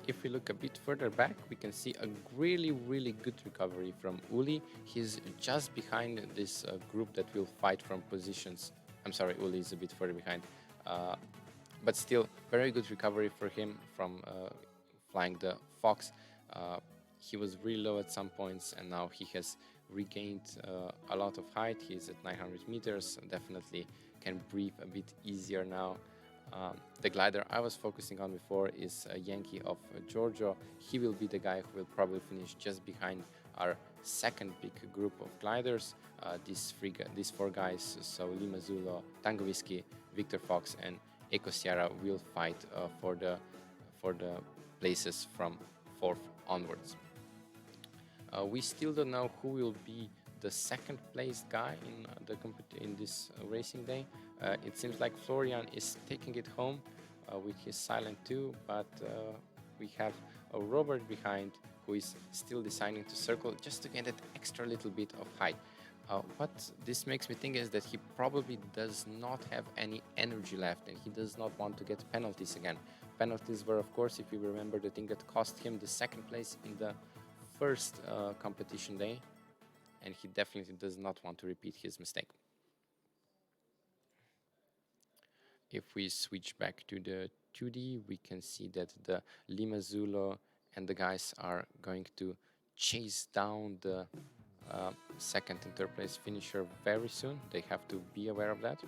If we look a bit further back, we can see a really good recovery from Uli. He's just behind this group that will fight from positions. I'm sorry, Uli is a bit further behind. But still, very good recovery for him from flying the Fox. He was really low at some points, and now he has regained a lot of height. He's at 900 meters, definitely can breathe a bit easier now. The glider I was focusing on before is Yankee of Georgia. He will be the guy who will probably finish just behind our second big group of gliders. These four guys, so Lima Zulu, Tango Whiskey, Victor Fox, and Eco Sierra will fight for the places from 4th onwards. We still don't know who will be the second place guy in this racing day. It seems like Florian is taking it home with his Silent 2, but we have a Robert behind who is still deciding to circle just to get that extra little bit of height. What this makes me think is that he probably does not have any energy left, and he does not want to get penalties again. Penalties were, of course, if you remember, the thing that cost him the second place in the first competition day, and he definitely does not want to repeat his mistake. If we switch back to the 2D, we can see that the Lima Zulu and the guys are going to chase down the second and third place finisher very soon. They have to be aware of that.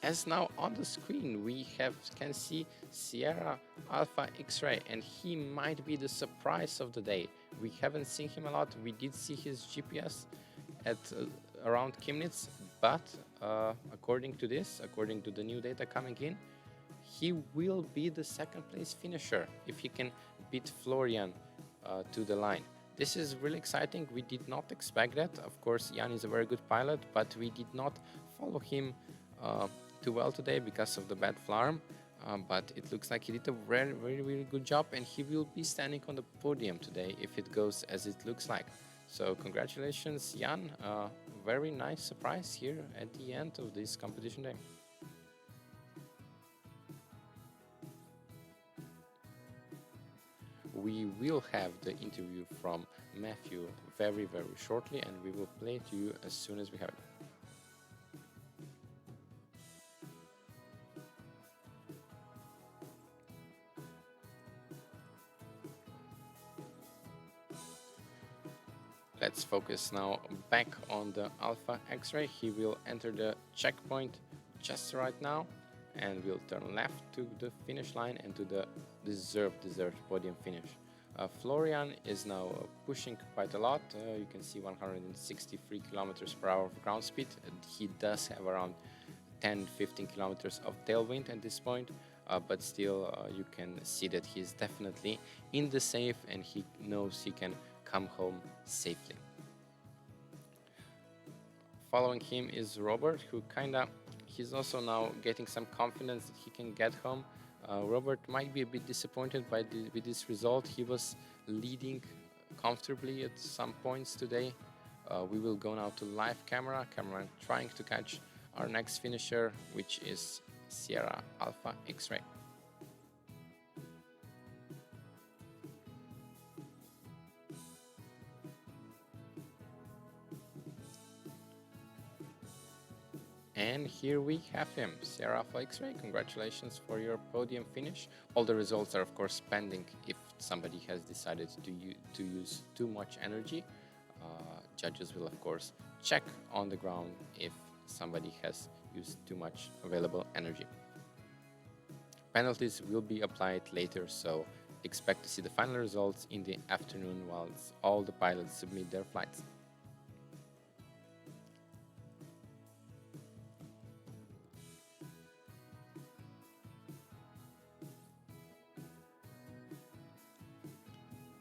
As now on the screen we can see Sierra Alpha X-Ray, and he might be the surprise of the day. We haven't seen him a lot. We did see his GPS at around Chemnitz, but according to the new data coming in, he will be the second place finisher if he can beat Florian to the line. This is really exciting. We did not expect that. Of course, Jan is a very good pilot, but we did not follow him too well today because of the bad flarm. But it looks like he did a very good job, and he will be standing on the podium today if it goes as it looks like. So congratulations, Jan. Very nice surprise here at the end of this competition day. We will have the interview from Matthew very shortly, and we will play it to you as soon as we have it. Let's focus now back on the Alpha X-Ray. He will enter the checkpoint just right now and will turn left to the finish line and to the deserved podium finish. Florian is now pushing quite a lot. You can see 163 kilometers per hour of ground speed. He does have around 10-15 kilometers of tailwind at this point, but still you can see that he's definitely in the safe, and he knows he can come home safely. Following him is Robert, who he's also now getting some confidence that he can get home. Robert might be a bit disappointed with this result. He was leading comfortably at some points today. We will go now to live camera trying to catch our next finisher, which is Sierra Alpha X-Ray. And here we have him, Sierra Alpha X-Ray. Congratulations for your podium finish. All the results are of course pending if somebody has decided to use too much energy. Judges will of course check on the ground if somebody has use too much available energy. Penalties will be applied later, so expect to see the final results in the afternoon whilst all the pilots submit their flights.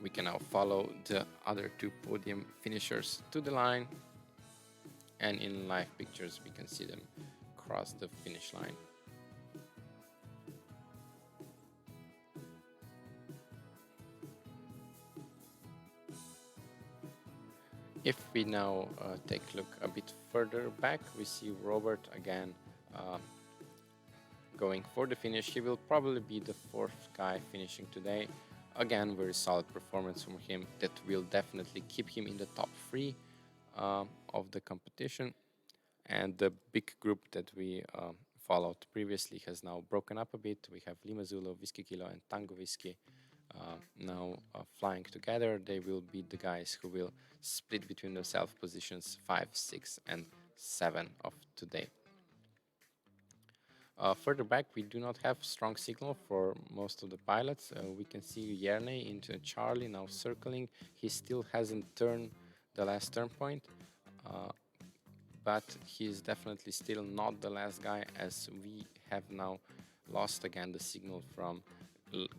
We can now follow the other two podium finishers to the line, and in live pictures we can see them cross the finish line. If we now take a look a bit further back, we see Robert again going for the finish. He will probably be the fourth guy finishing today. Again, very solid performance from him that will definitely keep him in the top 3 of the competition. And the big group that we followed previously has now broken up a bit. We have Lima Zulu, Whiskey Kilo and Tango Whiskey now flying together. They will be the guys who will split between themselves positions 5, 6 and 7 of today. Further back, we do not have strong signal for most of the pilots. We can see Yerne into Charlie now circling. He still hasn't turned the last turn point, but he is definitely still not the last guy, as we have now lost again the signal from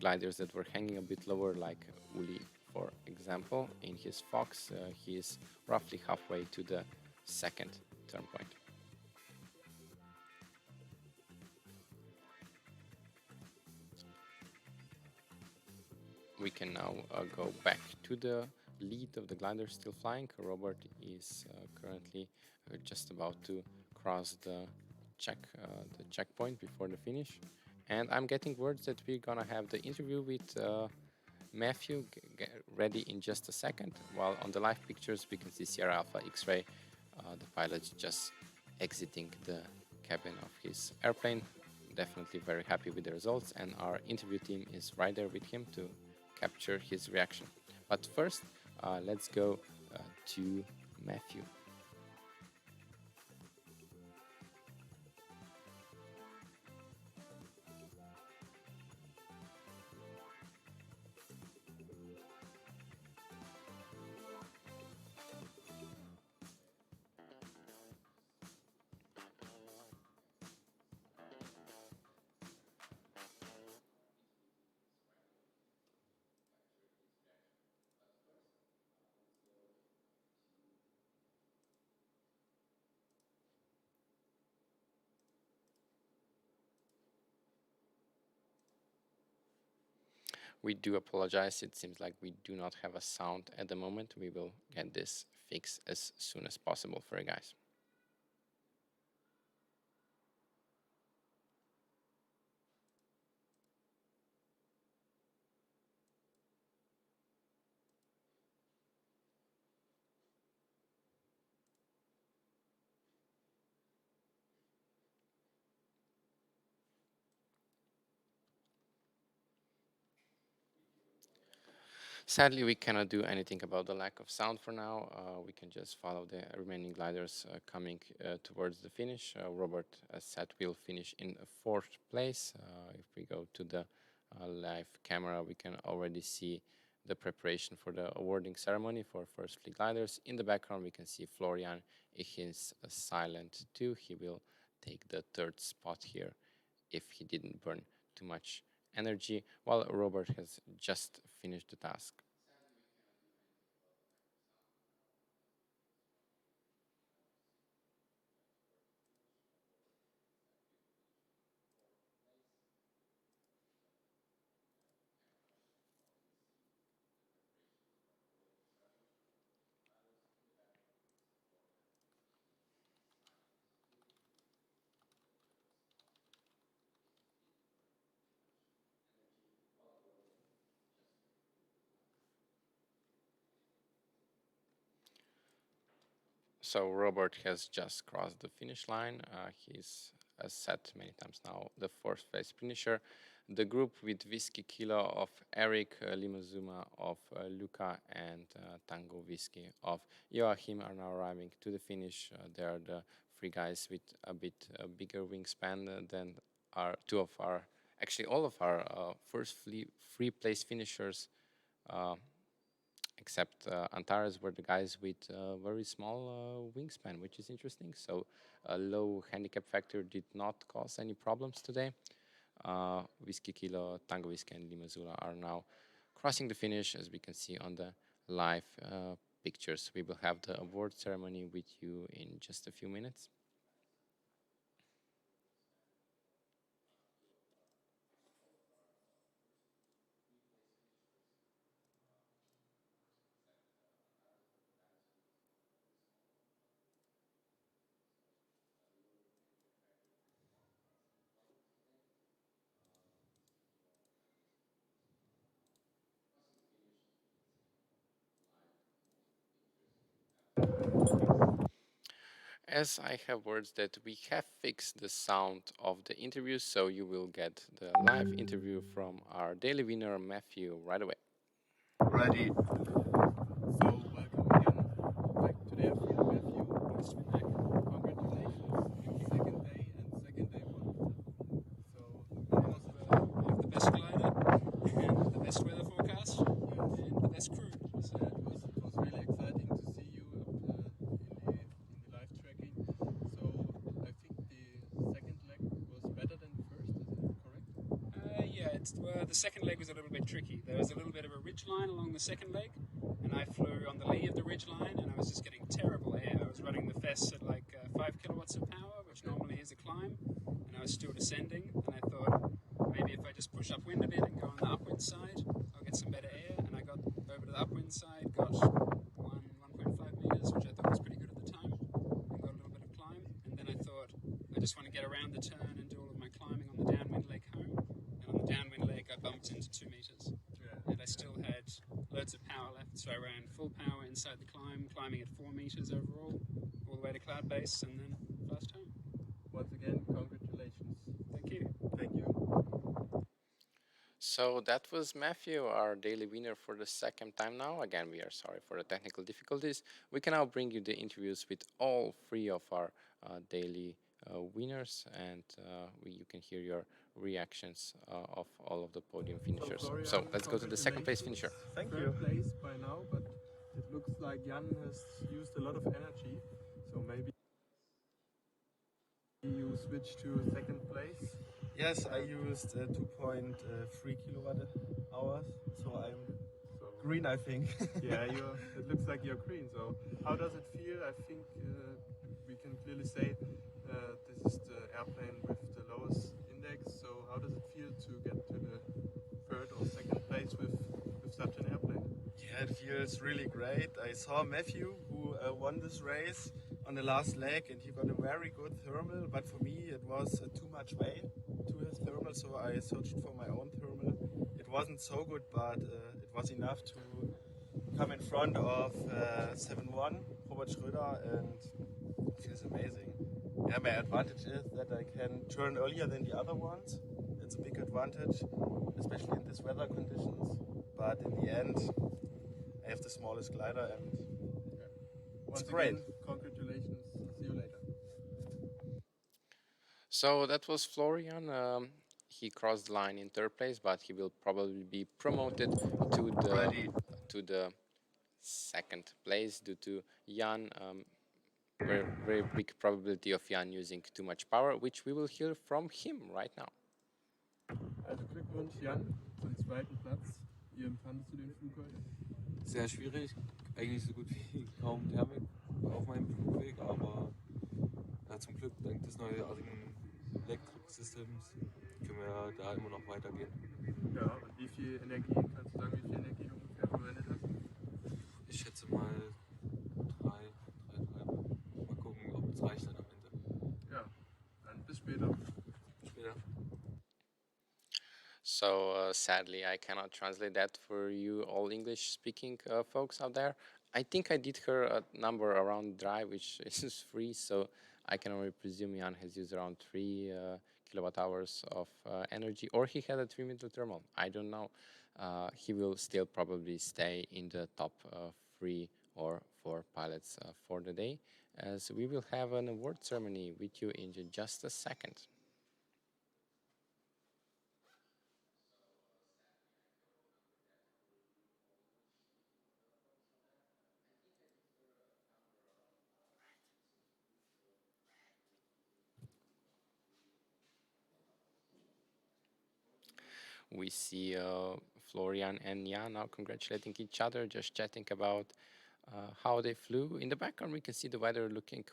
gliders that were hanging a bit lower, like Uli, for example. In his Fox, he is roughly halfway to the second turn point. We can now go back to the lead of the glider still flying. Robert is currently just about to cross the checkpoint before the finish. And I'm getting words that we're gonna have the interview with Matthew ready in just a second. While on the live pictures we can see Sierra Alpha X-Ray, the pilot just exiting the cabin of his airplane. Definitely very happy with the results, and our interview team is right there with him to capture his reaction. But first, let's go to Matthew. We do apologize, it seems like we do not have a sound at the moment. We will get this fixed as soon as possible for you guys. Sadly, we cannot do anything about the lack of sound for now. We can just follow the remaining gliders coming towards the finish. Robert, as said, will finish in 4th place. If we go to the live camera, we can already see the preparation for the awarding ceremony for first fleet gliders. In the background, we can see Florian. He's silent too. He will take the 3rd spot here if he didn't burn too much energy, while Robert has just finished the task. So Robert has just crossed the finish line. He's, as said many times now, the 4th place finisher. The group with Whiskey Kilo of Eric, Lima Zuma of Luca, and Tango Whiskey of Joachim are now arriving to the finish. They are the three guys with a bit bigger wingspan than our two of our, actually all of our first free place finishers, except Antares, were the guys with very small wingspan, which is interesting. So a low handicap factor did not cause any problems today. Whiskey Kilo, Tango Whiskey, and Limazula are now crossing the finish, as we can see on the live pictures. We will have the award ceremony with you in just a few minutes. As I have words that we have fixed the sound of the interview, so you will get the live interview from our daily winner, Matthew, right away. Ready. So, welcome again back to the airfield, Matthew. Nice to be back. Congratulations. Second day and second day one. So, We have the best glider, and the best weather forecast, and the best crew. So it was really exciting to see you in the live tracking. So, I think the second leg was better than the first, is it correct? yeah, the second leg was a little bit tricky. There was a little bit of a ridge line along the second leg, and I flew on the lee of the ridge line, and I was just getting terrible air. I was running the FES at like 5 kilowatts of power, which normally is a climb, and I was still descending, and I thought maybe if I just push upwind a bit and go on the upwind side, I'll get some better air, and I got over to the upwind side, got 1.5 meters, which I thought was pretty good at the time, and got a little bit of climb, and then I thought I just want to get around the turn and do all of my climbing on the downwind leg home, and on the downwind leg I bumped into 2 meters, and I still had loads of power left, so I ran full power inside the climb, climbing at 4 meters overall, all the way to cloud base, and then fast home. Once again, congratulations. Thank you. Thank you. So that was Matthew, our daily winner for the second time now. Again, we are sorry for the technical difficulties. We can now bring you the interviews with all three of our daily winners, and you can hear your reactions of all of the podium finishers. So let's go to the second place finisher. Thank you. Third place by now, but it looks like Jan has used a lot of energy, so maybe you switch to second place. Yes, I used 2.3 kilowatt hours, so I'm green, I think. Yeah, it looks like you're green. So how does it feel? I think we can clearly say this is the airplane with the lowest index. So how does it feel to get to the third or second place with such an airplane? Yeah, it feels really great. I saw Matthew, who won this race on the last leg, and he got a very good thermal, but for me it was too much weight to his thermal, so I searched for my own thermal. It wasn't so good, but it was enough to come in front of 7-1, Robert Schröder, and it feels amazing. Yeah, my advantage is that I can turn earlier than the other ones. It's a big advantage, especially in these weather conditions, but in the end I have the smallest glider, and Once it's great. Again, congratulations. See you later. So that was Florian. He crossed the line in third place, but he will probably be promoted to the second place due to Jan. Very big probability of Jan using too much power, which we will hear from him right now. Also Glückwunsch Jan zum zweiten Platz. Wie empfandest du den Flug heute? Sehr schwierig, eigentlich so gut wie kaum Thermik auf meinem Flugweg, aber ja, zum Glück dank des neuartigen Elektrik-Systems können wir da immer noch weitergehen. Ja, und wie viel Energie, kannst du sagen, wie viel Energie du ungefähr verwendet hast? Ich schätze mal 3,5. Mal gucken, ob es reicht dann am Ende. Ja, dann bis später. Bis später. So sadly, I cannot translate that for you all English-speaking folks out there. I think I did her a number around dry, which is free, so I can only presume Jan has used around 3 kilowatt hours of energy, or he had a 3-meter thermal. I don't know. He will still probably stay in the top 3 or 4 pilots for the day. as we will have an award ceremony with you in just a second. We see Florian and Jan now congratulating each other, just chatting about how they flew. In the background, we can see the weather looking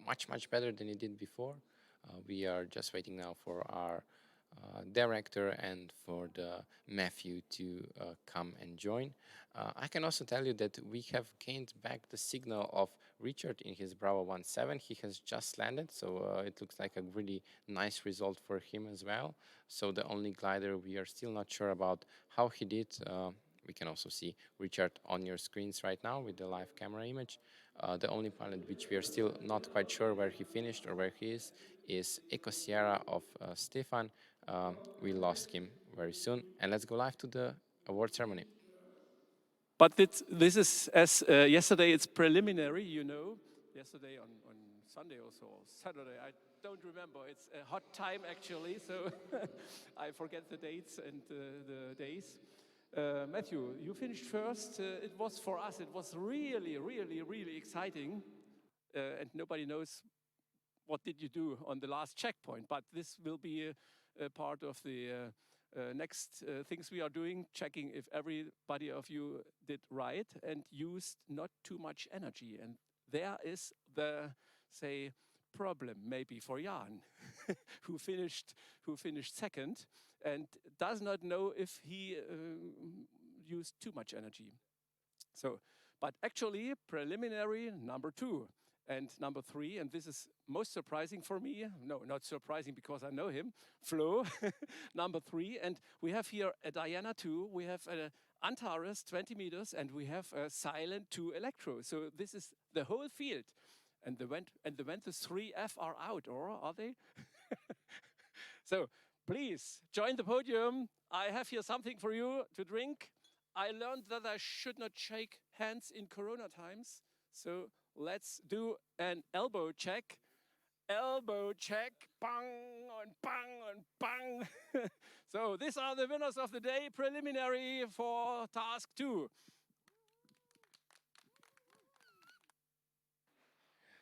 much better than it did before. We are just waiting now for our director and for the Matthew to come and join. I can also tell you that we have gained back the signal of Richard in his Bravo 17. He has just landed, so it looks like a really nice result for him as well. So the only glider we are still not sure about how he did. We can also see Richard on your screens right now with the live camera image. The only pilot which we are still not quite sure where he finished or where he is Eco Sierra of Stefan. We lost him very soon. And let's go live to the award ceremony. But this is, as yesterday, it's preliminary, you know. Yesterday on Sunday also, or Saturday, I don't remember. It's a hot time, actually, so I forget the dates and the days. Matthew, you finished first. It was for us, it was really exciting. And nobody knows what did you do on the last checkpoint, but this will be a part of the next things we are doing, checking if everybody of you did right and used not too much energy. And there is the, say, problem maybe for Jan, who finished second and does not know if he used too much energy. So, but actually preliminary number 2 and number 3, and this is most surprising for me, no, not surprising because I know him, Flo, number 3, and we have here a Diana 2, we have a Antares 20 meters, and we have a Silent 2 Electro. So this is the whole field. And the Ventus 3F are out, or are they? So please join the podium. I have here something for you to drink. I learned that I should not shake hands in Corona times. So let's do an elbow check. Elbow check, bang, and bang, and bang. So these are the winners of the day, preliminary for task 2.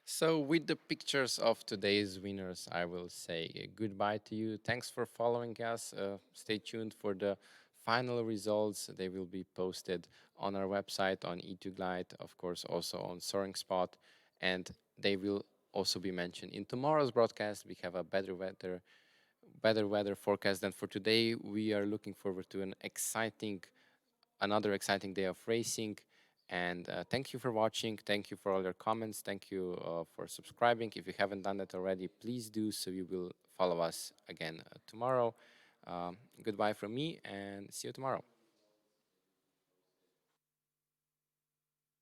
So with the pictures of today's winners, I will say goodbye to you. Thanks for following us. Stay tuned for the final results. They will be posted on our website, on E2GLIDE, of course, also on Soaring Spot, and they will also be mentioned in tomorrow's broadcast. We have a better weather forecast than for today. We are looking forward to another exciting day of racing. And thank you for watching. Thank you for all your comments. Thank you for subscribing. If you haven't done that already, please do so you will follow us again tomorrow. Goodbye from me and see you tomorrow.